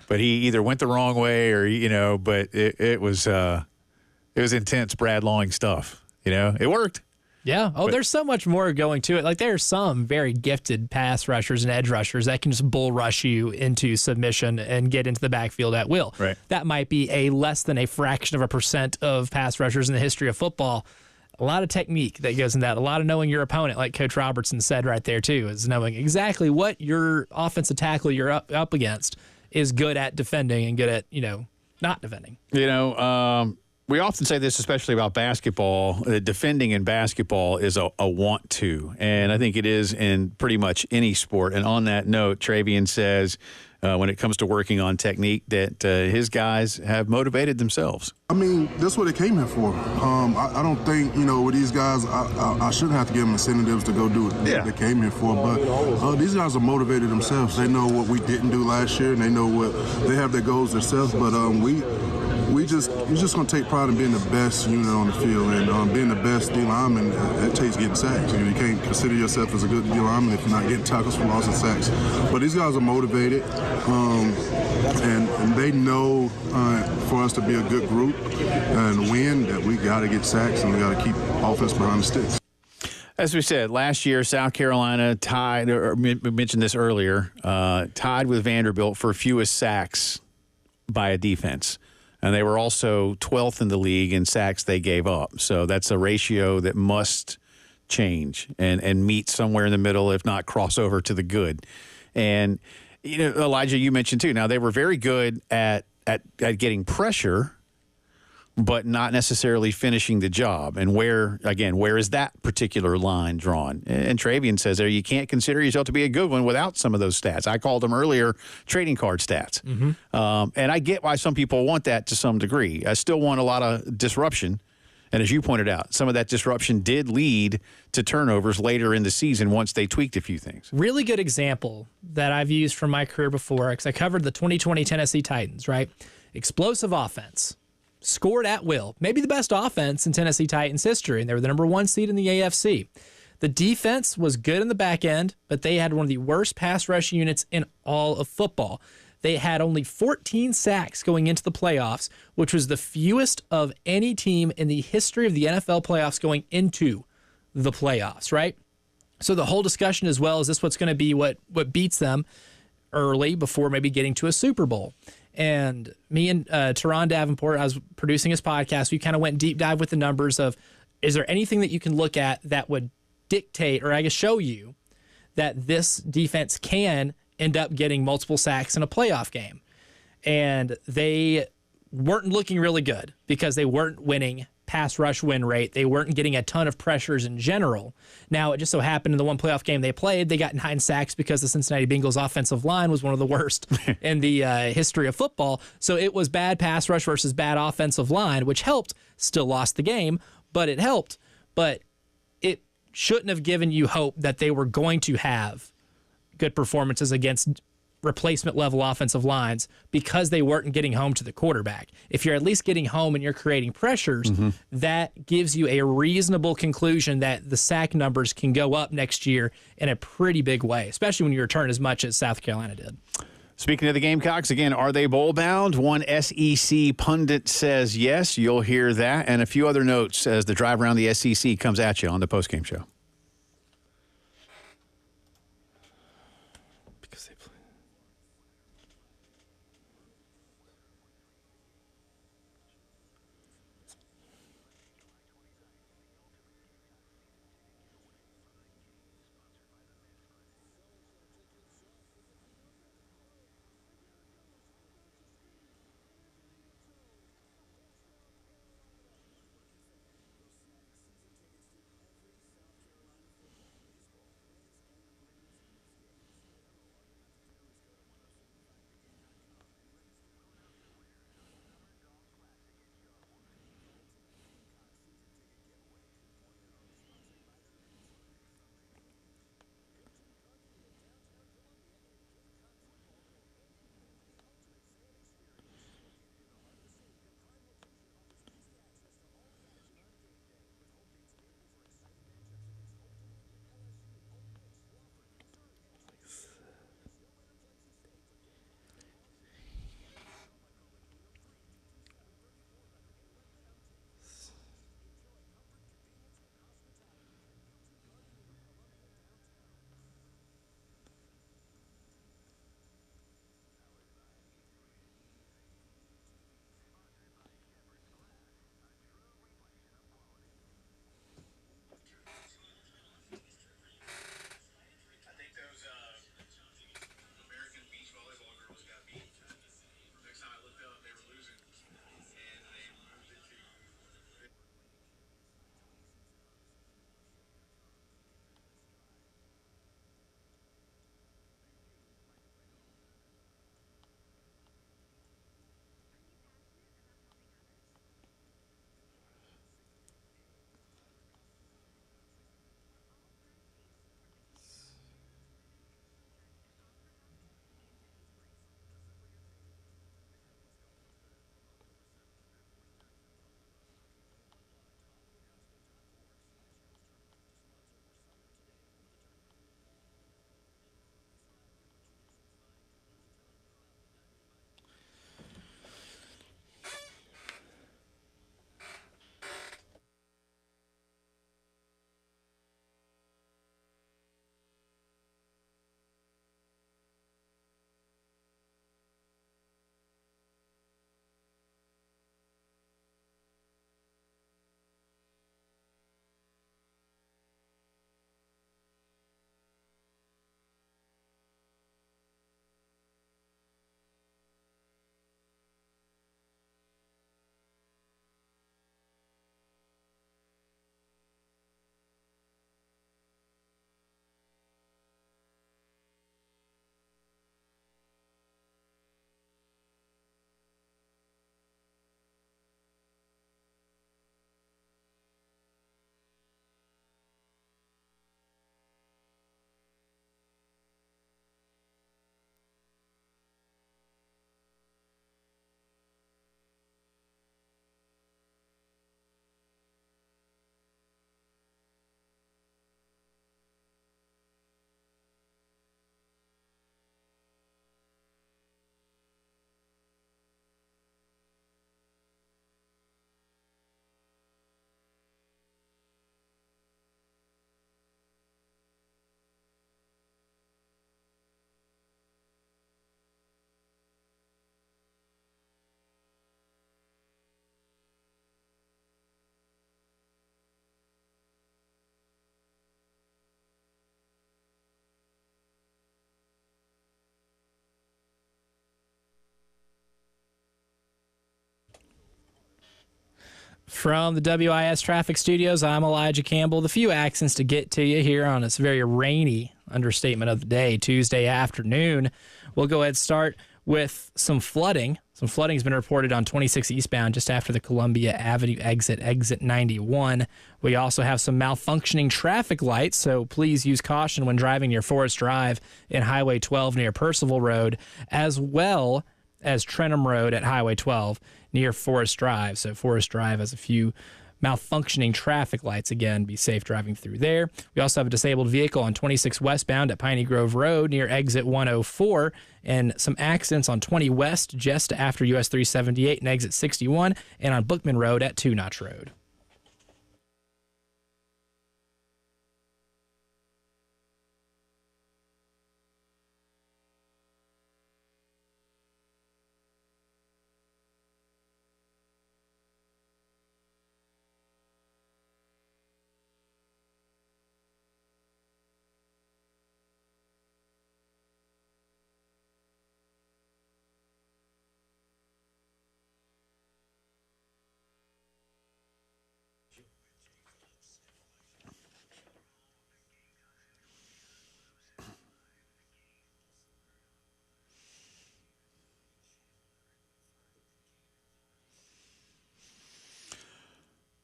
A: But he either went the wrong way or, but it was intense Brad Long stuff. It worked.
B: Yeah. Oh, there's so much more going to it. Like, there are some very gifted pass rushers and edge rushers that can just bull rush you into submission and get into the backfield at will.
A: Right.
B: That might be a less than a fraction of a percent of pass rushers in the history of football. A lot of technique that goes in that. A lot of knowing your opponent, like Coach Robertson said right there, too, is knowing exactly what your offensive tackle you're up against is good at defending and good at, not defending.
A: We often say this, especially about basketball. Defending in basketball is a want to, and I think it is in pretty much any sport. And on that note, Travian says when it comes to working on technique that his guys have motivated themselves.
F: I mean, that's what they came here for. I don't think, with these guys, I shouldn't have to give them incentives to go do what they came here for. But these guys are motivated themselves. They know what we didn't do last year, and they know what they have their goals themselves. But you're just going to take pride in being the best unit on the field, and being the best D lineman, that takes getting sacks. You can't consider yourself as a good D lineman if you're not getting tackles for loss and sacks. But these guys are motivated, and they know for us to be a good group and win that we got to get sacks and we got to keep offense behind the sticks.
A: As we said, last year, South Carolina tied, or we mentioned this earlier, tied with Vanderbilt for fewest sacks by a defense. And they were also 12th in the league in sacks they gave up. So that's a ratio that must change and meet somewhere in the middle, if not cross over to the good. And, Elijah, you mentioned too, now they were very good at getting pressure, but not necessarily finishing the job. And where is that particular line drawn? And Travian says there, you can't consider yourself to be a good one without some of those stats. I called them earlier trading card stats. Mm-hmm. And I get why some people want that to some degree. I still want a lot of disruption. And as you pointed out, some of that disruption did lead to turnovers later in the season once they tweaked a few things.
B: Really good example that I've used from my career before, because I covered the 2020 Tennessee Titans, right? Explosive offense. Scored at will. Maybe the best offense in Tennessee Titans history, and they were the number 1 seed in the AFC. The defense was good in the back end, but they had one of the worst pass rush units in all of football. They had only 14 sacks going into the playoffs, which was the fewest of any team in the history of the NFL playoffs going into the playoffs, right? So the whole discussion as well is this what's going to be what beats them early before maybe getting to a Super Bowl. And me and Teron Davenport, I was producing his podcast, we kind of went deep dive with the numbers of, is there anything that you can look at that would dictate, or I guess show you, that this defense can end up getting multiple sacks in a playoff game? And they weren't looking really good because they weren't winning pass rush win rate. They weren't getting a ton of pressures in general. Now, it just so happened in the one playoff game they played, they got 9 sacks because the Cincinnati Bengals offensive line was one of the worst in the history of football. So it was bad pass rush versus bad offensive line, which helped. Still lost the game, but it helped. But it shouldn't have given you hope that they were going to have good performances against replacement level offensive lines because they weren't getting home to the quarterback. If you're at least getting home and you're creating pressures, that gives you a reasonable conclusion that the sack numbers can go up next year in a pretty big way, especially when you return as much as South Carolina did.
A: Speaking of the Gamecocks, again, are they bowl-bound? One SEC pundit says yes. You'll hear that. And a few other notes as the drive around the SEC comes at you on the postgame show.
B: Because they play. From the WIS Traffic Studios, I'm Elijah Campbell. The few accents to get to you here on this very rainy understatement of the day, Tuesday afternoon. We'll go ahead and start with some flooding. Some flooding has been reported on 26 eastbound just after the Columbia Avenue exit 91. We also have some malfunctioning traffic lights, so please use caution when driving near Forest Drive and Highway 12 near Percival Road, as well as Trenham Road at Highway 12 near Forest Drive. So Forest Drive has a few malfunctioning traffic lights. Again, be safe driving through there. We also have a disabled vehicle on 26 westbound at Piney Grove Road near exit 104, and some accidents on 20 west just after US 378 and exit 61, and on Bookman Road at Two Notch Road.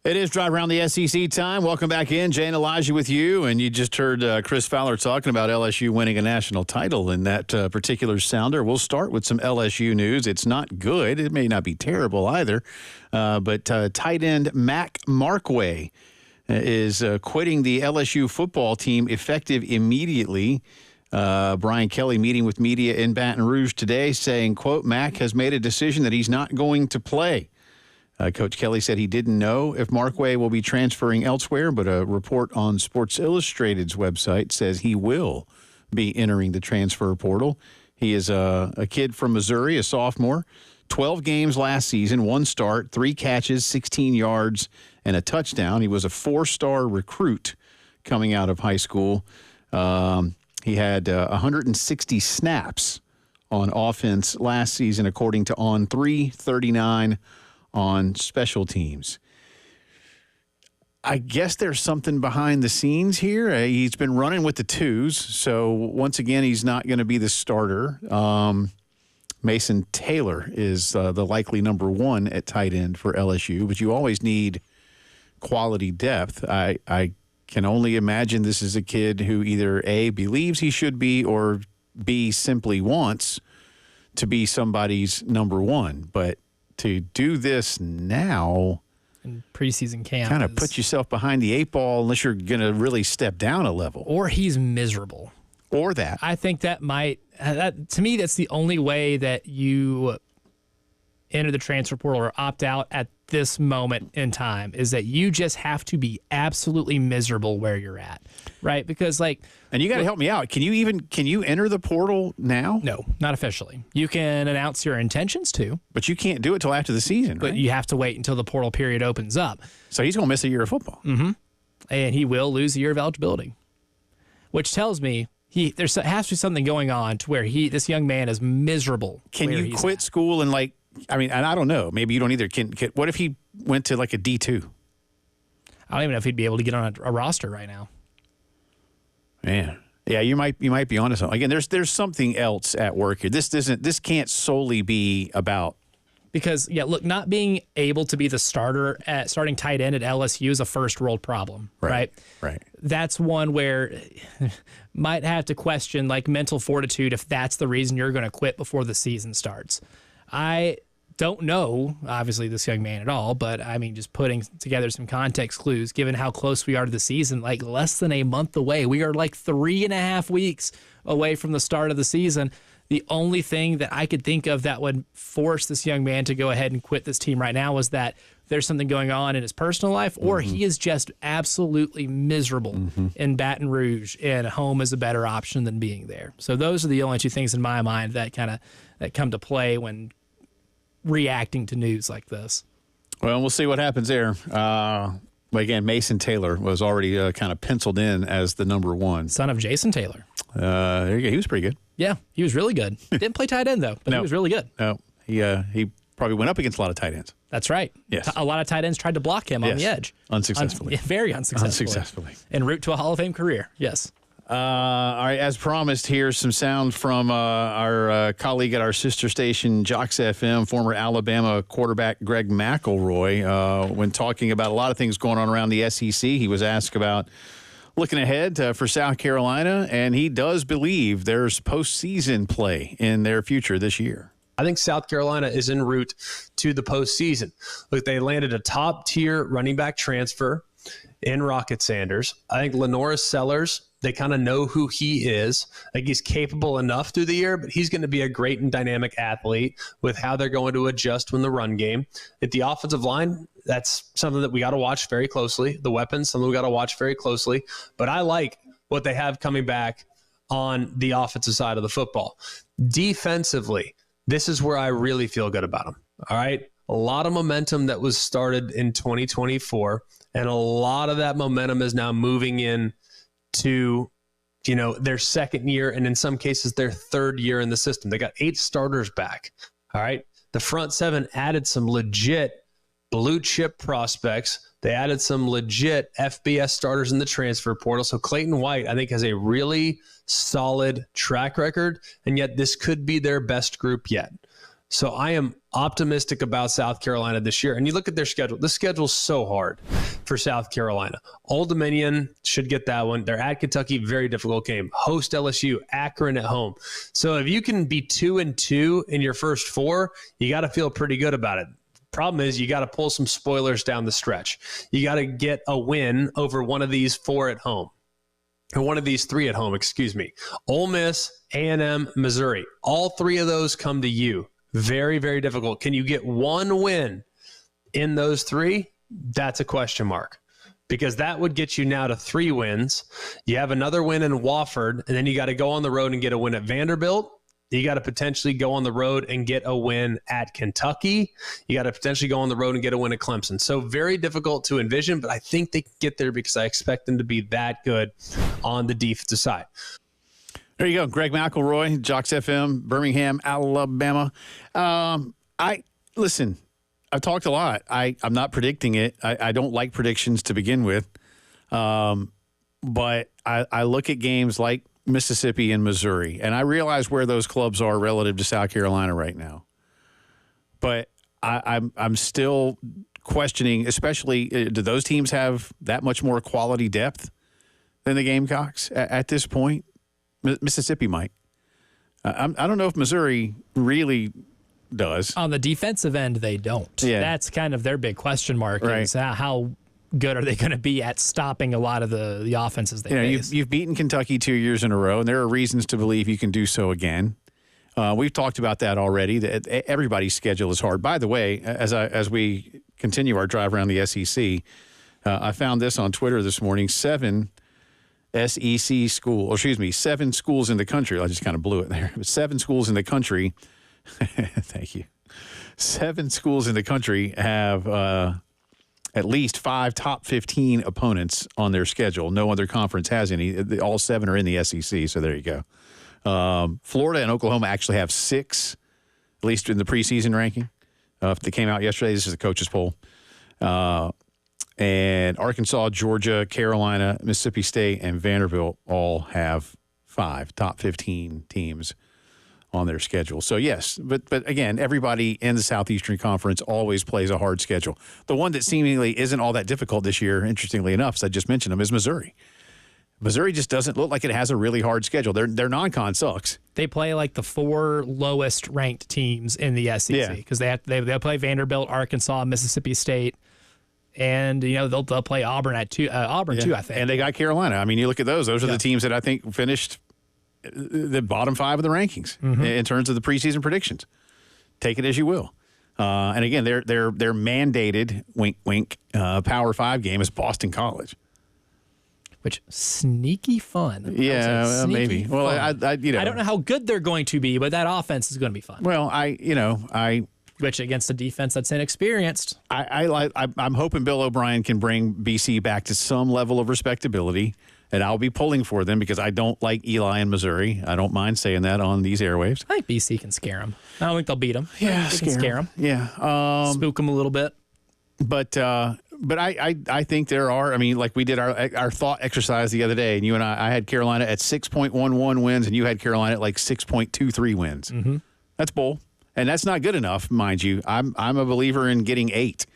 A: It is Drive Around the SEC time. Welcome back in. Jay and Elijah with you. And you just heard Chris Fowler talking about LSU winning a national title in that particular sounder. We'll start with some LSU news. It's not good. It may not be terrible either. But tight end Mac Markway is quitting the LSU football team effective immediately. Brian Kelly meeting with media in Baton Rouge today saying, quote, Mac has made a decision that he's not going to play. Coach Kelly said he didn't know if Markway will be transferring elsewhere, but a report on Sports Illustrated's website says he will be entering the transfer portal. He is a kid from Missouri, a sophomore, 12 games last season, 1 start, 3 catches, 16 yards, and a touchdown. He was a 4-star recruit coming out of high school. He had 160 snaps on offense last season, according to On3, 39 on special teams. I guess there's something behind the scenes here. He's been running with the twos, so once again, he's not going to be the starter. Mason Taylor is the likely number 1 at tight end for LSU, but you always need quality depth. I can only imagine this is a kid who either A, believes he should be, or B, simply wants to be somebody's number 1. But to do this now
B: in preseason camp
A: kind of put yourself behind the 8 ball unless you're going to really step down a level.
B: Or he's miserable.
A: Or that.
B: I think that might, to me, that's the only way that you enter the transfer portal or opt out at this moment in time, is that you just have to be absolutely miserable where you're at, right? Because
A: and you got to help me out. Can you enter the portal now?
B: No, not officially. You can announce your intentions to,
A: but you can't do it till after the season, right?
B: But you have to wait until the portal period opens up.
A: So he's going to miss a year of football.
B: Mm-hmm. And he will lose a year of eligibility, which tells me there has to be something going on to where this young man is miserable.
A: Can you quit school and and I don't know. Maybe you don't either. What if he went to a D2?
B: I don't even know if he'd be able to get on a roster right now.
A: Man, yeah, you might be onto something. Again, there's something else at work here. This can't solely be about.
B: Because look, not being able to be the starting tight end at LSU is a first world problem, right?
A: Right.
B: That's one where might have to question mental fortitude if that's the reason you're going to quit before the season starts. I don't know, obviously, this young man at all, but I mean, just putting together some context clues, given how close we are to the season, less than a month away. We are 3.5 weeks away from the start of the season. The only thing that I could think of that would force this young man to go ahead and quit this team right now was that there's something going on in his personal life, or he is just absolutely miserable in Baton Rouge, and home is a better option than being there. So those are the only 2 things in my mind that come to play when reacting to news like this.
A: Well, we'll see what happens there. But again, Mason Taylor was already kind of penciled in as the number 1.
B: Son of Jason Taylor.
A: There you go. He was pretty good.
B: Yeah, he was really good. Didn't play tight end, though, but he was really good.
A: No, he probably went up against a lot of tight ends.
B: That's right.
A: Yes.
B: A lot of tight ends tried to block him on the edge.
A: Unsuccessfully.
B: Very unsuccessfully. En route to a Hall of Fame career, yes.
A: All right, as promised, here's some sound from our colleague at our sister station, Jocks FM, former Alabama quarterback Greg McElroy. When talking about a lot of things going on around the SEC, he was asked about looking ahead for South Carolina, and he does believe there's postseason play in their future this year.
G: I think South Carolina is en route to the postseason. Look, they landed a top-tier running back transfer in Rocket Sanders. I think Lenoris Sellers, they kind of know who he is. I think he's capable enough through the year, but he's going to be a great and dynamic athlete with how they're going to adjust when the run game. At the offensive line, that's something that we got to watch very closely. The weapons, something we got to watch very closely. But I like what they have coming back on the offensive side of the football. Defensively, this is where I really feel good about them. All right. A lot of momentum that was started in 2024, and a lot of that momentum is now moving in to, their second year, and in some cases their third year in the system. They got 8 starters back. All right. The front 7 added some legit blue chip prospects. They added some legit FBS starters in the transfer portal. So Clayton White, I think, has a really solid track record, and yet this could be their best group yet. So I am optimistic about South Carolina this year. And you look at their schedule. The schedule's so hard for South Carolina. Old Dominion should get that one. They're at Kentucky, very difficult game. Host LSU, Akron at home. So if you can be 2-2 in your first 4, you got to feel pretty good about it. Problem is, you got to pull some spoilers down the stretch. You got to get a win over one of these 4 at home. Or one of these 3 at home, excuse me. Ole Miss, A&M, Missouri. All 3 of those come to you. Very, very difficult. Can you get one win in those 3? That's a question mark, because that would get you now to 3 wins. You have another win in Wofford, and then you got to go on the road and get a win at Vanderbilt. You got to potentially go on the road and get a win at Kentucky. You got to potentially go on the road and get a win at Clemson. So very difficult to envision, but I think they can get there because I expect them to be that good on the defensive side.
A: There you go. Greg McElroy, Jocks FM, Birmingham, Alabama. Listen, I've talked a lot. I'm not predicting it. I don't like predictions to begin with. But I look at games like Mississippi and Missouri, and I realize where those clubs are relative to South Carolina right now. But I'm still questioning, especially, do those teams have that much more quality depth than the Gamecocks at this point? Mississippi might. I don't know if Missouri really does.
B: On the defensive end, they don't.
A: Yeah.
B: That's kind of their big question mark, is how good are they going to be at stopping a lot of the offenses they face.
A: You've beaten Kentucky 2 years in a row, and there are reasons to believe you can do so again. We've talked about that already. Everybody's schedule is hard. By the way, as we continue our drive around the SEC, I found this on Twitter this morning. 7 schools in the country. I just kind of blew it there. 7 schools in the country. Thank you. 7 schools in the country have at least 5 top 15 opponents on their schedule. No other conference has any. All 7 are in the SEC, so there you go. Florida and Oklahoma actually have 6, at least in the preseason ranking. That came out yesterday. This is the coaches poll. And Arkansas, Georgia, Carolina, Mississippi State, and Vanderbilt all have 5 top 15 teams on their schedule. So, yes, but again, everybody in the Southeastern Conference always plays a hard schedule. The one that seemingly isn't all that difficult this year, interestingly enough, as I just mentioned them, is Missouri. Missouri just doesn't look like it has a really hard schedule. Their non-con sucks.
B: They play like the 4 lowest ranked teams in the SEC because they play Vanderbilt, Arkansas, Mississippi State. And, they'll play Auburn too, I think.
A: And they got Carolina. I mean, you look at those. Those are the teams that I think finished the bottom 5 of the rankings in terms of the preseason predictions. Take it as you will. And again, their mandated, wink, wink, Power 5 game is Boston College.
B: Which, sneaky fun.
A: Yeah, maybe.
B: Fun.
A: Well, I don't
B: know how good they're going to be, but that offense is going to be fun.
A: Well,
B: which against a defense that's inexperienced.
A: I'm hoping Bill O'Brien can bring BC back to some level of respectability, and I'll be pulling for them because I don't like Eli and Missouri. I don't mind saying that on these airwaves.
B: I think BC can scare them. I don't think they'll beat them.
A: Yeah,
B: they can scare them.
A: Yeah,
B: spook them a little bit.
A: But I think there are. I mean, like we did our thought exercise the other day, and you and I had Carolina at 6.11 wins, and you had Carolina at like 6.23 wins.
B: Mm-hmm.
A: That's bull. And that's not good enough, mind you. I'm a believer in getting 8,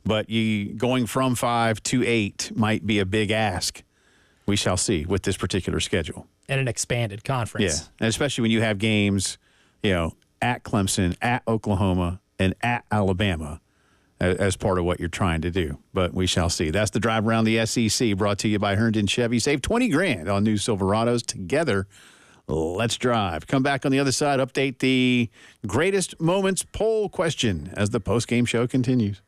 A: but going from 5 to 8 might be a big ask. We shall see with this particular schedule
B: and an expanded conference.
A: Yeah, and especially when you have games, at Clemson, at Oklahoma, and at Alabama as part of what you're trying to do. But we shall see. That's the drive around the SEC, brought to you by Herndon Chevy. Save $20,000 on new Silverados. Together, let's drive. Come back on the other side, update the greatest moments poll question as the postgame show continues.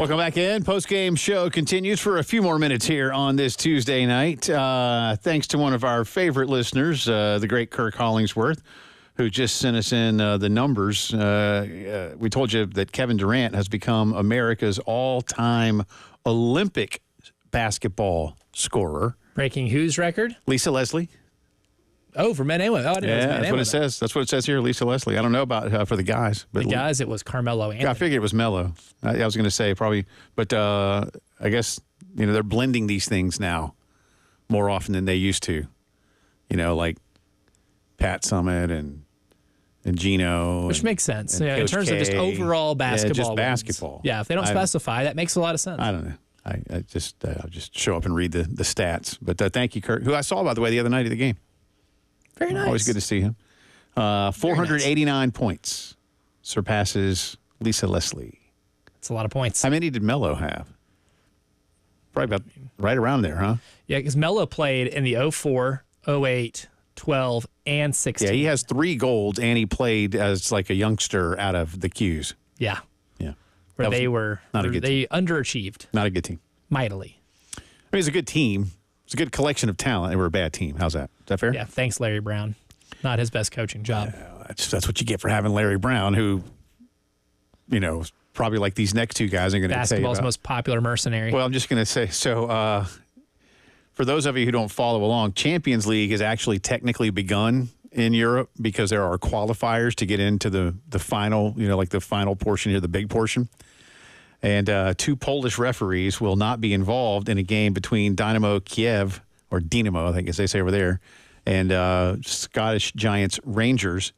A: Welcome back in. Postgame show continues for a few more minutes here on this Tuesday night. Thanks to one of our favorite listeners, the great Kirk Hollingsworth, who just sent us in the numbers. We told you that Kevin Durant has become America's all-time Olympic basketball scorer.
B: Breaking whose record?
A: Lisa Leslie.
B: Oh, for men and women. Oh, I didn't know it was men
A: that's
B: and
A: what
B: women.
A: it says. That's what it says here, Lisa Leslie. I don't know about for the guys. But
B: The guys, it was Carmelo Anthony.
A: I figured it was Melo. I was going to say probably, but I guess, they're blending these things now more often than they used to. Like Pat Summitt and Gino.
B: Which makes sense.
A: and
B: Yeah, in
A: Coach
B: terms of just
A: K.
B: overall basketball.
A: Yeah, just
B: wins.
A: basketball.
B: Yeah, if they don't specify, that makes a lot of sense.
A: I don't know. I just I'll just show up and read the stats. But thank you, Kurt, who I saw, by the way, the other night of the game.
B: Very nice.
A: Always good to see him. 489 points. Surpasses Lisa Leslie.
B: That's a lot of points.
A: How many did Melo have? Probably about right around there, huh?
B: Yeah, because Melo played in the 04, 08, 12, and 16.
A: Yeah, he has 3 golds, and he played as like a youngster out of the Qs.
B: Yeah.
A: Yeah.
B: Where
A: That
B: they
A: was
B: were,
A: not a good
B: they underachieved
A: Not a good team.
B: mightily.
A: I mean, it's a good team. It's a good collection of talent. They were a bad team. How's that? Is that fair?
B: Yeah, thanks, Larry Brown. Not his best coaching job.
A: That's what you get for having Larry Brown, who, probably like these next 2 guys I'm going to tell you
B: Basketball's
A: about.
B: most popular mercenary.
A: Well, I'm just going to say, so for those of you who don't follow along, Champions League has actually technically begun in Europe because there are qualifiers to get into the final, like the final portion here, the big portion. And 2 Polish referees will not be involved in a game between Dynamo Kiev, or Dynamo, I think as they say over there, and Scottish Giants Rangers,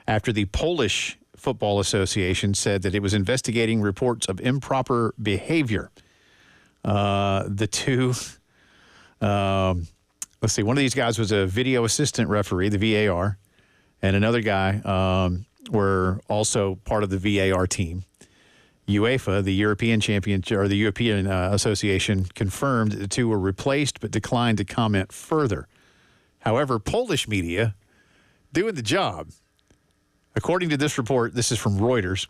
A: after the Polish Football Association said that it was investigating reports of improper behavior. The 2, let's see, one of these guys was a video assistant referee, the VAR, and another guy were also part of the VAR team. UEFA, the European Championship, or the European Association, confirmed the 2 were replaced but declined to comment further. However, Polish media doing the job. According to this report, this is from Reuters,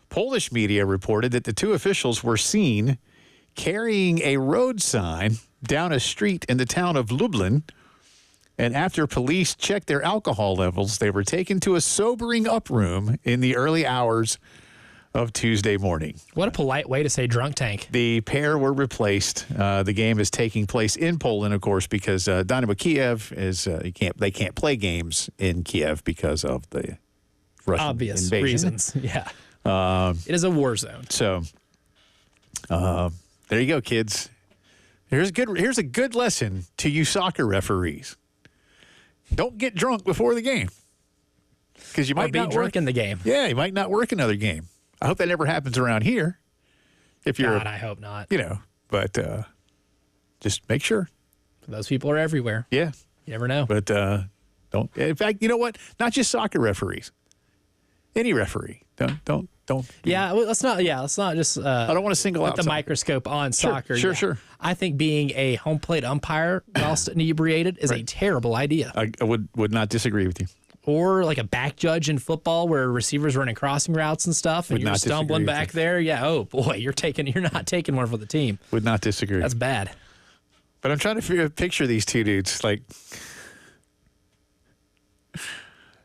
A: Polish media reported that the 2 officials were seen carrying a road sign down a street in the town of Lublin, and after police checked their alcohol levels, they were taken to a sobering up room in the early hours of Tuesday morning.
B: What a polite way to say drunk tank.
A: The pair were replaced. The game is taking place in Poland, of course, because Dynamo Kiev is they can't play games in Kiev because of the Russian
B: Obvious
A: invasion.
B: reasons. Yeah. It is a war zone.
A: So there you go, kids. Here's a good lesson to you soccer referees. Don't get drunk before the game, because you might
B: be
A: not
B: drunk
A: work
B: in the game.
A: Yeah, you might not work another game. I hope that never happens around here. If you're,
B: God, I hope not.
A: But just make sure.
B: Those people are everywhere.
A: Yeah,
B: You never know.
A: but don't. In fact, you know what? Not just soccer referees. Any referee. Don't.
B: Yeah, well, let's not just
A: I don't want to single
B: put
A: out
B: the
A: some-
B: microscope on soccer.
A: Sure,
B: Yeah.
A: sure.
B: I think being a home plate umpire whilst inebriated is a terrible idea.
A: I would not disagree with you.
B: Or like a back judge in football where receivers running crossing routes and stuff, and
A: Would
B: you're
A: not disagree
B: stumbling
A: with
B: back
A: you.
B: there. Yeah. Oh boy, you're not taking one for the team.
A: Would not disagree.
B: That's bad.
A: But I'm trying to picture these 2 dudes like.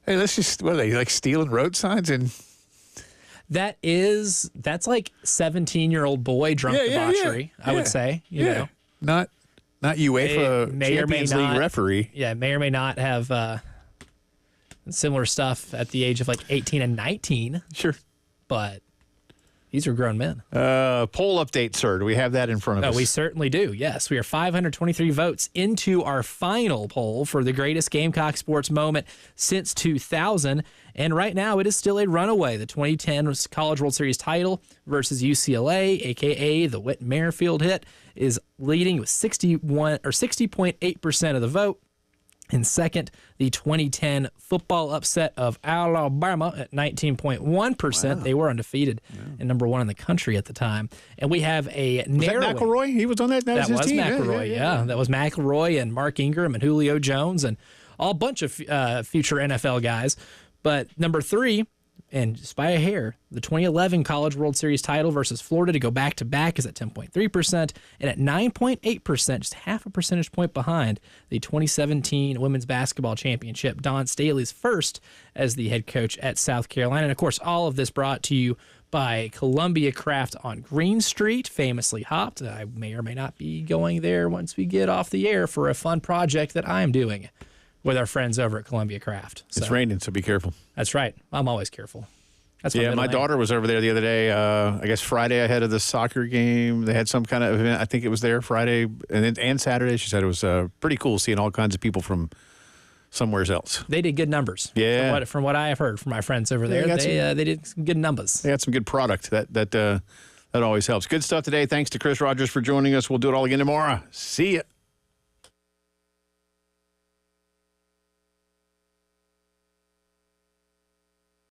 A: Hey, let's just, what are they, like stealing road signs? And
B: That's like 17-year-old boy drunk debauchery, I would say. You know.
A: Not UEFA
B: May or may
A: Champions League
B: not.
A: referee.
B: Yeah, may or may not have similar stuff at the age of like 18 and 19,
A: Sure.
B: but these are grown men.
A: Poll update, sir. Do we have that in front of
B: Oh,
A: us?
B: we certainly do. Yes, we are 523 votes into our final poll for the greatest Gamecock sports moment since 2000. And right now, it is still a runaway. The 2010 College World Series title versus UCLA, a.k.a. the Whit Merrifield hit, is leading with 60.8% of the vote. In second, the 2010 football upset of Alabama at 19.1%. They were undefeated and number 1 in the country at the time. And we have a
A: Was that
B: narrowing.
A: McElroy? He was on that.
B: That
A: his
B: was
A: team.
B: McElroy, yeah. That was McElroy and Mark Ingram and Julio Jones and a bunch of future NFL guys. But number 3 and just by a hair, the 2011 College World Series title versus Florida to go back-to-back is at 10.3%, and at 9.8%, just half a percentage point behind the 2017 Women's Basketball Championship. Dawn Staley's first as the head coach at South Carolina. And, of course, all of this brought to you by Columbia Craft on Green Street, famously hopped. I may or may not be going there once we get off the air for a fun project that I'm doing with our friends over at Columbia Craft. So,
A: it's raining, so be careful.
B: That's right. I'm always careful. That's
A: my daughter was over there the other day, I guess Friday ahead of the soccer game. They had some kind of event. I think it was there Friday and Saturday. She said it was pretty cool seeing all kinds of people from somewhere else.
B: They did good numbers.
A: Yeah.
B: From what I have heard from my friends over there, they did some good numbers.
A: They had some good product. That always helps. Good stuff today. Thanks to Chris Rogers for joining us. We'll do it all again tomorrow. See ya.